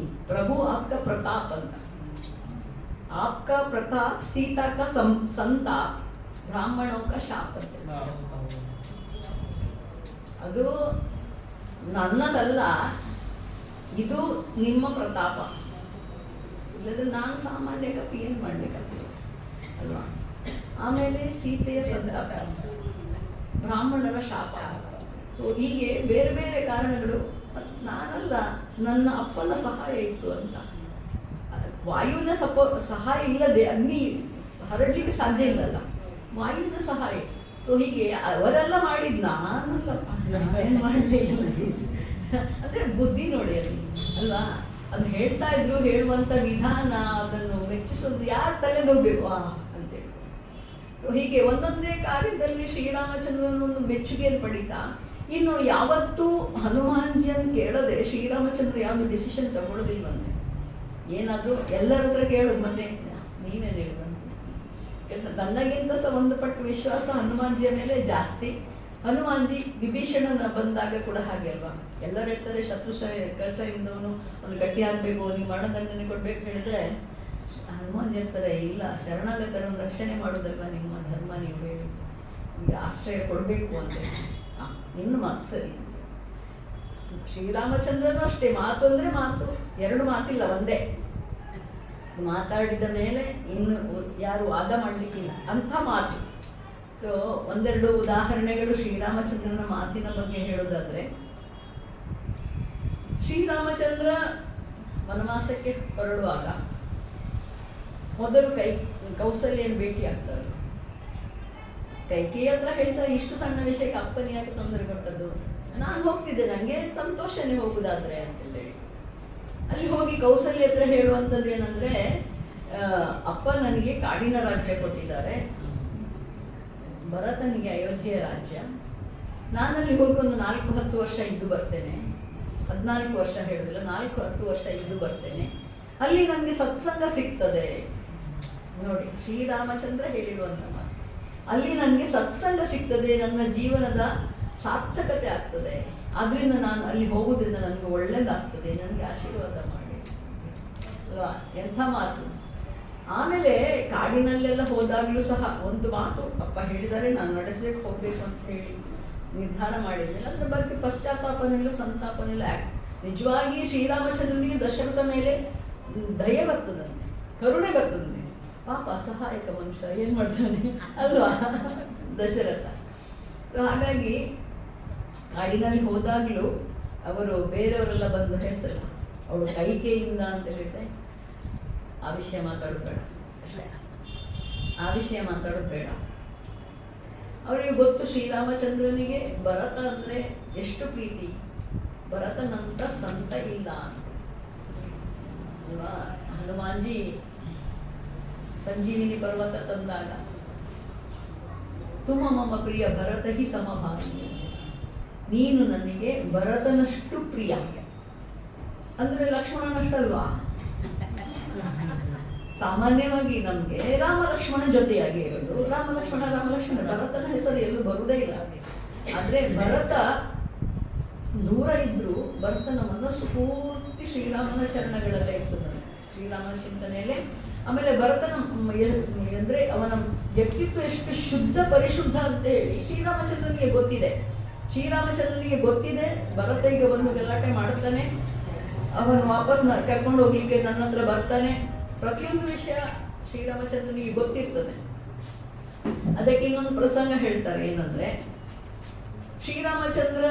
Speaker 1: ಪ್ರಭು ಆಪ್ಕ ಪ್ರತಾಪ್ ಅಂತ. ಆಪ್ಕ ಪ್ರತಾಪ್ ಸೀತಾ ಕ ಸಂತಾಪ್ ಬ್ರಾಹ್ಮಣೋ ಕ ಶಾಪ. ಅದು ನನ್ನದಲ್ಲ, ಇದು ನಿಮ್ಮ ಪ್ರತಾಪ. ಇಲ್ಲದ್ರೆ ನಾನು ಸಾಮಾನ್ಯ ಕಪ್ಪಿ ಏನು ಮಾಡ್ಲಿಕ್ಕೆ ಅಲ್ವಾ. ಆಮೇಲೆ ಸೀತೆಯ ಸಂತಾಪ, ಬ್ರಾಹ್ಮಣರ ಶಾಪ. ಸೊ ಹೀಗೆ ಬೇರೆ ಬೇರೆ ಕಾರಣಗಳು. ನಾನಲ್ಲ, ನನ್ನ ಅಪ್ಪನ ಸಹಾಯ ಇತ್ತು ಅಂತ. ವಾಯುವಿನ ಸಹಾಯ ಇಲ್ಲದೆ ಅಗ್ನಿ ಹರಡ್ಲಿಕ್ಕೆ ಸಾಧ್ಯ ಇಲ್ಲಲ್ಲ, ವಾಯುವಿನ ಸಹಾಯ. ಸೊ ಹೀಗೆ ಅವರೆಲ್ಲ ಮಾಡಿದ್, ನಾನಲ್ಲಪ್ಪ, ನಾವೇನು ಮಾಡಲಿಲ್ಲ. ಅಂದ್ರೆ ಬುದ್ಧಿ ನೋಡಿ ಅಲ್ಲಿ ಅಲ್ವಾ. ಅದು ಹೇಳ್ತಾ ಇದ್ರು, ಹೇಳುವಂತ ವಿಧಾನ, ಅದನ್ನು ಮೆಚ್ಚಿಸೋದು ಯಾರ ತಲೆಗೆ ಹೋಗ್ಬೇಕು ಅಂತೇಳಿ. ಸೊ ಹೀಗೆ ಒಂದೊಂದೇ ಕಾರ್ಯದಲ್ಲಿ ಶ್ರೀರಾಮಚಂದ್ರನ ಒಂದು ಮೆಚ್ಚುಗೆಯನ್ನು ಪಡೀತಾ, ಇನ್ನು ಯಾವತ್ತೂ ಹನುಮಾನ್ಜಿಯನ್ನು ಕೇಳದೆ ಶ್ರೀರಾಮಚಂದ್ರ ಯಾವುದು ಡಿಸಿಷನ್ ತಗೊಳ್ಳೋದಿಲ್ವಂತೆ. ಏನಾದರೂ ಎಲ್ಲರ ಹತ್ರ ಕೇಳೋದು, ಮತ್ತೆ ನೀನೇನು ಹೇಳುವಂತ. ತನ್ನಗಿಂತ ಸಹ ಒಂದು ಪಟ್ಟು ವಿಶ್ವಾಸ ಹನುಮಾನ್ಜಿಯ ಮೇಲೆ ಜಾಸ್ತಿ. ಹನುಮಾನ್ಜಿ ವಿಭೀಷಣನ ಬಂದಾಗ ಕೂಡ ಹಾಗೆ ಅಲ್ವಾ. ಎಲ್ಲರೂ ಹೇಳ್ತಾರೆ ಶತ್ರು ಕಳಸವಿಂದವನು ಅವ್ನು ಗಟ್ಟಿ ಆಗಬೇಕು, ನೀವು ಮರಣದಂಡನೆ ಕೊಡ್ಬೇಕು ಹೇಳಿದ್ರೆ ಹನುಮಾನ್ಜಿ ಹೇಳ್ತಾರೆ, ಇಲ್ಲ, ಶರಣಾಗತರನ್ನು ರಕ್ಷಣೆ ಮಾಡೋದಲ್ವಾ ನಿಮ್ಮ ಧರ್ಮ, ನೀವು ಹೇಳಿ ನಿಮಗೆ ಆಶ್ರಯ ಕೊಡಬೇಕು ಅಂತ. ನಿನ್ನ ಮಾತು ಸರಿ. ಶ್ರೀರಾಮಚಂದ್ರನು ಅಷ್ಟೇ, ಮಾತು ಅಂದರೆ ಮಾತು, ಎರಡು ಮಾತಿಲ್ಲ, ಒಂದೇ. ಮಾತಾಡಿದ ಮೇಲೆ ಇನ್ನು ಯಾರು ವಾದ ಮಾಡಲಿಕ್ಕಿಲ್ಲ ಅಂಥ ಮಾತು. ಸೊ ಒಂದೆರಡು ಉದಾಹರಣೆಗಳು ಶ್ರೀರಾಮಚಂದ್ರನ ಮಾತಿನ ಬಗ್ಗೆ ಹೇಳೋದಾದ್ರೆ, ಶ್ರೀರಾಮಚಂದ್ರ ವನವಾಸಕ್ಕೆ ಹೊರಡುವಾಗ ಮೊದಲು ಕೌಸಲ್ಯನ ಭೇಟಿ ಆಗ್ತಾರೆ. ಕೈಕೇಯಿ ಹತ್ರ ಹೇಳ್ತಾರೆ, ಇಷ್ಟು ಸಣ್ಣ ವಿಷಯಕ್ಕೆ ಅಪ್ಪನ ಯಾಕೆ ತೊಂದರೆ ಕೊಟ್ಟದ್ದು, ನಾನು ಹೋಗ್ತಿದ್ದೆ, ನನಗೆ ಸಂತೋಷನೇ ಹೋಗುದಾದ್ರೆ ಅಂತೇಳಿ. ಅಲ್ಲಿ ಹೋಗಿ ಕೌಸಲ್ಯ ಹತ್ರ ಹೇಳುವಂಥದ್ದು ಏನಂದ್ರೆ, ಅಪ್ಪ ನನಗೆ ಕಾಡಿನ ರಾಜ್ಯ ಕೊಟ್ಟಿದ್ದಾರೆ, ಭರತನಿಗೆ ಅಯೋಧ್ಯೆಯ ರಾಜ್ಯ. ನಾನಲ್ಲಿ ಹೋಗಿ ಒಂದು 4-10 ವರ್ಷ ಇದ್ದು ಬರ್ತೇನೆ. 14 ವರ್ಷ ಹೇಳುದಿಲ್ಲ, 4-10 ವರ್ಷ ಇದ್ದು ಬರ್ತೇನೆ. ಅಲ್ಲಿ ನನಗೆ ಸತ್ಸಂಗ ಸಿಗ್ತದೆ. ನೋಡಿ ಶ್ರೀರಾಮಚಂದ್ರ ಹೇಳಿರುವಂತ ಮಾತು. ಅಲ್ಲಿ ನನಗೆ ಸತ್ಸಂಗ ಸಿಗ್ತದೆ, ನನ್ನ ಜೀವನದ ಸಾರ್ಥಕತೆ ಆಗ್ತದೆ, ಅದರಿಂದ ನಾನು ಅಲ್ಲಿ ಹೋಗೋದ್ರಿಂದ ನನಗೆ ಒಳ್ಳೇದಾಗ್ತದೆ, ನನಗೆ ಆಶೀರ್ವಾದ ಮಾಡಿ ಅಲ್ವಾ. ಎಂಥ ಮಾತು. ಆಮೇಲೆ ಕಾಡಿನಲ್ಲೆಲ್ಲ ಹೋದಾಗಲೂ ಸಹ ಒಂದು ಮಾತು ಅಪ್ಪ ಹೇಳಿದರೆ ನಾನು ನಡೆಸಬೇಕು, ಹೋಗ್ಬೇಕು ಅಂತ ಹೇಳಿ ನಿರ್ಧಾರ ಮಾಡಿದ್ಮೇಲೆ ಅದ್ರ ಬಗ್ಗೆ ಪಶ್ಚಾತ್ತಾಪನಿಲ್ಲ, ಸಂತಾಪನಿಲ್ಲ. ನಿಜವಾಗಿ ಶ್ರೀರಾಮಚಂದ್ರನಿಗೆ ದಶರಥ ಮೇಲೆ ದಯೆ ಬರ್ತದಂತೆ, ಕರುಣೆ ಬರ್ತದಂತೆ. ಪಾಪ ಅಸಹಾಯಕ ಮನುಷ್ಯ ಏನು ಮಾಡ್ತಾನೆ ಅಲ್ವಾ ದಶರಥ. ಹಾಗಾಗಿ ಕಾಡಿನಲ್ಲಿ ಹೋದಾಗಲೂ ಅವರು ಬೇರೆಯವರೆಲ್ಲ ಬಂದು ಹೇಳ್ತಾರೆ, ಅವಳು ಕೈಕೆಯಿಂದ ಅಂತ ಹೇಳಿದ್ರೆ ಆ ವಿಷಯ ಮಾತಾಡೋದು ಬೇಡ, ಆ ವಿಷಯ ಮಾತಾಡೋದು ಬೇಡ. ಅವರಿಗೆ ಗೊತ್ತು ಶ್ರೀರಾಮಚಂದ್ರನಿಗೆ ಭರತ ಅಂದರೆ ಎಷ್ಟು ಪ್ರೀತಿ, ಭರತನಂತ ಸಂತ ಇಲ್ಲ ಅಲ್ವಾ. ಹನುಮಾನ್ಜಿ ಸಂಜೀವಿನಿ ಪರ್ವತ ತಂದಾಗ ತುಮ ಮಮ ಪ್ರಿಯ ಭರತ ಹಿ ಸಮಭಾಗಿ, ನೀನು ನನಗೆ ಭರತನಷ್ಟು ಪ್ರಿಯ ಅಂದ್ರೆ ಲಕ್ಷ್ಮಣನಷ್ಟಲ್ವಾ. ಸಾಮಾನ್ಯವಾಗಿ ನಮಗೆ ರಾಮ ಲಕ್ಷ್ಮಣ ಜೊತೆಯಾಗಿ ಇರೋದು, ರಾಮ ಲಕ್ಷ್ಮಣ ಭರತನ ಹೆಸರು ಎಲ್ಲೂ ಬರುವುದೇ ಇಲ್ಲ. ಆದ್ರೆ ಭರತ ದೂರ ಇದ್ರು ಭರತನ ಮನಸ್ಸು ಪೂರ್ತಿ ಶ್ರೀರಾಮನ ಚರಣಗಳಲ್ಲೇ ಇರ್ತದೆ, ಶ್ರೀರಾಮನ ಚಿಂತನೆಯಲ್ಲೇ. ಆಮೇಲೆ ಭರತನ ಅಂದ್ರೆ ಅವನ ವ್ಯಕ್ತಿತ್ವ ಎಷ್ಟು ಶುದ್ಧ ಪರಿಶುದ್ಧ ಅಂತ ಹೇಳಿ ಶ್ರೀರಾಮಚಂದ್ರನಿಗೆ ಗೊತ್ತಿದೆ. ಶ್ರೀರಾಮಚಂದ್ರನಿಗೆ ಗೊತ್ತಿದೆ ಭರತ ಈಗ ಬಂದು ಗಲಾಟೆ ಮಾಡ್ತಾನೆ, ಅವನು ವಾಪಸ್ ಕರ್ಕೊಂಡು ಹೋಗ್ಲಿಕ್ಕೆ ನನ್ನ ಹತ್ರ ಬರ್ತಾನೆ. ಪ್ರತಿಯೊಂದು ವಿಷಯ ಶ್ರೀರಾಮಚಂದ್ರನಿಗೆ ಗೊತ್ತಿರ್ತದೆ. ಅದಕ್ಕೆ ಇನ್ನೊಂದು ಪ್ರಸಂಗ ಹೇಳ್ತಾರೆ, ಏನಂದ್ರೆ ಶ್ರೀರಾಮಚಂದ್ರ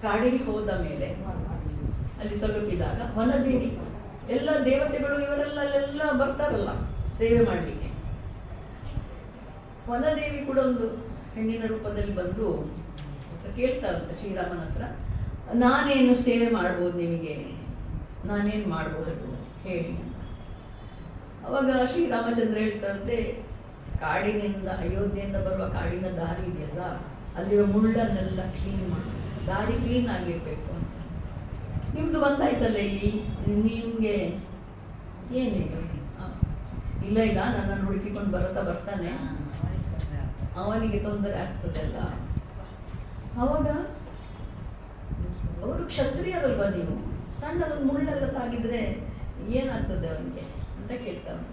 Speaker 1: ಕಾಡಿಗೆ ಹೋದ ಮೇಲೆ ಅಲ್ಲಿ ತಲುಪಿದಾಗ ವನದೇವಿ ಎಲ್ಲ ದೇವತೆಗಳು ಇವರೆಲ್ಲ ಬರ್ತಾರಲ್ಲ ಸೇವೆ ಮಾಡಲಿಕ್ಕೆ. ವನದೇವಿ ಕೂಡ ಒಂದು ಹೆಣ್ಣಿನ ರೂಪದಲ್ಲಿ ಬಂದು ಕೇಳ್ತಾರಂತೆ ಶ್ರೀರಾಮನ ಹತ್ರ, ನಾನೇನು ಸೇವೆ ಮಾಡ್ಬೋದು ನಿಮಗೆ, ನಾನೇನು ಮಾಡ್ಬೋದು ಹೇಳಿ. ಅವಾಗ ಶ್ರೀರಾಮಚಂದ್ರ ಹೇಳ್ತಾರಂತೆ, ಕಾಡಿನಿಂದ ಅಯೋಧ್ಯೆಯಿಂದ ಬರುವ ಕಾಡಿನ ದಾರಿ ಇದೆಯಲ್ಲ, ಅಲ್ಲಿರೋ ಮುಳ್ಳನ್ನೆಲ್ಲ ಕ್ಲೀನ್ ಮಾಡಿ, ದಾರಿ ಕ್ಲೀನ್ ಆಗಿರ್ಬೇಕು ಅಂತ. ನಿಮ್ದು ಬಂದಾಯ್ತಲ್ಲ ಇಲ್ಲಿ, ನಿಮ್ಗೆ ಏನಿದೆ? ಇಲ್ಲ ಇಲ್ಲ, ನನ್ನನ್ನು ಹುಡುಕಿಕೊಂಡು ಬರ್ತಾನೆ, ಅವನಿಗೆ ತೊಂದರೆ ಆಗ್ತದಲ್ಲ. ಅವಾಗ ಅವರು ಕ್ಷತ್ರಿಯರಲ್ವಾ ನೀವು, ಸಣ್ಣದೊಂದು ಮುಳ್ಳೆಲ್ಲ ತಾಗಿದ್ರೆ ಏನಾಗ್ತದೆ ಅವನಿಗೆ ಅಂತ ಕೇಳ್ತಾನೆ.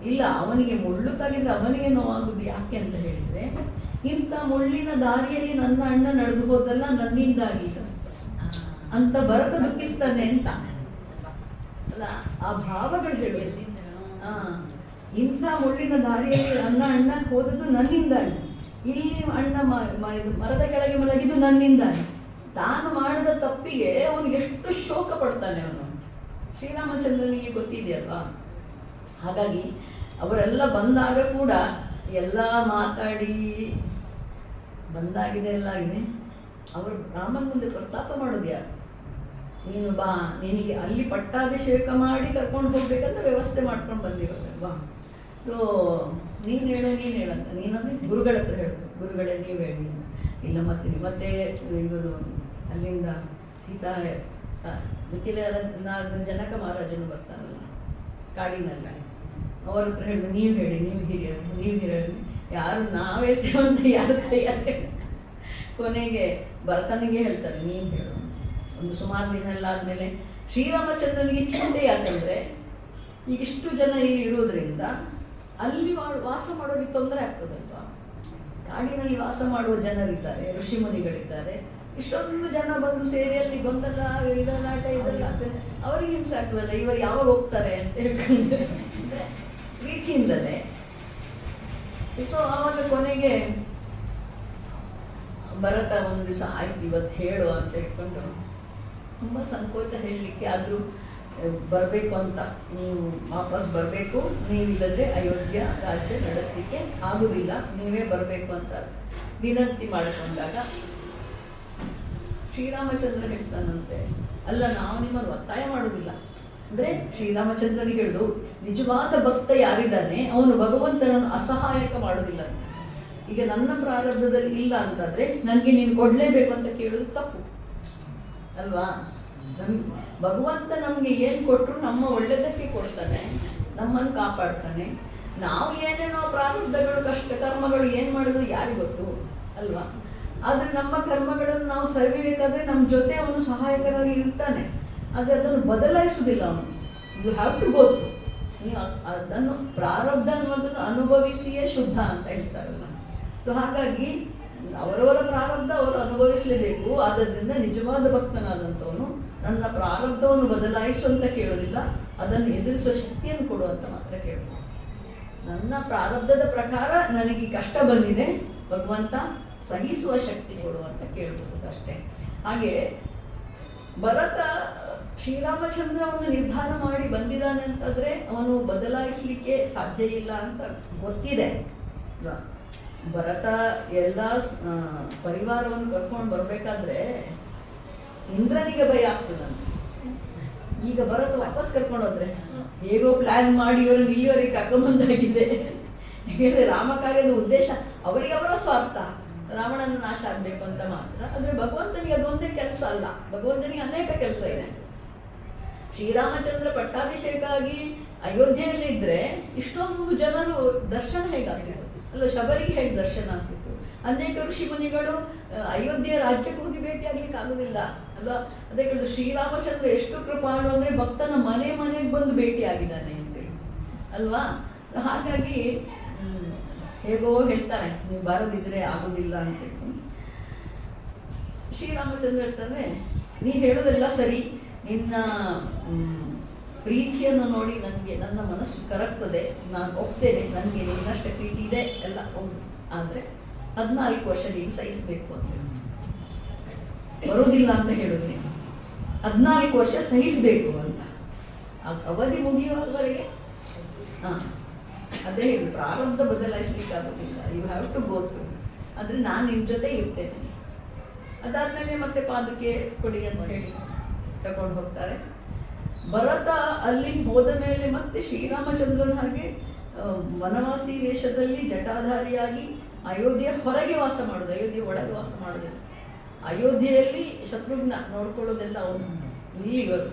Speaker 1: ಇಲ್ಲ, ಅವನಿಗೆ ಮುಳ್ಳು ತಾಗಿದ್ರೆ ಅವನಿಗೆ ನೋವಾಗುದು ಯಾಕೆ ಅಂತ ಹೇಳಿದ್ರೆ, ಇಂಥ ಮುಳ್ಳಿನ ದಾರಿಯಲ್ಲಿ ನನ್ನ ಅಣ್ಣ ನಡೆದು ಹೋದಲ್ಲ ನನ್ನಿಂದಾಗಿ ಅಂತ ಭರತ ದುಃಖಿಸ್ತಾನೆ ಅಂತ ಅಲ್ಲ, ಆ ಭಾವಗಳು ಹೇಳಿ. ಇಂಥ ಮುಳ್ಳಿನ ದಾರಿಯಲ್ಲಿ ನನ್ನ ಅಣ್ಣ ಹೋದದ್ದು ನನ್ನಿಂದಾಗಿ, ಇಲ್ಲಿ ಅಣ್ಣ ಮರದ ಕೆಳಗೆ ಮಲಗಿದ್ದು ನನ್ನಿಂದಾಗಿ. ತಾನು ಮಾಡಿದ ತಪ್ಪಿಗೆ ಅವನಿಗೆ ಎಷ್ಟು ಶೋಕ ಪಡ್ತಾನೆ ಅವನು, ಶ್ರೀರಾಮಚಂದ್ರನಿಗೆ ಗೊತ್ತಿದೆಯಲ್ವಾ. ಹಾಗಾಗಿ ಅವರೆಲ್ಲ ಬಂದಾಗ ಕೂಡ ಎಲ್ಲ ಮಾತಾಡಿ ಬಂದಾಗಿದೆ, ಎಲ್ಲ ಆಗಿದೆ. ಅವರು ರಾಮನ ಮುಂದೆ ಪ್ರಸ್ತಾಪ ಮಾಡೋದು ಯಾರು? ನೀನು ಬಾ, ನಿನಗೆ ಅಲ್ಲಿ ಪಟ್ಟಾಭಿಷೇಕ ಮಾಡಿ ಕರ್ಕೊಂಡು ಹೋಗ್ಬೇಕಂತ ವ್ಯವಸ್ಥೆ ಮಾಡ್ಕೊಂಡು ಬಂದಿರೋದಲ್ವಾ. ಸೊ ನೀನು ಹೇಳಂತ, ನೀನಂದ್ರೆ ಗುರುಗಳ ಹತ್ರ ಹೇಳು, ಗುರುಗಳೇ ನೀವು ಹೇಳಿ. ಇಲ್ಲ ಮತ್ತೆ ಇವರು ಅಲ್ಲಿಂದ ಸೀತಾ ಜನಕ ಮಹಾರಾಜನು ಬರ್ತಾನಲ್ಲ ಕಾಡಿನಲ್ಲ, ಅವ್ರ ಹತ್ರ ಹೇಳುದು, ನೀವು ಹೇಳಿ, ನೀವು ಹಿರಿಯರು ಯಾರು ನಾವು ಹೇಳ್ತೀವಂತ ಯಾರು ತಯಾರಿ. ಕೊನೆಗೆ ಭರತನಿಗೆ ಹೇಳ್ತಾರೆ, ನೀನು ಹೇಳು. ಒಂದು ಸುಮಾರು ದಿನ ಎಲ್ಲ ಆದಮೇಲೆ ಶ್ರೀರಾಮಚಂದ್ರನಿಗೆ ಚಿಂತೆ ಯಾಕಂದರೆ, ಈಗ ಇಷ್ಟು ಜನ ಇಲ್ಲಿ ಇರೋದ್ರಿಂದ ಅಲ್ಲಿ ವಾಸ ಮಾಡೋದಕ್ಕೆ ತೊಂದರೆ ಆಗ್ತದಲ್ವಾ. ಕಾಡಿನಲ್ಲಿ ವಾಸ ಮಾಡುವ ಜನರಿದ್ದಾರೆ, ಋಷಿ ಮುನಿಗಳಿದ್ದಾರೆ, ಇಷ್ಟೊಂದು ಜನ ಬಂದು ಸೇರಿ ಅಲ್ಲಿ ಗೊಂದಲ ಇದೆಲ್ಲಾಟ ಇದೆಲ್ಲ ಆಗ್ತದೆ, ಅವರಿಗೆ ಹಿಂಸೆ ಆಗ್ತದಲ್ಲ, ಇವರು ಯಾವಾಗ ಹೋಗ್ತಾರೆ ಅಂತ ಹೇಳ್ಕೊಂಡು ಪ್ರೀತಿಯಿಂದಲೇ. ಸೊ ಆವಾಗ ಕೊನೆಗೆ ಭರತ ಒಂದು ದಿವಸ ಆಯ್ತು ಇವತ್ತು ಹೇಳು ಅಂತ ಹೇಳ್ಕೊಂಡು, ತುಂಬ ಸಂಕೋಚ ಹೇಳಲಿಕ್ಕೆ, ಆದರೂ ಬರಬೇಕು ಅಂತ, ನೀವು ವಾಪಸ್ ಬರಬೇಕು, ನೀವಿಲ್ಲದ್ರೆ ಅಯೋಧ್ಯ ರಾಜ್ಯ ನಡೆಸಲಿಕ್ಕೆ ಆಗುವುದಿಲ್ಲ, ನೀವೇ ಬರಬೇಕು ಅಂತ ವಿನಂತಿ ಮಾಡಿಕೊಂಡಾಗ ಶ್ರೀರಾಮಚಂದ್ರ ಹೇಳ್ತಾನಂತೆ, ಅಲ್ಲ ನಾವು ನಿಮ್ಮನ್ನು ಒತ್ತಾಯ ಮಾಡೋದಿಲ್ಲ. ಅಂದರೆ ಶ್ರೀರಾಮಚಂದ್ರನಿಗೆ ಹೇಳುದು, ನಿಜವಾದ ಭಕ್ತ ಯಾರಿದ್ದಾನೆ ಅವನು ಭಗವಂತನನ್ನು ಅಸಹಾಯಕ ಮಾಡೋದಿಲ್ಲ. ಈಗ ನನ್ನ ಪ್ರಾರಬ್ಧದಲ್ಲಿ ಇಲ್ಲ ಅಂತಂದ್ರೆ ನನಗೆ ನೀನು ಕೊಡಲೇಬೇಕು ಅಂತ ಕೇಳೋದು ತಪ್ಪು ಅಲ್ವಾ. ಭಗವಂತ ನಮಗೆ ಏನು ಕೊಟ್ಟರು ನಮ್ಮ ಒಳ್ಳೆಯದಕ್ಕೆ ಕೊಡ್ತಾನೆ, ನಮ್ಮನ್ನು ಕಾಪಾಡ್ತಾನೆ. ನಾವು ಏನೇನೋ ಪ್ರಾರಬ್ಧಗಳು ಕಷ್ಟ ಕರ್ಮಗಳು ಏನು ಮಾಡಿದ್ರು ಯಾರಿಗೆ ಗೊತ್ತು ಅಲ್ವಾ. ಆದರೆ ನಮ್ಮ ಕರ್ಮಗಳನ್ನು ನಾವು ಸರಿಬೇಕಾದ್ರೆ ನಮ್ಮ ಜೊತೆ ಅವನು ಸಹಾಯಕರಾಗಿ ಇರ್ತಾನೆ. ಆದರೆ ಅದನ್ನು ಬದಲಾಯಿಸುವುದಿಲ್ಲ ಅವನು. You have to go through. ನೀವು ಅದನ್ನು ಪ್ರಾರಬ್ಧ ಅನ್ನುವಂಥದ್ದು ಅನುಭವಿಸಿಯೇ ಶುದ್ಧ ಅಂತ ಹೇಳ್ತಾರಲ್ಲ. ಸೊ ಹಾಗಾಗಿ ಅವರವರ ಪ್ರಾರಬ್ಧ ಅವರು ಅನುಭವಿಸಲೇಬೇಕು. ಆದ್ದರಿಂದ ನಿಜವಾದ ಭಕ್ತನಾದಂಥವನು ನನ್ನ ಪ್ರಾರಬ್ಧವನ್ನು ಬದಲಾಯಿಸುವಂತ ಕೇಳೋದಿಲ್ಲ, ಅದನ್ನು ಎದುರಿಸುವ ಶಕ್ತಿಯನ್ನು ಕೊಡುವಂತ ಮಾತ್ರ ಕೇಳಬೇಕು. ನನ್ನ ಪ್ರಾರಬ್ಧದ ಪ್ರಕಾರ ನನಗೆ ಕಷ್ಟ ಬಂದಿದೆ, ಭಗವಂತ ಸಹಿಸುವ ಶಕ್ತಿ ಕೊಡುವಂತ ಕೇಳಬಹುದು ಅಷ್ಟೇ. ಹಾಗೆ ಭರತ ಶ್ರೀರಾಮಚಂದ್ರ ಅವನು ನಿರ್ಧಾರ ಮಾಡಿ ಬಂದಿದ್ದಾನೆ ಅಂತಂದ್ರೆ ಅವನು ಬದಲಾಯಿಸಲಿಕ್ಕೆ ಸಾಧ್ಯ ಇಲ್ಲ ಅಂತ ಗೊತ್ತಿದೆ. ಭರತ ಎಲ್ಲ ಪರಿವಾರವನ್ನು ಕರ್ಕೊಂಡು ಬರಬೇಕಾದ್ರೆ ಇಂದ್ರನಿಗೆ ಭಯ ಆಗ್ತದಂತೆ. ಈಗ ಭರತ ವಾಪಸ್ ಕರ್ಕೊಂಡು ಹೋದ್ರೆ ಹೇಗೋ ಪ್ಲಾನ್ ಮಾಡಿ ಇವರನ್ನು ಇಲ್ಲಿವರೆಗೆ ಕರ್ಕೊಂಬಂದಾಗಿದೆ. ಹೇಳಿ ರಾಮ ಕಾರ್ಯದ ಉದ್ದೇಶ ಅವರಿಗೆ ಅವರ ಸ್ವಾರ್ಥ, ರಾವಣನ ನಾಶ ಆಗ್ಬೇಕು ಅಂತ ಮಾತ್ರ. ಆದ್ರೆ ಭಗವಂತನಿಗೆ ಅದೊಂದೇ ಕೆಲಸ ಅಲ್ಲ, ಭಗವಂತನಿಗೆ ಅನೇಕ ಕೆಲಸ ಇದೆ. ಶ್ರೀರಾಮಚಂದ್ರ ಪಟ್ಟಾಭಿಷೇಕ ಆಗಿ ಅಯೋಧ್ಯೆಯಲ್ಲಿ ಇದ್ರೆ ಇಷ್ಟೊಂದು ಜನರು ದರ್ಶನ ಹೇಗಾಗ್ತಿತ್ತು ಅಲ್ಲ, ಶಬರಿಗೆ ಹೇಗೆ ದರ್ಶನ ಆಗ್ತಿತ್ತು. ಅನೇಕ ಋಷಿ ಮುನಿಗಳು ಅಯೋಧ್ಯೆಯ ರಾಜ್ಯಕ್ಕೆ ಹೋಗಿ ಭೇಟಿ ಆಗ್ಲಿಕ್ಕೆ ಆಗುದಿಲ್ಲ ಅಲ್ವಾ. ಅದೇ ಕೇಳಿದ್ರು ಶ್ರೀರಾಮಚಂದ್ರ ಎಷ್ಟು ಕೃಪಾಳು ಅಂದ್ರೆ ಭಕ್ತನ ಮನೆಗೆ ಬಂದು ಭೇಟಿ ಆಗಿದ್ದಾನೆ ಅಂತೇಳಿ ಅಲ್ವಾ. ಹಾಗಾಗಿ ಹೇಗೋ ಹೇಳ್ತಾರೆ, ನೀವು ಬಾರದಿದ್ರೆ ಆಗುದಿಲ್ಲ ಅಂತ ಹೇಳ್ಕೊಂಡು ಶ್ರೀರಾಮಚಂದ್ರ ಹೇಳ್ತಾನೆ, ನೀ ಹೇಳೋದೆಲ್ಲ ಸರಿ, ನಿನ್ನ ಪ್ರೀತಿಯನ್ನು ನೋಡಿ ನನಗೆ ನನ್ನ ಮನಸ್ಸು ಕರಗ್ತದೆ, ನಾನು ಒಪ್ತೇನೆ, ನನಗೆ ನಿನ್ನಷ್ಟು ಪ್ರೀತಿ ಇದೆ ಎಲ್ಲ ಹೌದು. ಆದರೆ 14 ವರ್ಷ ನೀನು ಸಹಿಸಬೇಕು ಅಂತ ಬರೋದಿಲ್ಲ ಅಂತ ಹೇಳೋದು. 14 ವರ್ಷ ಸಹಿಸಬೇಕು ಅಂತ ಅವಧಿ ಮುಗಿಯುವವರೆಗೆ ಅದೇ ಹೇಳಿ, ಪ್ರಾರಬ್ಧ ಬದಲಾಯಿಸ್ಲಿಕ್ಕೆ ಆಗೋದಿಲ್ಲ. You have to go to. ಆದರೆ ನಾನು ನಿಮ್ಮ ಜೊತೆ ಇರ್ತೇನೆ. ಅದಾದ್ಮೇಲೆ ಮತ್ತೆ ಪಾದುಕೆ ಕೊಡಿ ಅಂತ ಹೇಳಿ ತಗೊಂಡು ಹೋಗ್ತಾರೆ. ಭರತ ಅಲ್ಲಿ ಹೋದ ಮೇಲೆ ಮತ್ತೆ ಶ್ರೀರಾಮಚಂದ್ರನ ಹಾಗೆ ವನವಾಸಿ ವೇಷದಲ್ಲಿ ಜಟಾಧಾರಿಯಾಗಿ ಅಯೋಧ್ಯೆಯ ಹೊರಗೆ ವಾಸ ಮಾಡೋದು, ಅಯೋಧ್ಯೆ ಒಳಗೆ ವಾಸ ಮಾಡೋದಿಲ್ಲ. ಅಯೋಧ್ಯೆಯಲ್ಲಿ ಶತ್ರುಘ್ನ ನೋಡ್ಕೊಳ್ಳೋದೆಲ್ಲ ಅವನು ಇಲ್ಲಿವರು.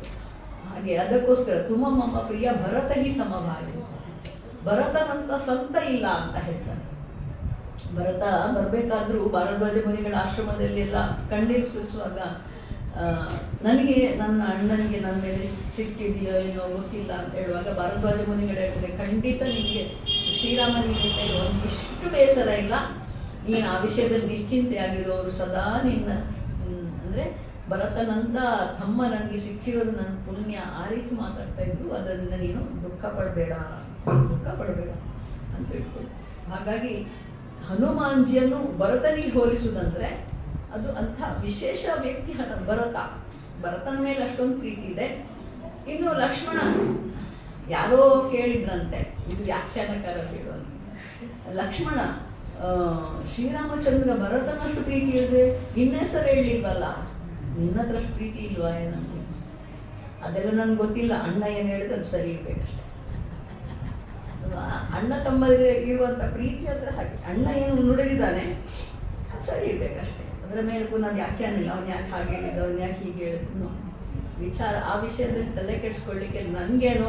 Speaker 1: ಹಾಗೆ ಅದಕ್ಕೋಸ್ಕರ ತುಮ ಮಮ್ಮ ಪ್ರಿಯ ಭರತಗಿ ಸಮಭಾಗಿ, ಭರತನಂತ ಸಂತ ಇಲ್ಲ ಅಂತ ಹೇಳ್ತಾರೆ. ಭರತ ಬರಬೇಕಾದ್ರೂ ಭಾರದ್ವಾಜ ಮುನಿಗಳ ಆಶ್ರಮದಲ್ಲಿ ಎಲ್ಲ ಕಣ್ಣೀರು ಸುರಿಸುವಾಗ ನನಗೆ ನನ್ನ ಅಣ್ಣನಿಗೆ ನನ್ನ ಮೇಲೆ ಸಿಟ್ಟಿದೆಯೋ ಏನೋ ಗೊತ್ತಿಲ್ಲ ಅಂತ ಹೇಳುವಾಗ ಭಾರದ್ವಾಜ ಮುನಿಗಳು ಹೇಳ್ತಾರೆ, ಖಂಡಿತ ನಿಮಗೆ ಶ್ರೀರಾಮನಿಗೆ ಒಂದಿಷ್ಟು ಬೇಸರ ಇಲ್ಲ, ನೀನು ಆ ವಿಷಯದಲ್ಲಿ ನಿಶ್ಚಿಂತೆಯಾಗಿರೋರು ಸದಾ ನಿನ್ನ ಅಂದರೆ ಭರತನಂತ ತಮ್ಮ ನನಗೆ ಸಿಕ್ಕಿರೋದು ನನ್ನ ಪುಣ್ಯ, ಆ ರೀತಿ ಮಾತಾಡ್ತಾ ಇದ್ರು. ಅದರಿಂದ ನೀನು ದುಃಖ ಪಡಬೇಡ ಅಂತ ಹೇಳ್ಕೊಳ್ಳಿ. ಹಾಗಾಗಿ ಹನುಮಾನ್ಜಿಯನ್ನು ಭರತನಿಗೆ ಹೋಲಿಸುವುದಂದ್ರೆ ಅದು ಅಂಥ ವಿಶೇಷ ವ್ಯಕ್ತಿ ಭರತನ ಮೇಲೆ ಅಷ್ಟೊಂದು ಪ್ರೀತಿ ಇದೆ. ಇನ್ನು ಲಕ್ಷ್ಮಣ ಯಾರೋ ಕೇಳಿದ್ರಂತೆ, ಇದು ವ್ಯಾಖ್ಯಾನಕಾರ ಹೇಳುವಂತ, ಲಕ್ಷ್ಮಣ ಶ್ರೀರಾಮಚಂದ್ರ ಭರತನಷ್ಟು ಪ್ರೀತಿ ಇಲ್ಲದೆ ನಿನ್ನ ಹೆಸರು ಹೇಳಿಲ್ವಲ್ಲ, ನಿನ್ನ ಹತ್ರಷ್ಟು ಪ್ರೀತಿ ಇಲ್ವಾ ಏನಂತ. ಅದೆಲ್ಲ ನನ್ಗೆ ಗೊತ್ತಿಲ್ಲ, ಅಣ್ಣ ಏನು ಹೇಳಿದ್ರೆ ಅದು ಸರಿ ಇರ್ಬೇಕಷ್ಟೆ. ಅಣ್ಣ ತಮ್ಮರಿಗೆ ಇರುವಂತ ಪ್ರೀತಿ ಹತ್ರ ಹಾಗೆ ಅಣ್ಣ ಏನು ನುಡಿದಿದ್ದಾನೆ ಅದು ಸರಿ ಇರ್ಬೇಕಷ್ಟೆ. ಅದರ ಮೇಲೆ ಪುನಃ ವ್ಯಾಖ್ಯಾನ ಇಲ್ಲ, ಅವ್ನು ಯಾಕೆ ಹಾಗೆ ಹೇಳಿದ, ಅವ್ನು ಯಾಕೆ ಹೀಗೆ ಹೇಳಿದ್ನು ವಿಚಾರ, ಆ ವಿಷಯದಲ್ಲಿ ತಲೆ ಕೆಡಿಸ್ಕೊಳ್ಳಿಕ್ಕೆ ನನಗೇನು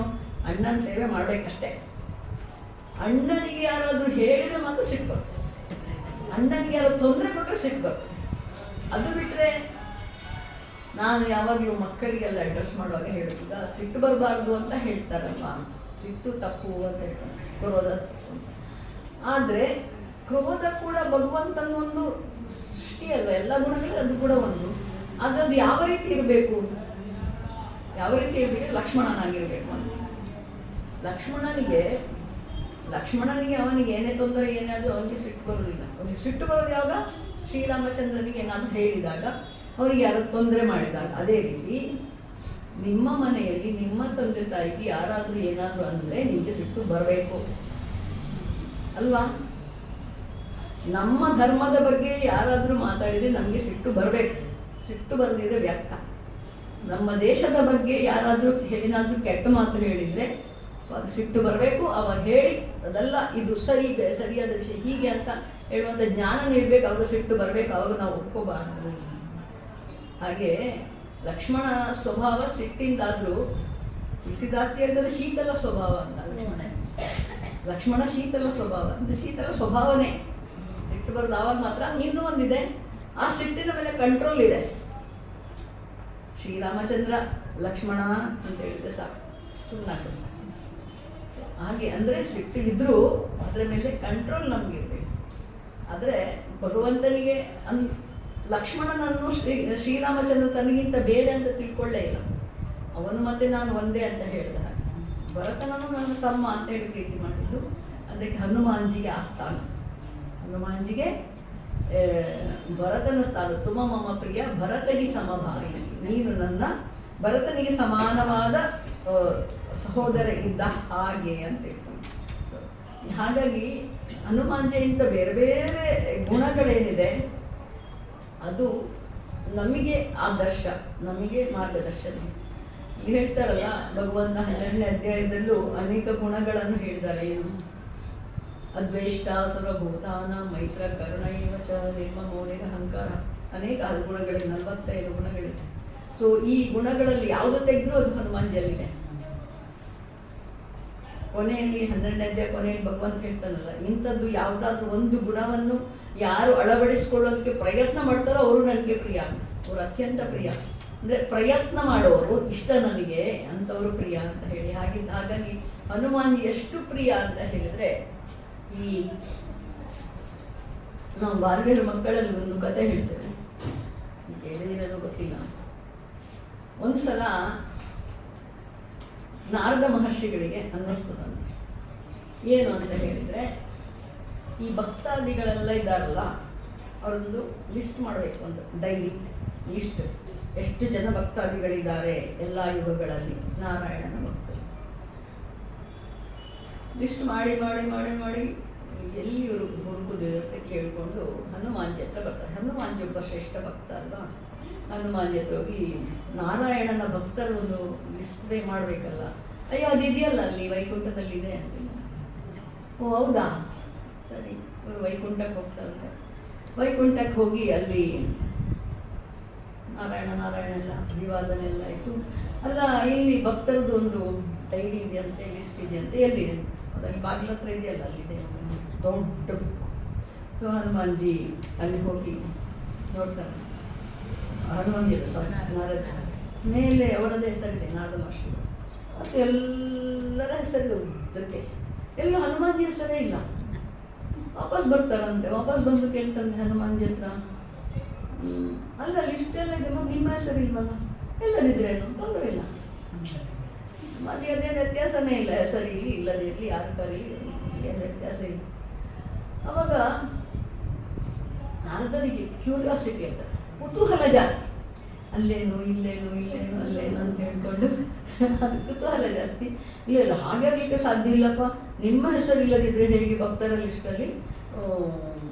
Speaker 1: ಅಣ್ಣನ ಸೇವೆ ಮಾಡಬೇಕಷ್ಟೇ. ಅಣ್ಣನಿಗೆ ಯಾರಾದರೂ ಹೇಳಿದ್ರೆ ಮಾತ್ರ ಸಿಟ್ಟು ಬರ್ತದೆ, ಅಣ್ಣನಿಗೆ ಯಾರು ತೊಂದರೆ ಕೊಟ್ಟರೆ ಸಿಟ್ಟು ಬರ್ತದೆ. ಅದು ಬಿಟ್ಟರೆ ನಾನು ಯಾವಾಗಲೂ ಮಕ್ಕಳಿಗೆಲ್ಲ ಅಡ್ರೆಸ್ ಮಾಡುವಾಗ ಹೇಳುತ್ತಿದ್ದ, ಸಿಟ್ಟು ಬರಬಾರ್ದು ಅಂತ ಹೇಳ್ತಾರಲ್ವ, ಸಿಟ್ಟು ತಪ್ಪು ಅಂತ ಹೇಳ್ತಾರೆ, ಕ್ರೋಧ ತಪ್ಪು. ಆದರೆ ಕ್ರೋಧ ಕೂಡ ಭಗವಂತನ ಒಂದು ಸೃಷ್ಟಿ ಅಲ್ವ, ಎಲ್ಲ ಗುಣಗಳು ಅದು ಕೂಡ ಒಂದು. ಆದರೆ ಅದು ಯಾವ ರೀತಿ ಇರಬೇಕು, ಲಕ್ಷ್ಮಣನಾಗಿರ್ಬೇಕು ಅಂತ. ಲಕ್ಷ್ಮಣನಿಗೆ ಅವನಿಗೆ ಏನೇ ತೊಂದರೆ ಏನಾದರೂ ಅವನಿಗೆ ಸಿಟ್ಟು ಬರೋದಿಲ್ಲ. ಅವನಿಗೆ ಸಿಟ್ಟು ಬರೋದು ಯಾವಾಗ ಶ್ರೀರಾಮಚಂದ್ರನಿಗೆ ಏನಾದರೂ ಹೇಳಿದಾಗ, ಅವರಿಗೆ ಯಾರು ತೊಂದರೆ ಮಾಡಿದಾಗ. ಅದೇ ರೀತಿ ನಿಮ್ಮ ಮನೆಯಲ್ಲಿ ನಿಮ್ಮ ತಂದೆ ತಾಯಿಗೆ ಯಾರಾದರೂ ಏನಾದರೂ ಅಂದರೆ ನಿಮಗೆ ಸಿಟ್ಟು ಬರಬೇಕು ಅಲ್ವಾ. ನಮ್ಮ ಧರ್ಮದ ಬಗ್ಗೆ ಯಾರಾದರೂ ಮಾತಾಡಿದರೆ ನಮಗೆ ಸಿಟ್ಟು ಬರಬೇಕು, ಸಿಟ್ಟು ಬರದಿದ್ರೆ ವ್ಯರ್ಥ. ನಮ್ಮ ದೇಶದ ಬಗ್ಗೆ ಯಾರಾದರೂ ಏನಾದರೂ ಕೆಟ್ಟ ಮಾತು ಹೇಳಿದರೆ ಅದು ಸಿಟ್ಟು ಬರಬೇಕು. ಅವಾಗ ಹೇಳಿ ಅದೆಲ್ಲ ಇದು ಸರಿಯಾದ ವಿಷಯ ಹೀಗೆ ಅಂತ ಹೇಳುವಂಥ ಜ್ಞಾನ ಇರಬೇಕು, ಅವಾಗ ಸಿಟ್ಟು ಬರಬೇಕು, ಅವಾಗ ನಾವು ಒಪ್ಕೋಬಾರ್ದು. ಹಾಗೆ ಲಕ್ಷ್ಮಣ ಸ್ವಭಾವ ಸಿಟ್ಟಿಂದಾದರೂ ತುಳಸಿದಾಸ್ ಹೇಳಿದ್ರೆ ಶೀತಲ ಸ್ವಭಾವ ಅಂತ ಲಕ್ಷ್ಮಣ. ಲಕ್ಷ್ಮಣ ಶೀತಲ ಸ್ವಭಾವ, ಅಂದರೆ ಶೀತಲ ಸ್ವಭಾವನೇ. ಸಿಟ್ಟು ಬರೋದು ಆವಾಗ ಮಾತ್ರ. ಇನ್ನೂ ಒಂದಿದೆ, ಆ ಸಿಟ್ಟಿನ ಮೇಲೆ ಕಂಟ್ರೋಲ್ ಇದೆ. ಶ್ರೀರಾಮಚಂದ್ರ ಲಕ್ಷ್ಮಣ ಅಂತ ಹೇಳಿದ್ರೆ ಸಾಕು, ಸುಮ್ಮನಾಗ್ತದೆ. ಹಾಗೆ ಅಂದರೆ ಸಿಟ್ಟು ಇದ್ರೂ ಅದರ ಮೇಲೆ ಕಂಟ್ರೋಲ್ ನಮಗಿರ್ಬೇಕು. ಆದರೆ ಭಗವಂತನಿಗೆ ಲಕ್ಷ್ಮಣನನ್ನು ಶ್ರೀರಾಮಚಂದ್ರ ತನಗಿಂತ ಬೇರೆ ಅಂತ ತಿಳ್ಕೊಳ್ಳೇ ಇಲ್ಲ. ಅವನು ಮತ್ತೆ ನಾನು ಒಂದೇ ಅಂತ ಹೇಳಿದ ಹಾಗೆ. ಭರತನನ್ನು ನನ್ನ ತಮ್ಮ ಅಂತ ಹೇಳಿ ಪ್ರೀತಿ ಮಾಡಿದ್ದು. ಅದಕ್ಕೆ ಹನುಮಾನ್ಜಿಗೆ ಆ ಸ್ಥಾನ. ಹನುಮಾನ್ಜಿಗೆ ಭರತನ ಸ್ಥಾನ. ತುಮ ಮಮ ಪ್ರಿಯ ಭರತನಿಗೆ ಸಮಭಾಯಿ, ನೀನು ನನ್ನ ಭರತನಿಗೆ ಸಮಾನವಾದ ಸಹೋದರ ಇದ್ದ ಹಾಗೆ ಅಂತ ಹೇಳ್ಕೊಂಡು. ಹಾಗಾಗಿ ಹನುಮಾನ್ಜಿಯಿಂದ ಬೇರೆ ಬೇರೆ ಗುಣಗಳೇನಿದೆ ಅದು ನಮಗೆ ಆದರ್ಶ, ನಮಗೆ ಮಾರ್ಗದರ್ಶನ. ಇಲ್ಲಿ ಹೇಳ್ತಾರಲ್ಲ ಭಗವಂತ 12ನೇ ಅಧ್ಯಾಯದಲ್ಲೂ ಅನೇಕ ಗುಣಗಳನ್ನು ಹೇಳಿದ್ದಾರೆ. ಏನು? ಅದ್ವೇಷ್ಟ ಸರ್ವಭೂತಾನ ಮೈತ್ರ ಕರುಣ ಇವ ಚ ನಿರ್ಮಮೋ ನಿರಹಂಕಾರ. ಅನೇಕ ಗುಣಗಳಿವೆ, 45 ಗುಣಗಳಿವೆ. ಸೊ ಈ ಗುಣಗಳಲ್ಲಿ ಯಾವುದು ತೆಗೆದ್ರೂ ಅದು ಹನುಮಾನ್ಜಿಯಲ್ಲಿದೆ. ಕೊನೆಯಲ್ಲಿ 12ನೇ ಅಧ್ಯಾಯ ಕೊನೆಯಲ್ಲಿ ಭಗವಂತ ಹೇಳ್ತಾನಲ್ಲ, ಇಂಥದ್ದು ಯಾವುದಾದ್ರೂ ಒಂದು ಗುಣವನ್ನು ಯಾರು ಅಳವಡಿಸ್ಕೊಳ್ಳೋದಕ್ಕೆ ಪ್ರಯತ್ನ ಮಾಡ್ತಾರೋ ಅವರು ನನಗೆ ಪ್ರಿಯ, ಅವರು ಅತ್ಯಂತ ಪ್ರಿಯ. ಅಂದರೆ ಪ್ರಯತ್ನ ಮಾಡೋರು ಇಷ್ಟ ನನಗೆ ಅಂಥವರು ಪ್ರಿಯ ಅಂತ ಹೇಳಿ. ಹಾಗಾಗಿ ಹನುಮಾನ್ ಎಷ್ಟು ಪ್ರಿಯ ಅಂತ ಹೇಳಿದರೆ, ಈ ನಾವು ಬಾಲ್ಯರ ಮಕ್ಕಳಲ್ಲಿ ಒಂದು ಕತೆ ಹೇಳ್ತೇವೆ, ಕೇಳಿದಿರೋದು ಗೊತ್ತಿಲ್ಲ. ಒಂದು ಸಲ ನಾರದ ಮಹರ್ಷಿಗಳಿಗೆ ಅನ್ನಿಸ್ತದಂತೆ. ಏನು ಅಂತ ಹೇಳಿದರೆ, ಈ ಭಕ್ತಾದಿಗಳೆಲ್ಲ ಇದ್ದಾರಲ್ಲ ಅವರೊಂದು ಲಿಸ್ಟ್ ಮಾಡಬೇಕು, ಒಂದು ಡೈರಿ ಲಿಸ್ಟ್. ಎಷ್ಟು ಜನ ಭಕ್ತಾದಿಗಳಿದ್ದಾರೆ ಎಲ್ಲ ಯುಗಗಳಲ್ಲಿ ನಾರಾಯಣನ ಭಕ್ತರು. ಲಿಸ್ಟ್ ಮಾಡಿ ಮಾಡಿ ಮಾಡಿ ಮಾಡಿ ಎಲ್ಲಿ ಹುಡುಕುದು ಅಂತ ಕೇಳಿಕೊಂಡು ಹನುಮಾನ್ಜಿ ಹತ್ರ ಬರ್ತಾರೆ. ಹನುಮಾನ್ಜಿ ಒಬ್ಬ ಶ್ರೇಷ್ಠ ಭಕ್ತ ಅಲ್ವಾ. ಹನುಮಾನ್ಜಿ ಹತ್ರ ಹೋಗಿ ನಾರಾಯಣನ ಭಕ್ತರ ಒಂದು ಲಿಸ್ಟ್ ಮಾಡಬೇಕಲ್ಲ. ಅಯ್ಯೋ ಅದಿದೆಯಲ್ಲ ಅಲ್ಲಿ ವೈಕುಂಠದಲ್ಲಿದೆ ಅಂತ. ಓ ಹೌದಾ, ಸರಿ. ಇವರು ವೈಕುಂಠಕ್ಕೆ ಹೋಗ್ತಾರೆ. ವೈಕುಂಠಕ್ಕೆ ಹೋಗಿ ಅಲ್ಲಿ ನಾರಾಯಣ ಎಲ್ಲ ವಿವಾದನೆಲ್ಲ ಆಯಿತು. ಅಲ್ಲ, ಇಲ್ಲಿ ಭಕ್ತರದ್ದು ಒಂದು ಡೈರಿ ಇದೆಯಂತೆ, ಲಿಸ್ಟ್ ಇದೆಯಂತೆ. ಎಲ್ಲಿದೆ? ಅದಲ್ಲಿ ಬಾಗಿಲ ಹತ್ರ ಇದೆಯಲ್ಲ, ಅಲ್ಲಿದೆ ದೊಡ್ಡ. ಸೊ ಹನುಮಾನ್ಜಿ ಅಲ್ಲಿ ಹೋಗಿ ನೋಡ್ತಾರೆ. ಹನುಮಾನ್ಜಿ ಸಾರಿ ನಾರಜ ಮೇಲೆ ಅವರದೇ ಹೆಸರಿದೆ, ನಾರದ ಮಹರ್ಷಿ. ಮತ್ತು ಎಲ್ಲರ ಹೆಸರಿದೆ ಉದ್ದಕ್ಕೆ. ಎಲ್ಲೂ ಹನುಮಾನ್ಜಿ ಹೆಸರೇ ಇಲ್ಲ. ವಾಪಸ್ ಬರ್ತಾರಂತೆ. ವಾಪಸ್ ಬಂದು ಕೇಳ್ತಾರಂತೆ ಹನುಮಾನ್ಜಿ ಹತ್ರ, ಅಲ್ಲ ಲಿಸ್ಟ್ ಎಲ್ಲ ಇದೆ, ನಿಮ್ಮ ಹೆಸರು ಇಲ್ವಲ್ಲ, ಎಲ್ಲದಿದ್ರೇನು ತೊಂದರೆ ಇಲ್ಲ, ಮತ್ತೆ ಅದೇನು ವ್ಯತ್ಯಾಸನೇ ಇಲ್ಲ, ಹೆಸರಿರಲಿ ಇಲ್ಲದಿರಲಿ ಯಾರು ಕರೀಲಿ ಏನು ವ್ಯತ್ಯಾಸ ಇಲ್ಲ. ಅವಾಗ ನಾರದರಿಗೆ ಕ್ಯೂರಿಯಾಸಿಟಿ ಅಂತ, ಕುತೂಹಲ ಜಾಸ್ತಿ. ಅಲ್ಲೇನು ಇಲ್ಲೇನು ಇಲ್ಲೇನು ಅಲ್ಲೇನು ಅಂತ ಹೇಳ್ಕೊಂಡು ಅದು ಕುತೂಹಲ ಜಾಸ್ತಿ. ಇಲ್ಲ ಹಾಗೆ ಆಗಲಿಕ್ಕೆ ಸಾಧ್ಯ ಇಲ್ಲಪ್ಪ, ನಿಮ್ಮ ಹೆಸರು ಇಲ್ಲದಿದ್ದರೆ ಹೇಗೆ ಭಕ್ತರ ಲಿಸ್ಟಲ್ಲಿ?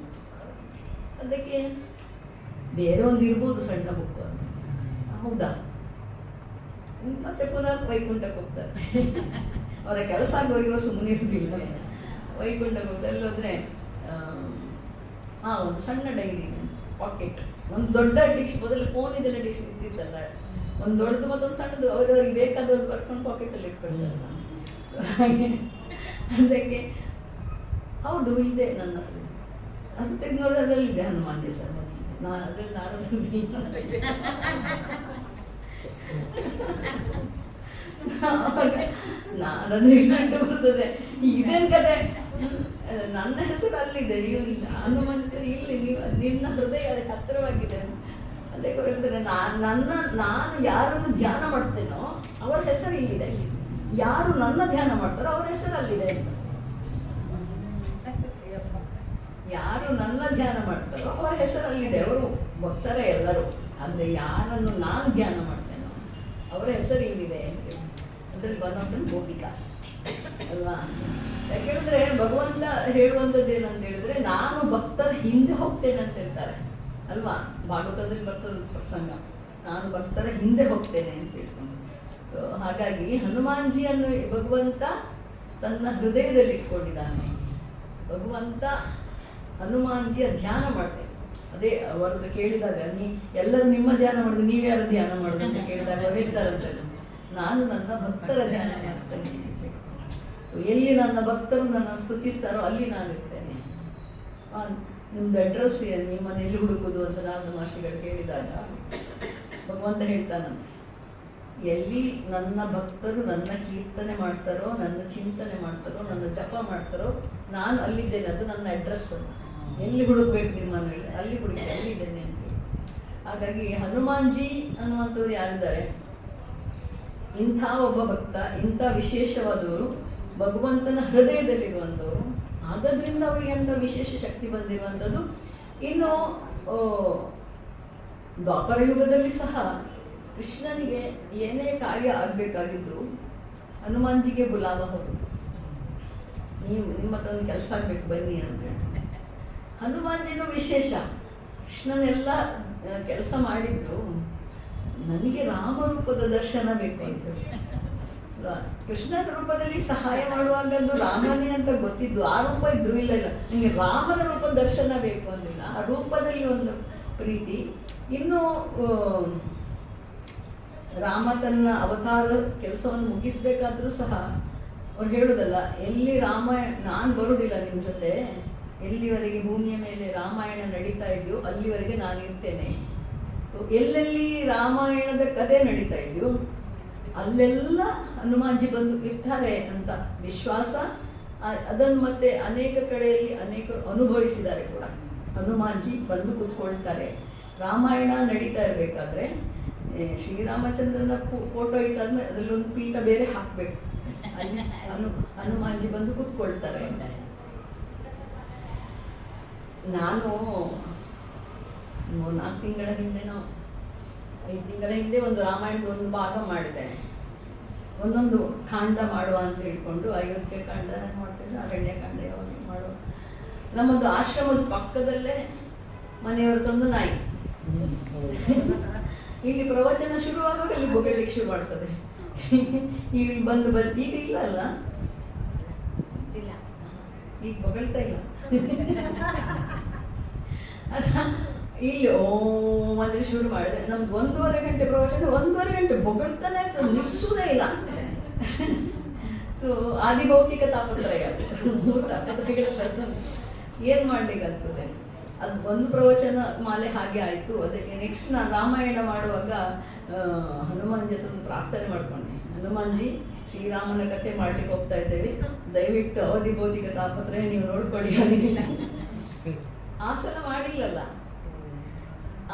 Speaker 1: ಅದಕ್ಕೆ ಬೇರೆ ಒಂದು ಇರ್ಬೋದು ಸಣ್ಣ ಬುಕ್ ಅಂತ. ಹೌದಾ, ಮತ್ತೆ ಪುನಃ ವೈಕುಂಠಕ್ಕೆ ಹೋಗ್ತಾರೆ. ಅವರ ಕೆಲಸ ಆಗೋರಿಗೂ ಸುಮ್ಮನೆ ಇರ್ತಿಲ್ಲ. ವೈಕುಂಠಕ್ಕೆ ಹೋಗ್ತಾರೆ. ಎಲ್ಲೋದ್ರೆ ಒಂದು ಸಣ್ಣ ಡೈರಿ, ಪಾಕೆಟ್, ಒಂದು ದೊಡ್ಡ ಡಿಕ್ಷ್, ಮೊದಲು ಫೋನ್ ಇದೆಲ್ಲ ಡಿಕ್ಷ್ ಇರ್ತಿತ್ತಲ್ಲ, ಒಂದು ದೊಡ್ಡದು ಮತ್ತೊಂದು ಸಣ್ಣದು, ಅವ್ರವ್ರಿಗೆ ಬೇಕಾದವ್ರು ಬರ್ಕೊಂಡು ಪಾಕೆಟಲ್ಲಿ ಇಟ್ಕೊಳ್ತಾರಲ್ಲ. ಹಾಗೆ ಅದಕ್ಕೆ ಹೌದು ಇದೆ ನನ್ನ ಅದು ತೆಗೆದು ನೋಡೋದ್ರಲ್ಲಿ ಇದೆ ಹನುಮಾನ್ಜಿ ಸರ್. ನಾನು ಅದ್ರಲ್ಲಿ ನಾರದನಿಗೆ ಸಿಟ್ಟು ಬರ್ತದೆ. ಇದೇನು ಕತೆ, ನನ್ನ ಹೆಸರು ಅಲ್ಲಿದೆ, ನೀವು ಹನುಮಂತರು ಇಲ್ಲಿ, ನಿಮ್ಮ ಹೃದಯ ಅದಕ್ಕೆ ಹತ್ತಿರವಾಗಿದೆ. ಅದಕ್ಕೆ ಹೇಳ್ತಾರೆ, ನಾನು ಯಾರನ್ನು ಧ್ಯಾನ ಮಾಡ್ತೇನೋ ಅವರ ಹೆಸರು ಇಲ್ಲಿದೆ, ಯಾರು ನನ್ನ ಧ್ಯಾನ ಮಾಡ್ತಾರೋ ಅವ್ರ ಹೆಸರು ಅಲ್ಲಿದೆ ಅಂತ. ಯಾರು ನನ್ನ ಧ್ಯಾನ ಮಾಡ್ತಾರೋ ಅವರ ಹೆಸರಲ್ಲಿದೆ. ಅವರು ಭಕ್ತರೇ ಎಲ್ಲರೂ. ಅಂದರೆ ಯಾರನ್ನು ನಾನು ಧ್ಯಾನ ಮಾಡ್ತೇನೋ ಅವರ ಹೆಸರು ಇಲ್ಲಿದೆ ಅಂತ. ಅದರಲ್ಲಿ ಬರೋದನ್ನು ಗೋಪಿಕಾಸ್ ಅಲ್ವಾ. ಯಾಕೆಂದರೆ ಭಗವಂತ ಹೇಳುವಂಥದ್ದು ಏನಂತ ಹೇಳಿದ್ರೆ, ನಾನು ಭಕ್ತರ ಹಿಂದೆ ಹೋಗ್ತೇನೆ ಅಂತ ಹೇಳ್ತಾರೆ ಅಲ್ವಾ. ಭಾಗವತದಲ್ಲಿ ಬರ್ತದ ಪ್ರಸಂಗ, ನಾನು ಭಕ್ತರ ಹಿಂದೆ ಹೋಗ್ತೇನೆ ಅಂತ ಹೇಳ್ಕೊಂಡು. ಸೊ ಹಾಗಾಗಿ ಹನುಮಾನ್ಜಿಯನ್ನು ಭಗವಂತ ತನ್ನ ಹೃದಯದಲ್ಲಿ ಇಟ್ಕೊಂಡಿದ್ದಾನೆ. ಭಗವಂತ ಹನುಮಾನ್ಜಿಯ ಧ್ಯಾನ ಮಾಡ್ತೇನೆ. ಅದೇ ಅವರದ್ದು ಕೇಳಿದಾಗ, ಎಲ್ಲರೂ ನಿಮ್ಮ ಧ್ಯಾನ ಮಾಡೋದು, ನೀವ್ಯಾರು ಧ್ಯಾನ ಮಾಡೋದು ಅಂತ ಕೇಳಿದಾಗ ಅವ್ರು ಹೇಳ್ತಾರಂತೆ, ನಾನು ನನ್ನ ಭಕ್ತರ ಧ್ಯಾನ ಮಾಡ್ತೇನೆ. ಎಲ್ಲಿ ನನ್ನ ಭಕ್ತರು ನನ್ನ ಸ್ತುತಿಸ್ತಾರೋ ಅಲ್ಲಿ ನಾನಿರ್ತೇನೆ. ನಿಮ್ದು ಅಡ್ರೆಸ್ ಏನು, ನಿಮ್ಮನ್ನು ಎಲ್ಲಿ ಹುಡುಕುದು ಅಂತ ನಾರದ ಮಹರ್ಷಿಗಳು ಕೇಳಿದಾಗ ಭಗವಂತ ಹೇಳ್ತಾನಂತೆ, ಎಲ್ಲಿ ನನ್ನ ಭಕ್ತರು ನನ್ನ ಕೀರ್ತನೆ ಮಾಡ್ತಾರೋ, ನನ್ನ ಚಿಂತನೆ ಮಾಡ್ತಾರೋ, ನನ್ನ ಜಪ ಮಾಡ್ತಾರೋ ನಾನು ಅಲ್ಲಿದ್ದೇನೆ. ಅದು ನನ್ನ ಅಡ್ರೆಸ್. ಎಲ್ಲಿ ಹುಡುಕ್ಬೇಕು ನಿಮ್ಮನ್ನು ಹೇಳಿ ಅಲ್ಲಿ ಹುಡುಕಿ, ಅಲ್ಲಿದ್ದೇನೆ ಅಂತ. ಹಾಗಾಗಿ ಹನುಮಾನ್ಜಿ ಅನ್ನುವಂಥವ್ರು ಯಾರಿದ್ದಾರೆ, ಇಂಥ ಒಬ್ಬ ಭಕ್ತ, ಇಂಥ ವಿಶೇಷವಾದವರು, ಭಗವಂತನ ಹೃದಯದಲ್ಲಿರುವಂಥವರು. ಆದ್ದರಿಂದ ಅವರಿಗೆ ಅಂಥ ವಿಶೇಷ ಶಕ್ತಿ ಬಂದಿರುವಂಥದ್ದು. ಇನ್ನು ದ್ವಾಪರ ಯುಗದಲ್ಲಿ ಸಹ ಕೃಷ್ಣನಿಗೆ ಏನೇ ಕಾರ್ಯ ಆಗಬೇಕಾಗಿದ್ರು ಹನುಮಾನ್ಜಿಗೆ ಬುಲಾವ ಹೋಗುದು, ನೀವು ನಿಮ್ಮ ಹತ್ರ ಒಂದು ಕೆಲಸ ಆಗಬೇಕು ಬನ್ನಿ ಅಂತ. ಹನುಮಾನ್ಜಿನೂ ವಿಶೇಷ. ಕೃಷ್ಣನೆಲ್ಲ ಕೆಲಸ ಮಾಡಿದ್ರು, ನನಗೆ ರಾಮರೂಪದ ದರ್ಶನ ಬೇಕು ಅಂತ. ಕೃಷ್ಣನ ರೂಪದಲ್ಲಿ ಸಹಾಯ ಮಾಡುವಾಗದ್ದು ರಾಮನೇ ಅಂತ ಗೊತ್ತಿದ್ದು, ಆ ರೂಪ ಇದ್ರು ಇಲ್ಲ ನನಗೆ ರಾಮನ ರೂಪದ ದರ್ಶನ ಬೇಕು ಅಂದಿಲ್ಲ, ಆ ರೂಪದಲ್ಲಿ ಒಂದು ಪ್ರೀತಿ. ಇನ್ನು ರಾಮ ತನ್ನ ಅವತಾರ ಕೆಲಸವನ್ನು ಮುಗಿಸ್ಬೇಕಾದ್ರೂ ಸಹ ಅವ್ರು ಹೇಳುದಲ್ಲ, ಎಲ್ಲಿ ರಾಮಾಯಣ ನಾನು ಬರುವುದಿಲ್ಲ ನಿಮ್ಮ ಜೊತೆ, ಎಲ್ಲಿವರೆಗೆ ಭೂಮಿಯ ಮೇಲೆ ರಾಮಾಯಣ ನಡೀತಾ ಇದೆಯೋ ಅಲ್ಲಿವರೆಗೆ ನಾನು ಇರ್ತೇನೆ. ಎಲ್ಲೆಲ್ಲಿ ರಾಮಾಯಣದ ಕಥೆ ನಡೀತಾ ಇದೆಯೋ ಅಲ್ಲೆಲ್ಲ ಹನುಮಾನ್ಜಿ ಬಂದು ಇರ್ತಾರೆ ಅಂತ ವಿಶ್ವಾಸ. ಅದನ್ನು ಮತ್ತೆ ಅನೇಕ ಕಡೆಯಲ್ಲಿ ಅನೇಕರು ಅನುಭವಿಸಿದ್ದಾರೆ ಕೂಡ. ಹನುಮಾನ್ಜಿ ಬಂದು ಕೂತ್ಕೊಳ್ತಾರೆ. ರಾಮಾಯಣ ನಡೀತಾ ಇರಬೇಕಾದ್ರೆ ಶ್ರೀರಾಮಚಂದ್ರನ ಫೋಟೋ ಇಟ್ಟಾದ್ಮೇಲೆ ಅದರಲ್ಲಿ ಒಂದು ಪೀಠ ಬೇರೆ ಹಾಕಬೇಕು, ಅಲ್ಲಿ ಹನುಮಾನ್ಜಿ ಬಂದು ಕೂತ್ಕೊಳ್ತಾರೆ. ನಾನು 4 ತಿಂಗಳ ಹಿಂದೆನೋ 5 ತಿಂಗಳ ಹಿಂದೆ ಒಂದು ರಾಮಾಯಣದ ಒಂದು ಭಾಗ ಮಾಡಿದೆ. ಒಂದೊಂದು ಕಾಂಡ ಮಾಡುವ ಅಂತ ಹೇಳ್ಕೊಂಡು ಅಯೋಧ್ಯೆ ಕಾಂಡ ಮಾಡ್ತಿದ್ದೆ, ಅರಣ್ಯಕಾಂಡ ಯಾವಾಗ ಮಾಡುವ. ನಮ್ಮೊಂದು ಆಶ್ರಮದ ಪಕ್ಕದಲ್ಲೇ ಮನೆಯವರದೊಂದು ನಾಯಿ. ಇಲ್ಲಿ ಪ್ರವಚನ ಶುರುವಾಗುವಾಗ ಅಲ್ಲಿ ಬೊಗಳ್ಲಿಕ್ಕೆ ಶುರು ಮಾಡ್ತದೆ. ಇಲ್ಲಿ ಬಂದು ಈಗ ಇಲ್ಲ ಅಲ್ಲ, ಈಗ ಬೊಗಳ್ತಾ ಇಲ್ಲ. ಇಲ್ಲಿ ಅಂದ್ರೆ ಶುರು ಮಾಡಿದೆ. ನಮ್ದು 1.5 ಗಂಟೆ ಪ್ರವಚನ, 1.5 ಗಂಟೆ ಬೊಗಳ್ತಾನೆ ಇರ್ತದೆ, ನಿಲ್ಸುವುದೇ ಇಲ್ಲ. ಸೊ ಆದಿಭೌತಿಕ ತಾಪತ್ರಯ, 3 ತಾಪತ್ರಯಗಳೆಲ್ಲ ಏನ್ ಮಾಡ್ಲಿಕ್ಕಾಗ್ತದೆ. ಅದು ಒಂದು ಪ್ರವಚನ ಮಾಲೆ ಹಾಗೆ ಆಯ್ತು. ಅದಕ್ಕೆ ನೆಕ್ಸ್ಟ್ ನಾನು ರಾಮಾಯಣ ಮಾಡುವಾಗ ಹನುಮಾನ್ ಜೊತೆ ಒಂದು ಪ್ರಾರ್ಥನೆ ಮಾಡ್ಕೊಂಡೆ, ಹನುಮಾನ್ಜಿ ಶ್ರೀರಾಮನ ಕಥೆ ಮಾಡ್ಲಿಕ್ಕೆ ಹೋಗ್ತಾ ಇದ್ದೇವೆ, ದಯವಿಟ್ಟು ಅವಧಿ ಭೌತಿಕ ತಾಪತ್ರಯ ನೀವು ನೋಡ್ಕೊಳ್ಳಿ. ಆ ಸಲ ಮಾಡಿಲ್ಲಲ್ಲ,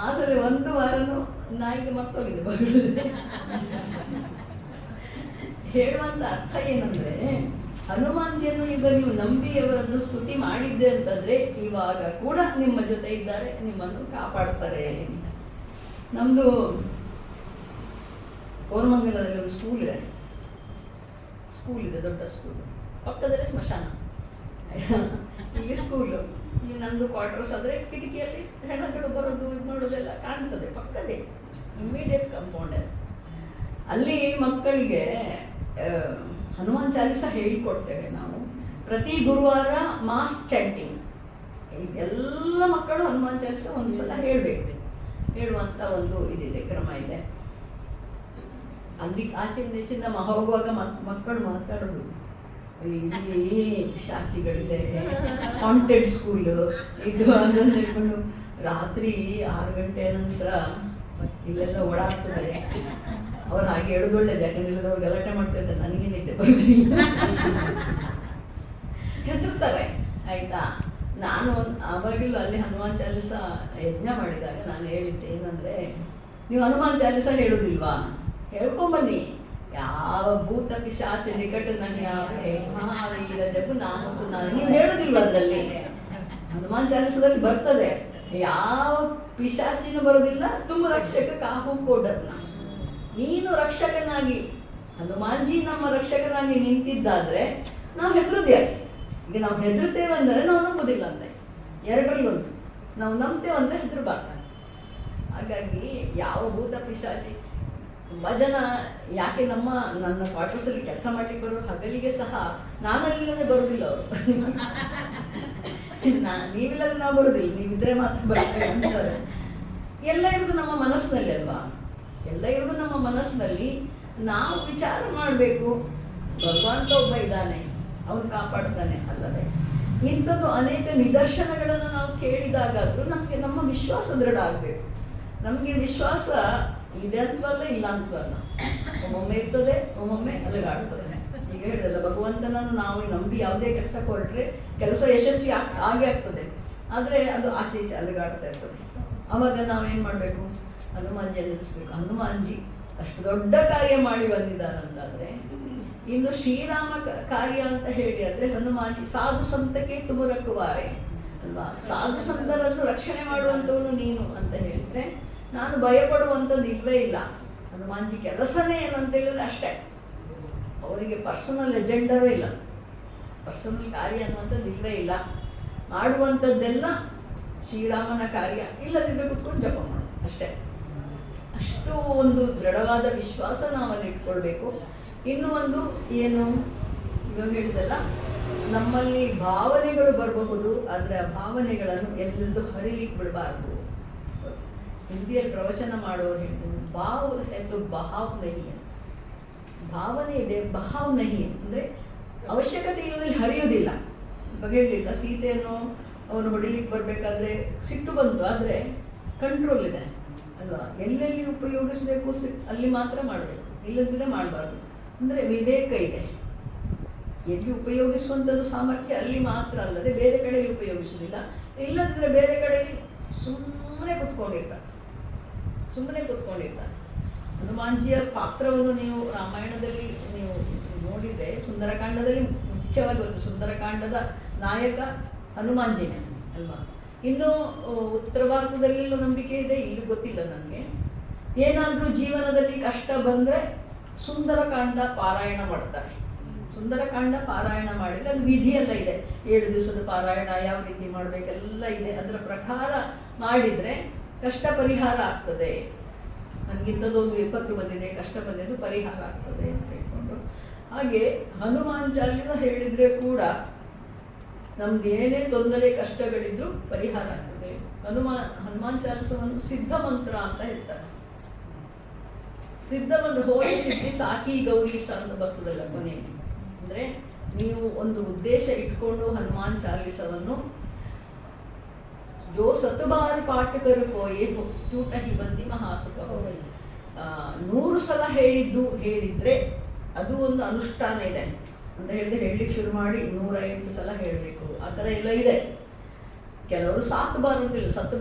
Speaker 1: ಆ ಸಲ 1 ವಾರನೂ ನಾಯಿಗೆ ಮರ್ತೋಗಿದೆ ಬರುವುದೇ. ಹೇಳುವಂತ ಅರ್ಥ ಏನಂದ್ರೆ, ಹನುಮಾನ್ಜಿಯನ್ನು ಈಗ ನೀವು ನಂಬಿ ಅವರನ್ನು ಸ್ತುತಿ ಮಾಡಿದ್ದೆ ಅಂತಂದ್ರೆ ಇವಾಗ ಕೂಡ ನಿಮ್ಮ ಜೊತೆ ಇದ್ದಾರೆ, ನಿಮ್ಮನ್ನು ಕಾಪಾಡ್ತಾರೆ. ನಮ್ದು ಕೋರಮಂಗಲದಲ್ಲಿ ಒಂದು ಸ್ಕೂಲ್ ಇದೆ, ದೊಡ್ಡ ಸ್ಕೂಲ್, ಪಕ್ಕದಲ್ಲಿ ಸ್ಮಶಾನ. ಇಲ್ಲಿ ಸ್ಕೂಲು, ಇಲ್ಲಿ ನಂದು ಕ್ವಾರ್ಟರ್ಸ್ ಆದರೆ ಕಿಟಕಿಯಲ್ಲಿ ಹೆಣ್ಣುಗಳು ಬರೋದು ಇದು ಮಾಡೋದೆಲ್ಲ ಕಾಣ್ತದೆ, ಪಕ್ಕದೇ ಇಮ್ಮಿಡಿಯೇಟ್ ಕಾಂಪೌಂಡ್. ಅಲ್ಲಿ ಮಕ್ಕಳಿಗೆ ಹನುಮಾನ್ ಚಾಲಿಸ ಹೇಳಿಕೊಡ್ತೇವೆ ನಾವು. ಪ್ರತಿ ಗುರುವಾರ ಮಾಸ್ ಚಾಂಟಿಂಗ್, ಎಲ್ಲ ಮಕ್ಕಳು ಹನುಮಾನ್ ಚಾಲಿಸ ಒಂದ್ಸಲ ಹೇಳುವಂತ ಒಂದು ಇದಿದೆ, ಕ್ರಮ ಇದೆ. ಅಲ್ಲಿ ಆಚೆಯಿಂದ ಈಚಿಂದ ಹೋಗುವಾಗ ಮಕ್ಕಳು ಮಾತಾಡೋದು, ಇಲ್ಲಿ ಶಾಚಿಗಳಿದೆ, ಹಾಂಟೆಡ್ ಸ್ಕೂಲು ಇದು ಅದನ್ನು ಹೇಳ್ಕೊಂಡು ರಾತ್ರಿ 6 ಗಂಟೆ ನಂತರ ಇಲ್ಲೆಲ್ಲ ಓಡಾಡ್ತದೆ. ಅವ್ರು ಹಾಗೆ ಹೇಳೋದು ಒಳ್ಳೇದು, ಯಾಕಂದ್ರೆ ಅವ್ರು ಗಲಾಟೆ ಮಾಡ್ತಿರ್ತಾರೆ, ನನಗೆ ನಿದ್ದೆ ಬರೋದಿಲ್ಲ, ಹೆದರ್ತಾರೆ ಆಯ್ತಾ. ನಾನು ಅವಾಗಲೂ ಅಲ್ಲಿ ಹನುಮಾನ್ ಚಾಲಿಸ ಯಜ್ಞ ಮಾಡಿದಾಗ ನಾನು ಹೇಳಿದ್ದೆ ಏನಂದ್ರೆ, ನೀವು ಹನುಮಾನ್ ಚಾಲಿಸ ಹೇಳೋದಿಲ್ವಾ, ಹೇಳ್ಕೊಂಬನ್ನಿ. ಯಾವ ಭೂತ ಪಿಶಾಚ ನಿಕಟ ಜಪು ನಾಮಸು ನೀವು ಹೇಳುದಿಲ್ವ ಅದರಲ್ಲಿ. ಹನುಮಾನ್ ಚಾಲಿಸದಲ್ಲಿ ಬರ್ತದೆ, ಯಾವ ಪಿಶಾಚಿನೂ ಬರೋದಿಲ್ಲ, ತುಂಬ ರಕ್ಷಕ ಕಾಹು ಕೋಡರ್ನ. ನೀನು ರಕ್ಷಕನಾಗಿ, ಹನುಮಾನ್ಜಿ ನಮ್ಮ ರಕ್ಷಕನಾಗಿ ನಿಂತಿದ್ದಾದ್ರೆ ನಾವು ಹೆದರುದು ಯಾಕೆ? ಈಗ ನಾವು ಹೆದರ್ತೇವೆ ಅಂದರೆ ನಾವು ನಂಬುದಿಲ್ಲ ಅಂದ್ರೆ, 2ರಲ್ಲಿ 1. ನಾವು ನಂಬ್ತೇವೆ ಅಂದರೆ ಹೆದರ್ಬಾರ್ದು. ಹಾಗಾಗಿ ಯಾವ ಭೂತ ಪಿಶಾಚಿ, ತುಂಬ ಜನ ಯಾಕೆ ನನ್ನ ಕ್ವಾರ್ಟರ್ಸಲ್ಲಿ ಕೆಲಸ ಮಾಡ್ಲಿಕ್ಕೆ ಬರೋರು ಹಗಲಿಗೆ ಸಹ ನಾನಲ್ಲಿಲ್ಲದೆ ಬರುವುದಿಲ್ಲ ಅವರು. ನೀವಿಲ್ಲದ್ರೆ ನಾವು ಬರುವುದಿಲ್ಲ, ನೀವಿದ್ರೆ ಮಾತ್ರ ಬರ್ತೇವೆ ಅಂತಾರೆ. ಎಲ್ಲ ಇರೋದು ನಮ್ಮ ಮನಸ್ಸಿನಲ್ಲಿ ಅಲ್ವಾ, ಎಲ್ಲ ಇರೋದು ನಮ್ಮ ಮನಸ್ಸಿನಲ್ಲಿ. ನಾವು ವಿಚಾರ ಮಾಡಬೇಕು, ಭಗವಂತ ಒಬ್ಬ ಇದ್ದಾನೆ, ಅವನು ಕಾಪಾಡ್ತಾನೆ ಅಲ್ಲದೆ ಇಂಥದ್ದು ಅನೇಕ ನಿದರ್ಶನಗಳನ್ನು ನಾವು ಕೇಳಿದಾಗಾದರೂ ನಮಗೆ ನಮ್ಮ ವಿಶ್ವಾಸ ದೃಢ ಆಗಬೇಕು. ನಮಗೆ ವಿಶ್ವಾಸ ಇದೆ ಅಂತವಲ್ಲ, ಇಲ್ಲ ಅಂತವಲ್ಲ, ಒಮ್ಮೊಮ್ಮೆ ಇರ್ತದೆ, ಒಮ್ಮೊಮ್ಮೆ ಅಲುಗಾಡ್ತದೆ. ಈಗ ಹೇಳಿದಲ್ಲ, ಭಗವಂತನನ್ನು ನಾವು ನಂಬಿ ಯಾವುದೇ ಕೆಲಸ ಕೊಟ್ಟರೆ ಕೆಲಸ ಯಶಸ್ವಿ ಆಗೇ ಆಗ್ತದೆ, ಆದರೆ ಅದು ಆಚೆ ಈಚೆ ಅಲುಗಾಡ್ತಾ ಇರ್ತದೆ. ಅವಾಗ ನಾವೇನು ಮಾಡಬೇಕು? ಹನುಮಾನ್ಜಿ ನಿಲ್ಲಿಸ್ಬೇಕು. ಹನುಮಾನ್ಜಿ ಅಷ್ಟು ದೊಡ್ಡ ಕಾರ್ಯ ಮಾಡಿ ಬಂದಿದ್ದಾರಂತಾದರೆ ಇನ್ನು ಶ್ರೀರಾಮ ಕಾರ್ಯ ಅಂತ ಹೇಳಿ ಆದರೆ ಹನುಮಾನ್ಜಿ ಸಾಧು ಸಂತಕ್ಕೆ ತುಮರಕ್ಕುವಾರೆ ಅಲ್ವಾ, ಸಾಧು ಸಂತರನ್ನು ರಕ್ಷಣೆ ಮಾಡುವಂಥವನು ನೀನು ಅಂತ ಹೇಳಿದ್ರೆ ನಾನು ಭಯಪಡುವಂಥದ್ದು ಇಲ್ಲವೇ ಇಲ್ಲ. ಹನುಮಾನ್ಜಿ ಕೆಲಸನೇ ಏನಂತ ಹೇಳಿದ್ರೆ ಅಷ್ಟೇ, ಅವರಿಗೆ ಪರ್ಸನಲ್ ಎಜೆಂಡವೇ ಇಲ್ಲ, ಪರ್ಸನಲ್ ಕಾರ್ಯ ಅನ್ನುವಂಥದ್ದು ಇಲ್ಲವೇ ಇಲ್ಲ. ಮಾಡುವಂಥದ್ದೆಲ್ಲ ಶ್ರೀರಾಮನ ಕಾರ್ಯ, ಇಲ್ಲದಿದ್ದರೆ ಕುತ್ಕೊಂಡು ಜಪ ಮಾಡು ಅಷ್ಟೇ. ಅಷ್ಟು ಒಂದು ದೃಢವಾದ ವಿಶ್ವಾಸ ನಾವಲ್ಲಿ ಇಟ್ಕೊಳ್ಬೇಕು. ಇನ್ನೂ ಒಂದು ಏನು ಇವಾಗ ಹೇಳಿದಲ್ಲ, ನಮ್ಮಲ್ಲಿ ಭಾವನೆಗಳು ಬರಬಹುದು, ಆದರೆ ಆ ಭಾವನೆಗಳನ್ನು ಎಲ್ಲೆಲ್ಲೂ ಹರಿಲಿಕ್ಕೆ ಬಿಡಬಾರ್ದು. ಹಿಂದಿಯಲ್ಲಿ ಪ್ರವಚನ ಮಾಡೋರು ಹೇಳ್ತಾರೆ, ಭಾವ ಎಂದು ಬಹಾವ್ ನಹಿ, ಭಾವನೆ ಇದೆ ಬಹಾವ್ ನಹಿ ಅಂದರೆ ಅವಶ್ಯಕತೆ ಇಲ್ಲದಲ್ಲಿ ಹರಿಯೋದಿಲ್ಲ. ಬಗೆಯಲಿಲ್ಲ, ಸೀತೆಯನ್ನು ಅವನು ಹೊಡಿಲಿಕ್ಕೆ ಬರಬೇಕಾದ್ರೆ ಸಿಟ್ಟು ಬಂತು, ಆದರೆ ಕಂಟ್ರೋಲ್ ಇದೆ ಅಲ್ವಾ. ಎಲ್ಲೆಲ್ಲಿ ಉಪಯೋಗಿಸಬೇಕು ಅಲ್ಲಿ ಮಾತ್ರ ಮಾಡಬೇಕು, ಇಲ್ಲದಿದ್ದರೆ ಮಾಡಬಾರ್ದು. ಅಂದರೆ ವಿವೇಕ ಇದೆ, ಎಲ್ಲಿ ಉಪಯೋಗಿಸುವಂಥದ್ದು ಸಾಮರ್ಥ್ಯ ಅಲ್ಲಿ ಮಾತ್ರ ಅಲ್ಲದೆ ಬೇರೆ ಕಡೆಯಲ್ಲಿ ಉಪಯೋಗಿಸೋದಿಲ್ಲ. ಇಲ್ಲದಿದ್ದರೆ ಬೇರೆ ಕಡೆಯಲ್ಲಿ ಸುಮ್ಮನೆ ಕೂತ್ಕೊಂಡಿರ್ತಾರೆ. ಹನುಮಾನ್ಜಿಯ ಪಾತ್ರವನ್ನು ನೀವು ರಾಮಾಯಣದಲ್ಲಿ ನೀವು ನೋಡಿದರೆ, ಸುಂದರಕಾಂಡದಲ್ಲಿ ಮುಖ್ಯವಾಗಿ ಒಂದು ಸುಂದರಕಾಂಡದ ನಾಯಕ ಹನುಮಾನ್ಜಿನೇ ಅಲ್ವಾ. ಇನ್ನು ಉತ್ತರ ಭಾರತದಲ್ಲೆಲ್ಲೂ ನಂಬಿಕೆ ಇದೆ, ಇಲ್ಲಿ ಗೊತ್ತಿಲ್ಲ ನನಗೆ. ಏನಾದರೂ ಜೀವನದಲ್ಲಿ ಕಷ್ಟ ಬಂದರೆ ಸುಂದರಕಾಂಡ ಪಾರಾಯಣ ಮಾಡ್ತಾರೆ. ಸುಂದರಕಾಂಡ ಪಾರಾಯಣ ಮಾಡಿದರೆ ಅದು ವಿಧಿಯೆಲ್ಲ ಇದೆ, 7 ದಿವಸದ ಪಾರಾಯಣ ಯಾವ ರೀತಿ ಮಾಡಬೇಕೆಲ್ಲ ಇದೆ. ಅದರ ಪ್ರಕಾರ ಮಾಡಿದರೆ ಕಷ್ಟ ಪರಿಹಾರ ಆಗ್ತದೆ. ನನಗಿಂತದೊಂದು ವಿಪತ್ತು ಬಂದಿದೆ, ಕಷ್ಟ ಬಂದಿದ್ದು ಪರಿಹಾರ ಆಗ್ತದೆ ಅಂತ ಹೇಳ್ಕೊಂಡು, ಹಾಗೆ ಹನುಮಾನ್ ಚಾಲಿಸ ಹೇಳಿದರೆ ಕೂಡ ನಮ್ದು ಏನೇ ತೊಂದರೆ ಕಷ್ಟಗಳಿದ್ರು ಪರಿಹಾರ ಆಗ್ತದೆ. ಹನುಮಾನ್ ಚಾಲಿಸವನ್ನು ಸಿದ್ಧ ಮಂತ್ರ ಅಂತ ಹೇಳ್ತಾರೆ. ಸಿದ್ಧ ಮಂತ್ರ ಹೋಗಿ ಸಿದ್ಧಿ ಸಾಕಿ ಗೌರಿ ಅಂತ ಬರ್ತದಲ್ಲ ಕೊನೆಯಲ್ಲಿ. ಅಂದರೆ ನೀವು ಒಂದು ಉದ್ದೇಶ ಇಟ್ಕೊಂಡು ಹನುಮಾನ್ ಚಾಲಿಸವನ್ನು ಜೋ ಸತಬಾರ್ ಪಾಠಕರು ಕೋಯೆ ಚೂಟ ಹಿಬಂದಿ ಮಹಾಸುಖ, 100 ಸಲ ಹೇಳಿದ್ರೆ ಅದು ಒಂದು ಅನುಷ್ಠಾನ ಇದೆ ಅಂತ ಹೇಳಿದ್ರೆ ಹೇಳಲಿಕ್ಕೆ ಶುರು ಮಾಡಿ 108 ಸಲ ಹೇಳಬೇಕು. ಆ ಥರ ಎಲ್ಲ ಇದೆ. ಕೆಲವರು 7 ಬಾರ್ ಅಂತಿಲ್ಲ, 7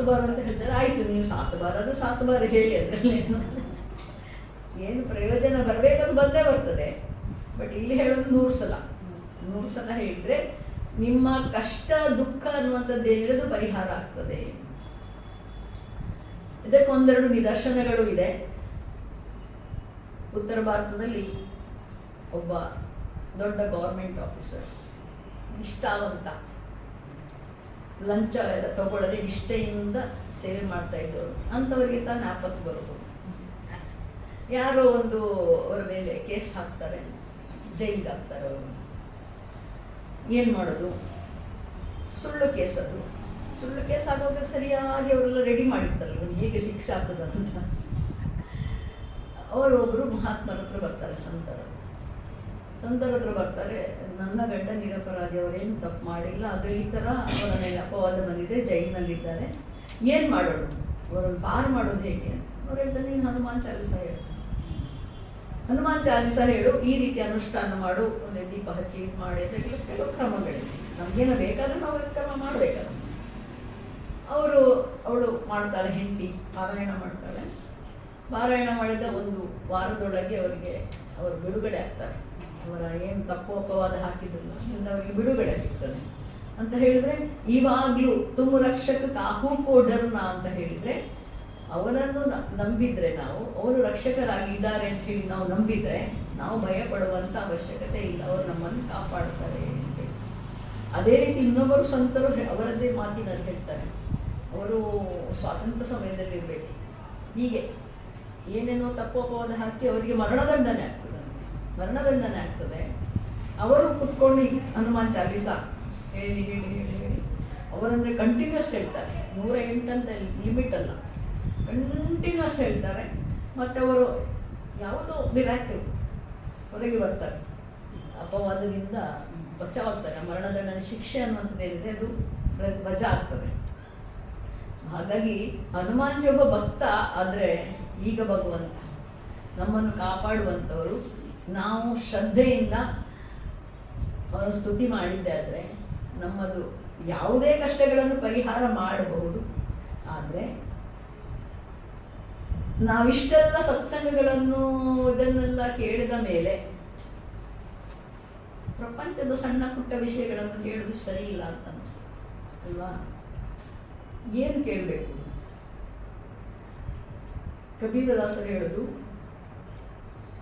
Speaker 1: ಬಾರ್ ಅಂತ ಹೇಳ್ತಾರೆ. ಆಯಿತು, ನೀವು 7 ಬಾರ್ ಅದು 7 ಬಾರ್ ಹೇಳಿ, ಅದರಲ್ಲಿ ಏನು ಪ್ರಯೋಜನ ಬರಬೇಕದು ಬಂದೇ ಬರ್ತದೆ. ಬಟ್ ಇಲ್ಲಿ ಹೇಳೋದು 100 ಸಲ ಹೇಳಿದರೆ ನಿಮ್ಮ ಕಷ್ಟ ದುಃಖ ಅನ್ನುವಂಥದ್ದು ಏನಿದೆ ಅದು ಪರಿಹಾರ ಆಗ್ತದೆ. ಇದಕ್ಕೊಂದೆರಡು ನಿದರ್ಶನಗಳು ಇದೆ. ಉತ್ತರ ಭಾರತದಲ್ಲಿ ಒಬ್ಬ ದೊಡ್ಡ ಗೌರ್ಮೆಂಟ್ ಆಫೀಸರ್, ನಿಷ್ಠಾವಂತ, ಲಂಚ ತಗೊಳ್ಳದೆ ನಿಷ್ಠೆಯಿಂದ ಸೇವೆ ಮಾಡ್ತಾ ಇದ್ದವರು. ಅಂಥವರಿಗೆ ತಾನು ಆಪತ್ತು ಬರೋದು. ಯಾರೋ ಒಂದು ಅವರ ಮೇಲೆ ಕೇಸ್ ಹಾಕ್ತಾರೆ, ಜೈಲಿಗೆ ಹಾಕ್ತಾರೆ. ಅವರು ಏನು ಮಾಡೋದು? ಸುಳ್ಳು ಕೇಸ್. ಅದು ಸುಳ್ಳು ಕೇಸ್ ಆಗೋವಾಗ ಸರಿಯಾಗಿ ಅವರೆಲ್ಲ ರೆಡಿ ಮಾಡಿರ್ತಾರಲ್ಲ ಹೇಗೆ ಶಿಕ್ಷೆ ಆಗ್ತದಂತ. ಅವರೊಬ್ಬರು ಮಹಾತ್ಮರ ಹತ್ರ ಬರ್ತಾರೆ, ಸಂತರ ಹತ್ರ ಬರ್ತಾರೆ. ನನ್ನ ಗಂಡ ನಿರಪರಾಧಿ, ಅವರೇನು ತಪ್ಪು ಮಾಡಿಲ್ಲ, ಆದರೆ ಈ ಥರ ಅವರ ಮೇಲೆ ಅಪವಾದ ಬಂದಿದೆ, ಜೈಲಿನಲ್ಲಿದ್ದಾರೆ, ಏನು ಮಾಡೋದು, ಅವರನ್ನು ಪಾರು ಮಾಡೋದು ಹೇಗೆ? ಅವ್ರು ಹೇಳ್ತಾರೆ, ನೀನು ಹನುಮಾನ್ ಚಾಲಿಸ ಹೇಳು, ಹನುಮಾನ್ ಚಾಲಿಸ ಹೇಳು, ಈ ರೀತಿ ಅನುಷ್ಠಾನ ಮಾಡು, ಒಂದು ದೀಪ ಹಚ್ಚಿ ಇದು ಮಾಡಿ ಅಂತ ಕೆಲವು ಕ್ರಮಗಳಿವೆ. ನಮಗೇನು ಬೇಕಾದ್ರೆ ನಾವು ಕ್ರಮ ಮಾಡಬೇಕಲ್ಲ. ಅವಳು ಮಾಡ್ತಾಳೆ, ಹೆಂಡತಿ ಪಾರಾಯಣ ಮಾಡ್ತಾಳೆ. ಪಾರಾಯಣ ಮಾಡಿದ 1 ವಾರದೊಳಗೆ ಅವರು ಬಿಡುಗಡೆ ಆಗ್ತಾರೆ. ಅವರ ಏನು ತಪ್ಪು ಅಪವಾದ ಹಾಕಿದ್ರಲ್ಲ ಅದರಿಂದ ಅವರಿಗೆ ಬಿಡುಗಡೆ ಸಿಗ್ತದೆ ಅಂತ ಹೇಳಿದರೆ, ಇವಾಗಲೂ ತುಂಬ ರಕ್ಷಕ ಕಾಹೂ ಕೋಡರ್ನ ಅಂತ ಹೇಳಿದರೆ, ಅವನನ್ನು ನಂಬಿದರೆ ನಾವು, ಅವರು ರಕ್ಷಕರಾಗಿ ಇದ್ದಾರೆ ಅಂತ ಹೇಳಿ ನಾವು ನಂಬಿದರೆ ನಾವು ಭಯ ಪಡುವಂಥ ಅವಶ್ಯಕತೆ ಇಲ್ಲ, ಅವರು ನಮ್ಮನ್ನು ಕಾಪಾಡ್ತಾರೆ ಅಂತ. ಅದೇ ರೀತಿ ಇನ್ನೊಬ್ಬರು ಸಂತರು ಅವರದ್ದೇ ಮಾತಿನಲ್ಲಿ ಹೇಳ್ತಾರೆ, ಅವರು ಸ್ವಾತಂತ್ರ್ಯ ಸಮಯದಲ್ಲಿ ಇರಬೇಕು, ಹೀಗೆ ಏನೇನೋ ತಪ್ಪು ಅಪವಾದ ಹಾಕಿ ಅವರಿಗೆ ಮರಣದಂಡನೆ ಆಗ್ತದೆ. ಅವರು ಕುತ್ಕೊಂಡು ಹನುಮಾನ್ ಚಾಲಿಸ ಹೇಳಿ ಅವರಂದರೆ ಕಂಟಿನ್ಯೂಸ್ ಹೇಳ್ತಾರೆ. 108 ಅಂತ ಲಿಮಿಟ್ ಅಲ್ಲ, ಕಂಟಿನ್ಯೂಸ್ ಹೇಳ್ತಾರೆ. ಮತ್ತು ಅವರು ಯಾವುದೋ ಮಿರಾಕಲ್ ಹೊರಗೆ ಬರ್ತಾರೆ. ಅಪವಾದದಿಂದ ಬಚಾವಾಗ್ತಾರೆ. ಮರಣದಂಡನೆ ಶಿಕ್ಷೆ ಅನ್ನುವಂಥದ್ದು ಏನಿದೆ ಅದು ವಜಾ ಆಗ್ತದೆ. ಹಾಗಾಗಿ ಹನುಮಾನ್ಜಿ ಒಬ್ಬ ಭಕ್ತ ಆದರೆ ಈಗ ಭಗವಂತ ನಮ್ಮನ್ನು ಕಾಪಾಡುವಂಥವರು. ನಾವು ಶ್ರದ್ಧೆಯಿಂದ ಅವನು ಸ್ತುತಿ ಮಾಡಿದ್ದೆ ಆದರೆ ನಮ್ಮದು ಯಾವುದೇ ಕಷ್ಟಗಳನ್ನು ಪರಿಹಾರ ಮಾಡಬಹುದು. ಆದರೆ ನಾವಿಷ್ಟೆಲ್ಲ ಸತ್ಸಂಗಗಳನ್ನು ಇದನ್ನೆಲ್ಲ ಕೇಳಿದ ಮೇಲೆ ಪ್ರಪಂಚದ ಸಣ್ಣ ಪುಟ್ಟ ವಿಷಯಗಳನ್ನು ಕೇಳುವುದು ಸರಿ ಇಲ್ಲ ಅಂತ ಅನಿಸ್ತದೆ ಅಲ್ವಾ? ಏನು ಕೇಳಬೇಕು? ಕಬೀರದಾಸರು ಹೇಳುದು,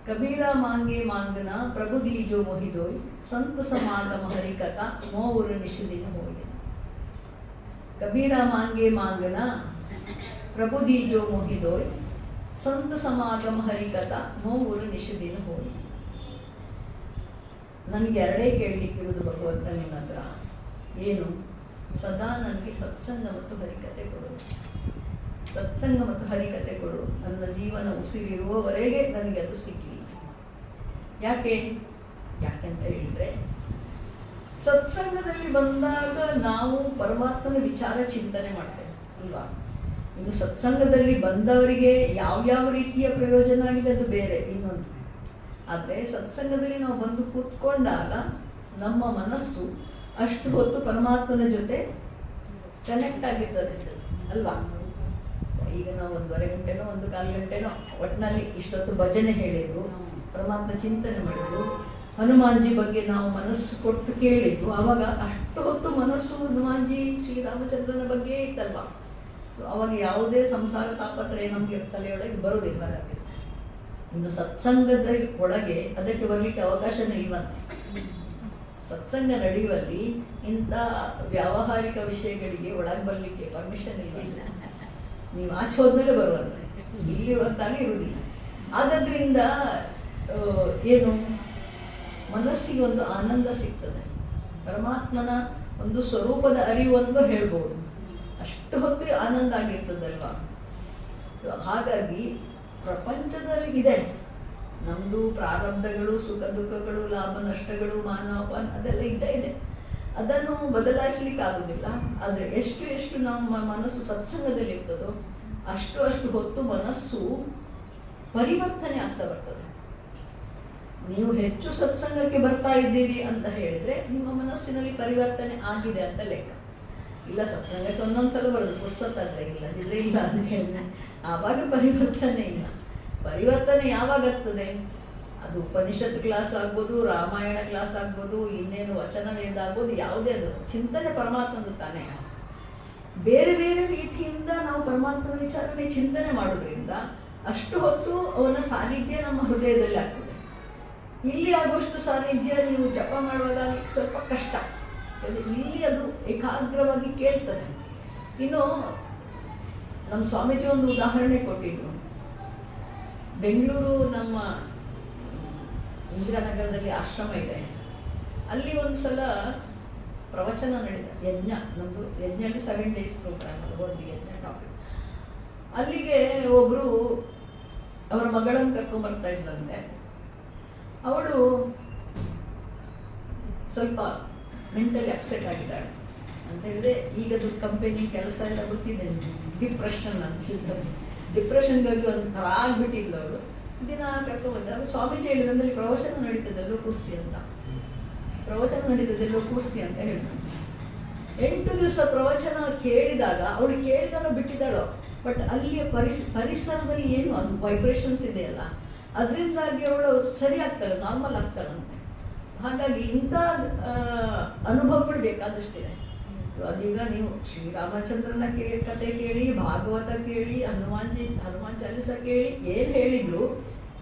Speaker 1: ಕಬೀರ ಮಾಂಗೆ ಮಾಂಗನ ಪ್ರಭು ದೀಜೋ ಮೊಹಿದೋಯ್ ಸಂತ ಸಮಾಗಮ ಹರಿಕಥಾ ಮೋವರು ನಿಷುದಿನ ಹೋಗಿ. ಕಬೀರ ಮಾಂಗೆ ಮಾಂಗನ ಪ್ರಭು ದೀಜೋ ಮೊಹಿದೋಯ್ ಸಂತ ಸಮಾಗಮ ಹರಿಕಥಾ ಮೋವರು ನಿಷುದಿನ ಹೋಗಿ. ನನಗೆ ಎರಡೇ ಕೇಳಲಿಕ್ಕಿರುವುದು ಭಗವಂತ ನಿಮ್ಮ ಹತ್ರ. ಏನು? ಸದಾ ನನಗೆ ಸತ್ಸಂಗ ಮತ್ತು ಹರಿಕತೆ ಕೊಡು, ಸತ್ಸಂಗ ಮತ್ತು ಹರಿಕತೆ ಕೊಡು. ನನ್ನ ಜೀವನ ಉಸಿರಿರುವವರೆಗೆ ನನಗೆ ಅದು ಸಿಕ್ಕಲಿ. ಯಾಕೆಂತ ಹೇಳಿದ್ರೆ, ಸತ್ಸಂಗದಲ್ಲಿ ಬಂದಾಗ ನಾವು ಪರಮಾತ್ಮನ ವಿಚಾರ ಚಿಂತನೆ ಮಾಡ್ತೇವೆ ಅಲ್ವಾ? ಇನ್ನು ಸತ್ಸಂಗದಲ್ಲಿ ಬಂದವರಿಗೆ ಯಾವ್ಯಾವ ರೀತಿಯ ಪ್ರಯೋಜನ ಆಗಿದೆ ಅದು ಬೇರೆ ಇನ್ನೊಂದು. ಆದರೆ ಸತ್ಸಂಗದಲ್ಲಿ ನಾವು ಬಂದು ಕೂತ್ಕೊಂಡಾಗ ನಮ್ಮ ಮನಸ್ಸು ಅಷ್ಟು ಹೊತ್ತು ಪರಮಾತ್ಮನ ಜೊತೆ ಕನೆಕ್ಟ್ ಆಗಿರ್ತದೆ ಅಲ್ವಾ? ಈಗ ನಾವು 1.5 ಗಂಟೆನೋ 1 ಗಂಟೆನೋ ಒಟ್ಟಿನಲ್ಲಿ ಇಷ್ಟೊತ್ತು ಭಜನೆ ಹೇಳಿದ್ರು, ಪರಮಾತ್ಮ ಚಿಂತನೆ ಮಾಡಿದ್ರು, ಹನುಮಾನ್ಜಿ ಬಗ್ಗೆ ನಾವು ಮನಸ್ಸು ಕೊಟ್ಟು ಕೇಳಿದ್ವು. ಆವಾಗ ಅಷ್ಟು ಹೊತ್ತು ಮನಸ್ಸು ಹನುಮಾನ್ಜಿ ಶ್ರೀರಾಮಚಂದ್ರನ ಬಗ್ಗೆ ಇತ್ತಲ್ವಾ? ಅವಾಗ ಯಾವುದೇ ಸಂಸಾರ ತಾಪತ್ರಯ ನಮಗೆ ತಲೆಯೊಳಗೆ ಬರೋದಿಲ್ಲ. ಇನ್ನು ಸತ್ಸಂಗದ ಒಳಗೆ ಅದಕ್ಕೆ ಬರಲಿಕ್ಕೆ ಅವಕಾಶನೇ ಇಲ್ವಂತೆ. ಸತ್ಸಂಗ ನಡೆಯುವಲ್ಲಿ ಇಂಥ ವ್ಯಾವಹಾರಿಕ ವಿಷಯಗಳಿಗೆ ಒಳಗೆ ಬರಲಿಕ್ಕೆ ಪರ್ಮಿಷನ್ ಇಲ್ಲ. ನೀವು ಆಚೆ ಹೋದ್ಮೇಲೆ ಬರುವಂತೆ, ಇಲ್ಲಿ ಹೊರತಾಗ ಇರುವುದಿಲ್ಲ. ಆದ್ದರಿಂದ ಏನು, ಮನಸ್ಸಿಗೆ ಒಂದು ಆನಂದ ಸಿಗ್ತದೆ, ಪರಮಾತ್ಮನ ಒಂದು ಸ್ವರೂಪದ ಅರಿವು ಅಂತ ಹೇಳ್ಬೋದು. ಅಷ್ಟು ಹೊತ್ತು ಆನಂದ ಆಗಿರ್ತದಲ್ವಾ? ಹಾಗಾಗಿ ಪ್ರಪಂಚದಲ್ಲಿ ಇದೆ ನಮ್ಮದು ಪ್ರಾರಬ್ಧಗಳು, ಸುಖ ದುಃಖಗಳು, ಲಾಭ ನಷ್ಟಗಳು, ಮಾನ ಅಪಮಾನ ಅದೆಲ್ಲ ಇದೆ. ಅದನ್ನು ಬದಲಾಯಿಸ್ಲಿಕ್ಕೆ ಆಗೋದಿಲ್ಲ. ಆದರೆ ಎಷ್ಟು ನಮ್ಮ ಮನಸ್ಸು ಸತ್ಸಂಗದಲ್ಲಿ ಇರ್ತದೋ ಅಷ್ಟು ಹೊತ್ತು ಮನಸ್ಸು ಪರಿವರ್ತನೆ ಆಗ್ತಾ ಬರ್ತದೆ. ನೀವು ಹೆಚ್ಚು ಸತ್ಸಂಗಕ್ಕೆ ಬರ್ತಾ ಇದ್ದೀರಿ ಅಂತ ಹೇಳಿದ್ರೆ ನಿಮ್ಮ ಮನಸ್ಸಿನಲ್ಲಿ ಪರಿವರ್ತನೆ ಆಗಿದೆ ಅಂತ ಲೆಕ್ಕ. ಇಲ್ಲ, ಸತ್ಸಂಗಕ್ಕೆ ಒಂದೊಂದ್ಸಲ ಬರೋದು ಪುರ್ಸೊತ್ತಾದ್ರೆ ಇಲ್ಲ ಅಂತ ಹೇಳಿದ್ರೆ ಆವಾಗ ಪರಿವರ್ತನೆ ಇಲ್ಲ. ಪರಿವರ್ತನೆ ಯಾವಾಗ ಆಗ್ತದೆ? ಅದು ಉಪನಿಷತ್ ಕ್ಲಾಸ್ ಆಗ್ಬೋದು, ರಾಮಾಯಣ ಕ್ಲಾಸ್ ಆಗ್ಬೋದು, ಇನ್ನೇನು ವಚನ ವೇದ ಆಗ್ಬೋದು, ಯಾವುದೇ ಅದು ಚಿಂತನೆ ಪರಮಾತ್ಮಂದು ತಾನೇ. ಬೇರೆ ಬೇರೆ ರೀತಿಯಿಂದ ನಾವು ಪರಮಾತ್ಮನ ವಿಚಾರನೆ ಚಿಂತನೆ ಮಾಡೋದ್ರಿಂದ ಅಷ್ಟು ಹೊತ್ತು ಅವನ ಸಾನ್ನಿಧ್ಯ ನಮ್ಮ ಹೃದಯದಲ್ಲಿ ಆಗ್ತದೆ. ಇಲ್ಲಿ ಆಗುವಷ್ಟು ಸಾನ್ನಿಧ್ಯ ನೀವು ಜಪ ಮಾಡುವಾಗ ಸ್ವಲ್ಪ ಕಷ್ಟ. ಇಲ್ಲಿ ಅದು ಏಕಾಗ್ರವಾಗಿ ಕೇಳ್ತದೆ. ಇನ್ನು ನಮ್ಮ ಸ್ವಾಮೀಜಿ ಒಂದು ಉದಾಹರಣೆ ಕೊಟ್ಟಿದ್ರು. ಬೆಂಗಳೂರು ನಮ್ಮ ಇಂದಿರಾನಗರದಲ್ಲಿ ಆಶ್ರಮ ಇದೆ. ಅಲ್ಲಿ ಒಂದು ಸಲ ಪ್ರವಚನ ನಡೆದ ಯಜ್ಞ, ನಮ್ಮದು ಯಜ್ಞಲ್ಲಿ 7 days ಪ್ರೋಗ್ರಾಮ್, ಒಂದು ಯಜ್ಞ ಟಾಪಿಕ್. ಅಲ್ಲಿಗೆ ಒಬ್ಬರು ಅವರ ಮಗಳನ್ನು ಕರ್ಕೊಂಡ್ಬರ್ತಾ ಇದ್ದಂತೆ. ಅವಳು ಸ್ವಲ್ಪ ಮೆಂಟಲಿ ಅಪ್ಸೆಟ್ ಆಗಿದ್ದಾಳೆ ಅಂತ ಹೇಳಿದ್ರೆ, ಈಗದು ಕಂಪನಿ ಕೆಲಸ ಎಲ್ಲ ಗೊತ್ತಿದೆ, ಡಿಪ್ರೆಷನ್ ಅಂತ ಹೇಳ್ತಾರೆ. ಡಿಪ್ರೆಷನ್ಗಾಗಿ ಒಂಥರ ಆಗ್ಬಿಟ್ಟಿದ್ಲು ಅವಳು. ದಿನ ಕರ್ಕೊಂಡ್ಬಂದಾಗ ಸ್ವಾಮೀಜಿ ಹೇಳಿದಂದಲ್ಲಿ ಪ್ರವಚನ ನಡೀತದೆಲ್ಲೋ ಕೂರಿಸಿ ಅಂತ, ಪ್ರವಚನ ನಡೀತದೆಲ್ಲೋ ಕೂರಿಸಿ ಅಂತ ಹೇಳಿದ್ರು. 8 ದಿವಸ ಪ್ರವಚನ ಕೇಳಿದಾಗ ಅವಳು ಕೇಳಿದಾಗ ಬಿಟ್ಟಿದ್ದಾಳೋ, ಬಟ್ ಅಲ್ಲಿಯ ಪರಿಸರದಲ್ಲಿ ಏನು ಅದು ವೈಬ್ರೇಷನ್ಸ್ ಇದೆಯಲ್ಲ, ಅದರಿಂದಾಗಿ ಅವಳು ಸರಿ ಆಗ್ತಾಳೆ, ನಾರ್ಮಲ್ ಆಗ್ತಾಳಂತೆ. ಹಾಗಾಗಿ ಇಂಥ ಅನುಭವಗಳು ಬೇಕಾದಷ್ಟಿದೆ. ಅದೀಗ ನೀವು ಶ್ರೀರಾಮಚಂದ್ರನ ಕಥೆ ಕೇಳಿ, ಭಾಗವತ ಕೇಳಿ, ಹನುಮಾನ್ ಚಾಲಿಸ ಕೇಳಿ, ಏನು ಹೇಳಿದ್ರು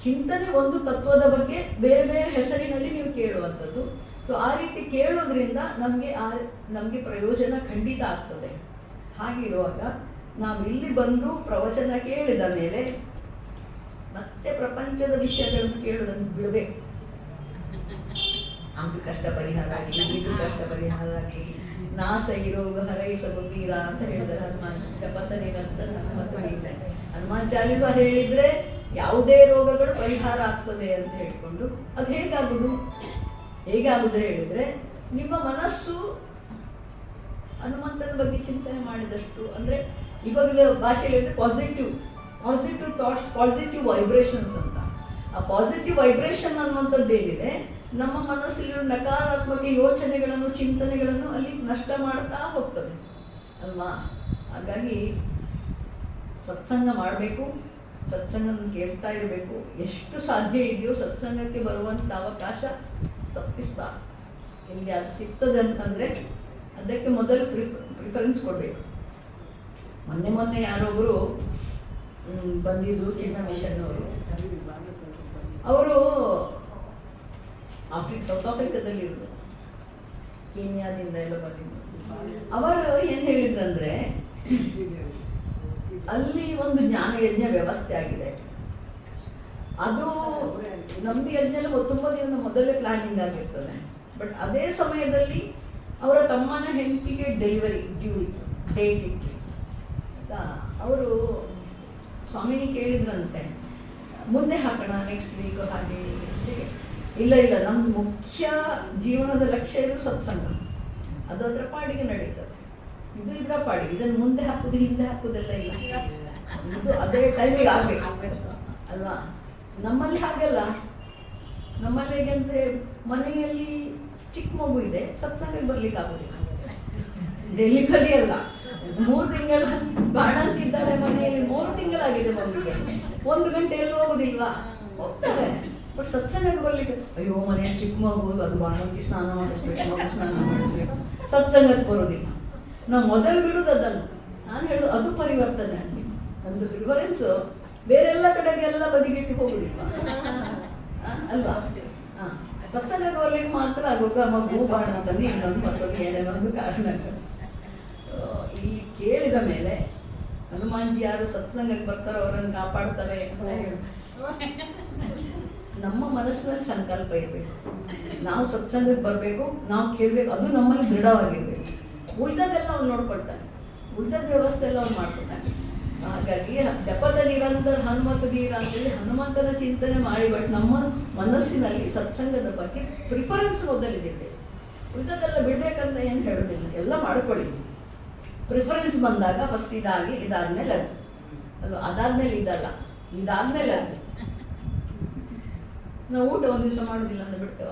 Speaker 1: ಚಿಂತನೆ ಒಂದು ತತ್ವದ ಬಗ್ಗೆ ಬೇರೆ ಬೇರೆ ಹೆಸರಿನಲ್ಲಿ ನೀವು ಕೇಳುವಂಥದ್ದು. ಸೊ ಆ ರೀತಿ ಕೇಳೋದ್ರಿಂದ ನಮಗೆ ಪ್ರಯೋಜನ ಖಂಡಿತ ಆಗ್ತದೆ. ಹಾಗಿರುವಾಗ ನಾವು ಇಲ್ಲಿ ಬಂದು ಪ್ರವಚನ ಕೇಳಿದ ಮೇಲೆ ಮತ್ತೆ ಪ್ರಪಂಚದ ವಿಷಯಗಳನ್ನು ಕೇಳೋದನ್ನು ಬಿಡಬೇಕು. ಅದು ಕಷ್ಟ ಪರಿಹಾರ ಆಗಲಿ, ಇದು ಕಷ್ಟ ಪರಿಹಾರ ಆಗಲಿ, ನಾಸ ರೋಗ ಹರೈಸಬೀರ ಅಂತ ಹೇಳಿದರೆ ಹನುಮಾನ್ ಜಪತನಿ ನಂತರ ಹನುಮಾನ್ ಚಾಲಿಸ ಹೇಳಿದ್ರೆ ಯಾವುದೇ ರೋಗಗಳು ಪರಿಹಾರ ಆಗ್ತದೆ ಅಂತ ಹೇಳಿಕೊಂಡು ಅದು ಹೇಗಾಗುದು? ಹೇಗಾಗುದು ಹೇಳಿದ್ರೆ, ನಿಮ್ಮ ಮನಸ್ಸು ಹನುಮಂತನ ಬಗ್ಗೆ ಚಿಂತನೆ ಮಾಡಿದಷ್ಟು, ಅಂದ್ರೆ ಇವಾಗಲೇ ಭಾಷೆಯಲ್ಲಿ ಹೇಳಿದ್ರೆ ಪಾಸಿಟಿವ್ ಥಾಟ್ಸ್, ಪಾಸಿಟಿವ್ ವೈಬ್ರೇಷನ್ಸ್ ಅಂತ. ಆ ಪಾಸಿಟಿವ್ ವೈಬ್ರೇಷನ್ ಅನ್ನುವಂಥದ್ದು ಏನಿದೆ, ನಮ್ಮ ಮನಸ್ಸಲ್ಲಿರೋ ನಕಾರಾತ್ಮಕ ಯೋಚನೆಗಳನ್ನು, ಚಿಂತನೆಗಳನ್ನು ಅಲ್ಲಿ ನಷ್ಟ ಮಾಡ್ತಾ ಹೋಗ್ತದೆ ಅಲ್ವಾ. ಹಾಗಾಗಿ ಸತ್ಸಂಗ ಮಾಡಬೇಕು, ಸತ್ಸಂಗನ ಕೇಳ್ತಾ ಇರಬೇಕು. ಎಷ್ಟು ಸಾಧ್ಯ ಇದೆಯೋ ಸತ್ಸಂಗಕ್ಕೆ ಬರುವಂಥ ಅವಕಾಶ ತಪ್ಪಿಸ್ಬಾರ್ದು. ಇಲ್ಲಿ ಅದು ಸಿಗ್ತದೆ ಅಂತಂದರೆ ಅದಕ್ಕೆ ಮೊದಲು ಪ್ರಿಫರೆನ್ಸ್ ಕೊಡಬೇಕು. ಮೊನ್ನೆ ಯಾರೊಬ್ಬರು ಬಂದಿದ್ರು, ಚಿನ್ನ ಮಿಷನ್ ಅವರು ಸೌತ್ ಆಫ್ರಿಕಾದಲ್ಲಿರೋದು, ಕೀನ್ಯಾದಿಂದ ಎಲ್ಲ ಬಂದಿದ್ರು. ಅವರು ಏನು ಹೇಳಿದ್ರಂದ್ರೆ, ಅಲ್ಲಿ ಒಂದು ಜ್ಞಾನ ಯಜ್ಞ ವ್ಯವಸ್ಥೆ ಆಗಿದೆ. ಅದು ನಮ್ದು ಯಜ್ಞ ಎಲ್ಲ ತುಂಬ ದಿನದ ಮೊದಲೇ ಪ್ಲಾನಿಂಗ್ ಆಗಿರ್ತದೆ. ಬಟ್ ಅದೇ ಸಮಯದಲ್ಲಿ ಅವರ ತಮ್ಮನ ಹೆಂಡತಿಗೆ ಡೆಲಿವರಿ ಡೇಟ್ ಇತ್ತು. ಅವರು ಸ್ವಾಮಿನಿ ಕೇಳಿದ್ರಂತೆ, ಮುಂದೆ ಹಾಕೋಣ ನೆಕ್ಸ್ಟ್ ವೀಕ್ ಹಾಗೆ. ಇಲ್ಲ ನಮ್ದು ಮುಖ್ಯ ಜೀವನದ ಲಕ್ಷ್ಯ ಇದು ಸತ್ಸಂಗ, ಅದು ಅದರ ಪಾಡಿಗೆ ನಡೀತದೆ, ಇದು ಇದರ ಪಾಡಿಗೆ, ಇದನ್ನು ಮುಂದೆ ಹಾಕುದು ಹಿಂದೆ ಹಾಕುದೆಲ್ಲ ಇಲ್ಲ, ಇದು ಅದೇ ಟೈಮಿಗೆ ಆಗ್ಬೇಕು ಅಲ್ವಾ. ನಮ್ಮಲ್ಲಿ ಹಾಗೆಲ್ಲ, ನಮ್ಮಲ್ಲಿ ಹೇಗಂದ್ರೆ ಮನೆಯಲ್ಲಿ ಚಿಕ್ಕ ಮಗು ಇದೆ, ಸತ್ಸಂಗಕ್ಕೆ ಬರ್ಲಿಕ್ಕೆ ಆಗುದಿಲ್ಲ, ಡೆಲಿವರಿ ಅಲ್ಲ, 3 ತಿಂಗಳ ಬಾಣ ಅಂತಿದ್ದಾಳೆ ಮನೆಯಲ್ಲಿ, 3 ತಿಂಗಳಾಗಿದೆ ಮಗುಗೆ, 1 ಗಂಟೆ ಎಲ್ಲೂ ಹೋಗುದಿಲ್ವಾ, ಹೋಗ್ತಾರೆ. ಬಟ್ ಸತ್ಸಂಗಕ್ಕೆ ಬರ್ಲಿಕ್ಕೆ, ಅಯ್ಯೋ ಮನೆಯಲ್ಲಿ ಚಿಕ್ಕ ಮಗು, ಅದು ಬಾಣಕ್ಕೆ ಸ್ನಾನ ಮಾಡಿಸ್ಬೇಕು, ಮಗು ಸ್ನಾನ ಮಾಡಿಸ್ಬೇಕು, ಸತ್ಸಂಗಕ್ಕೆ ಬರೋದಿಲ್ಲ. ನಾವು ಮೊದಲು ಬಿಡುದು ಅದನ್ನು. ನಾನು ಹೇಳುದು ಅದು ಪರಿವರ್ತನೆ ಆಗಲಿ. ನಮ್ದು ಪ್ರಿಫರೆನ್ಸ್ ಬೇರೆಲ್ಲ ಕಡೆಗೆಲ್ಲ ಬದಿಗಿಟ್ಟು ಹೋಗುದಿಲ್ಲ ಅಲ್ವಾ. ಸತ್ಸಂಗಕ್ಕೆ ಬರ್ಲಿಕ್ಕೆ ಮಾತ್ರ ಆಗುವಾಗ ಮಗು ಬಾಣ ಅಂತಂದು ಇನ್ನೊಂದು ಮತ್ತೊಂದು ಏನೇನೊಂದು ಕಾರಣ. ಇಲ್ಲಿ ಕೇಳಿದ ಮೇಲೆ ಹನುಮಾನ್ಜಿ ಯಾರು ಸತ್ಸಂಗಕ್ಕೆ ಬರ್ತಾರೋ ಅವರನ್ನು ಕಾಪಾಡ್ತಾರೆ ಅಂತ ಹೇಳಿ ನಮ್ಮ ಮನಸ್ಸಿನಲ್ಲಿ ಸಂಕಲ್ಪ ಇರಬೇಕು. ನಾವು ಸತ್ಸಂಗಕ್ಕೆ ಬರಬೇಕು, ನಾವು ಕೇಳಬೇಕು, ಅದು ನಮ್ಮಲ್ಲಿ ದೃಢವಾಗಿರ್ಬೇಕು. ಉಳಿದದೆಲ್ಲ ಅವ್ನು ನೋಡ್ಕೊಳ್ತಾನೆ, ಉಳಿದದ ವ್ಯವಸ್ಥೆ ಎಲ್ಲ ಅವ್ನು ಮಾಡ್ಕೊತಾನೆ. ಹಾಗಾಗಿ ಜಪದ ನಿರಂತರ ಹನುಮಂತ ವೀರ ಅಂತೇಳಿ ಹನುಮಂತನ ಚಿಂತನೆ ಮಾಡಿ, ಬಟ್ ನಮ್ಮ ಮನಸ್ಸಿನಲ್ಲಿ ಸತ್ಸಂಗದ ಬಗ್ಗೆ ಪ್ರಿಫರೆನ್ಸ್ ಮೊದಲಿದೆ. ಉಳಿದದೆಲ್ಲ ಬಿಡ್ಬೇಕಂತ ಏನು ಹೇಳೋದಿಲ್ಲ, ಎಲ್ಲ ಮಾಡ್ಕೊಳ್ಳಿ. ಪ್ರಿಫರೆನ್ಸ್ ಬಂದಾಗ ಫಸ್ಟ್ ಇದಾದ್ಮೇಲೆ ಅದು ಅದಾದ್ಮೇಲೆ ಇದಲ್ಲ, ಇದಾದ್ಮೇಲೆ ಅದು. ನಾವು ಊಟ ಒಂದು ದಿವಸ ಮಾಡೋದಿಲ್ಲ ಅಂತ ಬಿಡ್ತೇವ,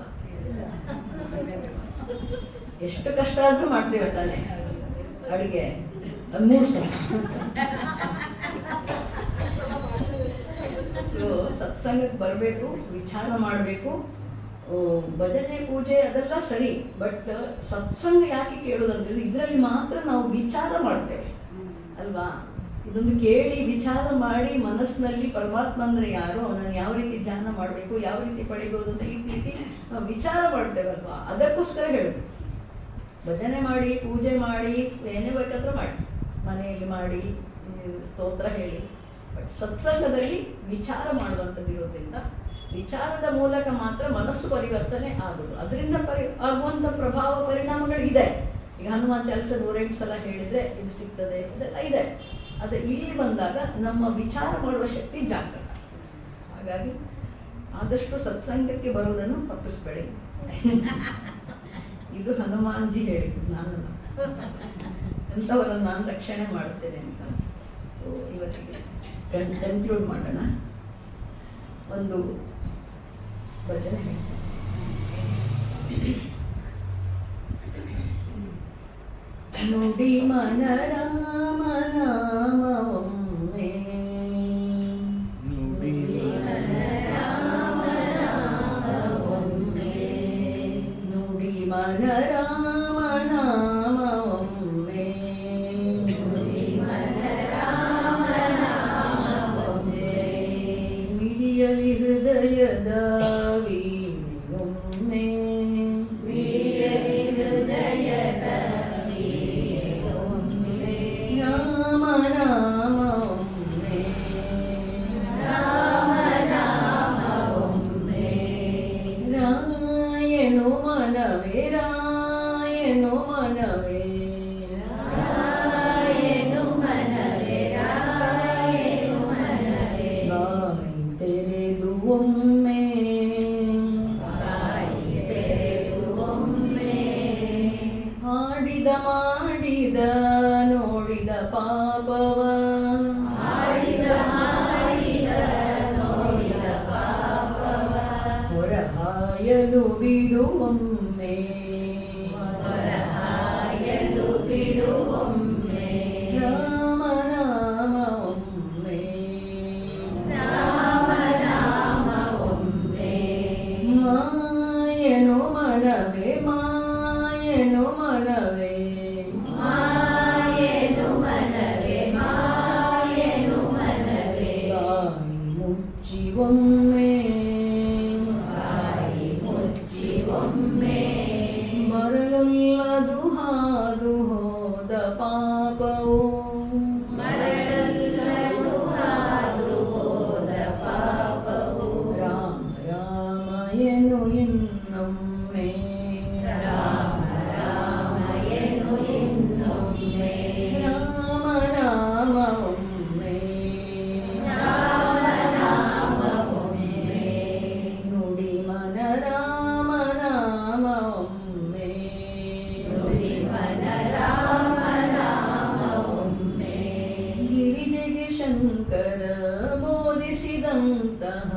Speaker 1: ಎಷ್ಟು ಕಷ್ಟ ಆದ್ರೂ ಮಾಡ್ತೇವೆ ತಾನೆ ಅಡಿಗೆ, 3 ಸಲ. ಸತ್ಸಂಗಕ್ಕೆ ಬರಬೇಕು, ವಿಚಾರ ಮಾಡಬೇಕು. ಭಜನೆ ಪೂಜೆ ಅದೆಲ್ಲ ಸರಿ, ಬಟ್ ಸತ್ಸಂಗ ಯಾಕೆ ಕೇಳೋದಂದ್ರೆ ಇದರಲ್ಲಿ ಮಾತ್ರ ನಾವು ವಿಚಾರ ಮಾಡ್ತೇವೆ ಅಲ್ವಾ. ಇದೊಂದು ಕೇಳಿ ವಿಚಾರ ಮಾಡಿ ಮನಸ್ಸಿನಲ್ಲಿ ಪರಮಾತ್ಮ ಅಂದ್ರೆ ಯಾರು, ಅವನನ್ನು ಯಾವ ರೀತಿ ಧ್ಯಾನ ಮಾಡಬೇಕು, ಯಾವ ರೀತಿ ಪಡಿಬೋದು ಅಂತ ಈ ರೀತಿ ನಾವು ವಿಚಾರ ಮಾಡ್ತೇವಲ್ವಾ. ಅದಕ್ಕೋಸ್ಕರ ಹೇಳಬೇಕು. ಭಜನೆ ಮಾಡಿ, ಪೂಜೆ ಮಾಡಿ, ಏನೇ ಬೇಕಾದ್ರೂ ಮಾಡಿ, ಮನೆಯಲ್ಲಿ ಮಾಡಿ, ಸ್ತೋತ್ರ ಹೇಳಿ, ಬಟ್ ಸತ್ಸಂಗದಲ್ಲಿ ವಿಚಾರ ಮಾಡುವಂಥದ್ದು ಇರೋದ್ರಿಂದ ವಿಚಾರದ ಮೂಲಕ ಮಾತ್ರ ಮನಸ್ಸು ಪರಿವರ್ತನೆ ಆಗೋದು. ಅದರಿಂದ ಆಗುವಂಥ ಪ್ರಭಾವ ಪರಿಣಾಮಗಳಿದೆ. ಈಗ ಹನುಮಾನ್ ಚಾಲಿಸ 108 ಸಲ ಹೇಳಿದರೆ ಇದು ಸಿಗ್ತದೆ, ಇದೆಲ್ಲ ಇದೆ. ಆದರೆ ಇಲ್ಲಿ ಬಂದಾಗ ನಮ್ಮ ವಿಚಾರ ಮಾಡುವ ಶಕ್ತಿ ಜಾಗೃತ. ಹಾಗಾಗಿ ಆದಷ್ಟು ಸತ್ಸಂಗಕ್ಕೆ ಬರುವುದನ್ನು ತಪ್ಪಿಸ್ಬೇಡಿ. ಇದು ಹನುಮಾನ್ಜಿ ಹೇಳಿದ್ದು, ನಾನು ಎಂಥವರನ್ನು ನಾನು ರಕ್ಷಣೆ ಮಾಡುತ್ತೇನೆ ಅಂತ. ಸೊ ಇವತ್ತಿಗೆ ಕನ್ಕ್ಲೂಡ್ ಮಾಡೋಣ. ಒಂದು ಭಜನೆ ಹೇಳ್ತೇನೆ. ನುಡಿ ಮನ ರಾಮ ನಾಮ ಒಮ್ಮೆ, ನುಡಿ ಮನ ರಾಮ ನಾಮ ಒಮ್ಮೆ, ನುಡಿ ಮನ ರಾಮ ನಾಮ ಒಮ್ಮೆ, ನುಡಿ ಮನ ರಾಮ ನಾಮ ಒಮ್ಮೆ, ಮಿಡಿಯಲಿ ಹೃದಯದ ವೀಣೆಯೊಮ್ಮೆ, ಮಿಡಿಯಲಿ ಹೃದಯದ ವೀಣೆಯೊಮ್ಮೆ, ರಾಮ ನಾಮ ಒಮ್ಮೆ, ರಾಮ ನಾಮ ಒಮ್ಮೆ, ರಾಯನು ಮನವೇ, ರಾಯನು ಮನವೇ, ರಾಯನು ಮನವೇ, ರಾಯನು ಮನವೇ, ಬಾಯಿ ತೆರೆದು ಒಮ್ಮೆ, ಬಾಯಿ ತೆರೆದು ಹಾಯಲು ಬಿಡುವೊಮ್ಮೆ
Speaker 2: ಹೊರಹಾಯಲು ಬಿಡುವೊಮ್ಮೆ
Speaker 1: ರಾಮನಾಮ ಒಮ್ಮೆ
Speaker 2: ರಾಮನಾಮ ಒಮ್ಮೆ
Speaker 1: ಮಾಯನು ಮನವೇ ಮಾಯನು ಮನವೇ
Speaker 2: ಮಾಯನು ಮನವೇ ಮಾಯನು ಮನವೇ
Speaker 1: ಬಾಯಿ ಮುಚ್ಚಿ ಒಮ್ಮೆ
Speaker 2: ಬಾಯಿ ಮುಚ್ಚಿ ಒಮ್ಮೆ
Speaker 1: ಮರಳುಲ್ಲದು ಹಾದು ಹೋದ ಪಾಪವು
Speaker 2: ಮರಳಲ್ಲದು ಹಾದು ಹೋದ ಪಾಪವು
Speaker 1: ರಾಮ ರಾಮ ಎನು ಇನ್ನೊಮ್ಮೆ
Speaker 2: ರಾಮ ರಾಮ ಎನು ಇನ್ನೊಮ್ಮೆ
Speaker 1: ರಾಮ ನಾಮ ಒಮ್ಮೆ
Speaker 2: ರಾಮ ನಾಮ ಒಮ್ಮೆ
Speaker 1: ನುಡಿ ಮನ ರಾಮ ನಾಮ ಒಮ್ಮೆ
Speaker 2: ನುಡಿ ಮನ ರಾಮ ನಾಮ ಒಮ್ಮೆ
Speaker 1: ಗಿರಿಜೆಗೆ ಶಂಕರ ಬೋಧಿಸಿದಂತಹ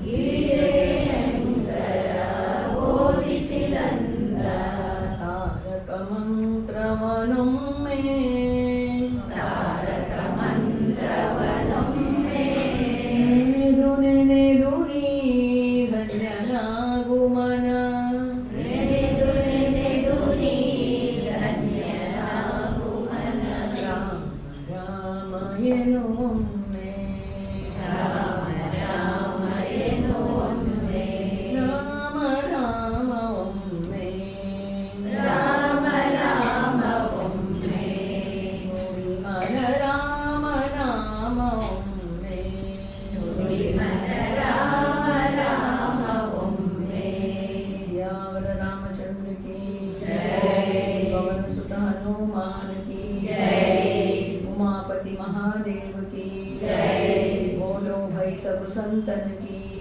Speaker 2: ಗಿರಿಜೆಗೆ ಶಂಕರ ಬೋಧಿಸಿದಂತ
Speaker 1: ತಾರಕ ಮಂತ್ರವನೊಮ್ಮೆ
Speaker 2: ತಾರಕ ಮಂತ್ರವನೊಮ್ಮೆ
Speaker 1: ನೆನೆದು ನೆನೆದು ನೀ ಧನ್ಯನಾಗು ಮನ
Speaker 2: ನೆನೆದು ನೆನೆದು ನೀ ಧನ್ಯನಾಗು ಮನ
Speaker 1: ರಾಮ ರಾಮ ಎನು ಒಮ್ಮೆ
Speaker 2: ರಾಮ ರಾಮ ಎನು ಒಮ್ಮೆ
Speaker 1: ರಾಮ ರಾಮ ಒಮ್ಮೆ
Speaker 2: ರಾಮ ರಾಮ ಒಮ್ಮೆ
Speaker 1: ನುಡಿ ಮನ ರಾಮ ನಾಮ ಒಮ್ಮೆ
Speaker 2: ನುಡಿ ಮನ ರಾಮ ರಾಮ ಒಮ್ಮೆ
Speaker 1: सियावर रामचंद्र की
Speaker 2: जय।
Speaker 1: पवन सुत हनुमान की
Speaker 2: जय।
Speaker 1: उमापति महादेव की
Speaker 2: जय।
Speaker 1: बोलो भाई सब संतन की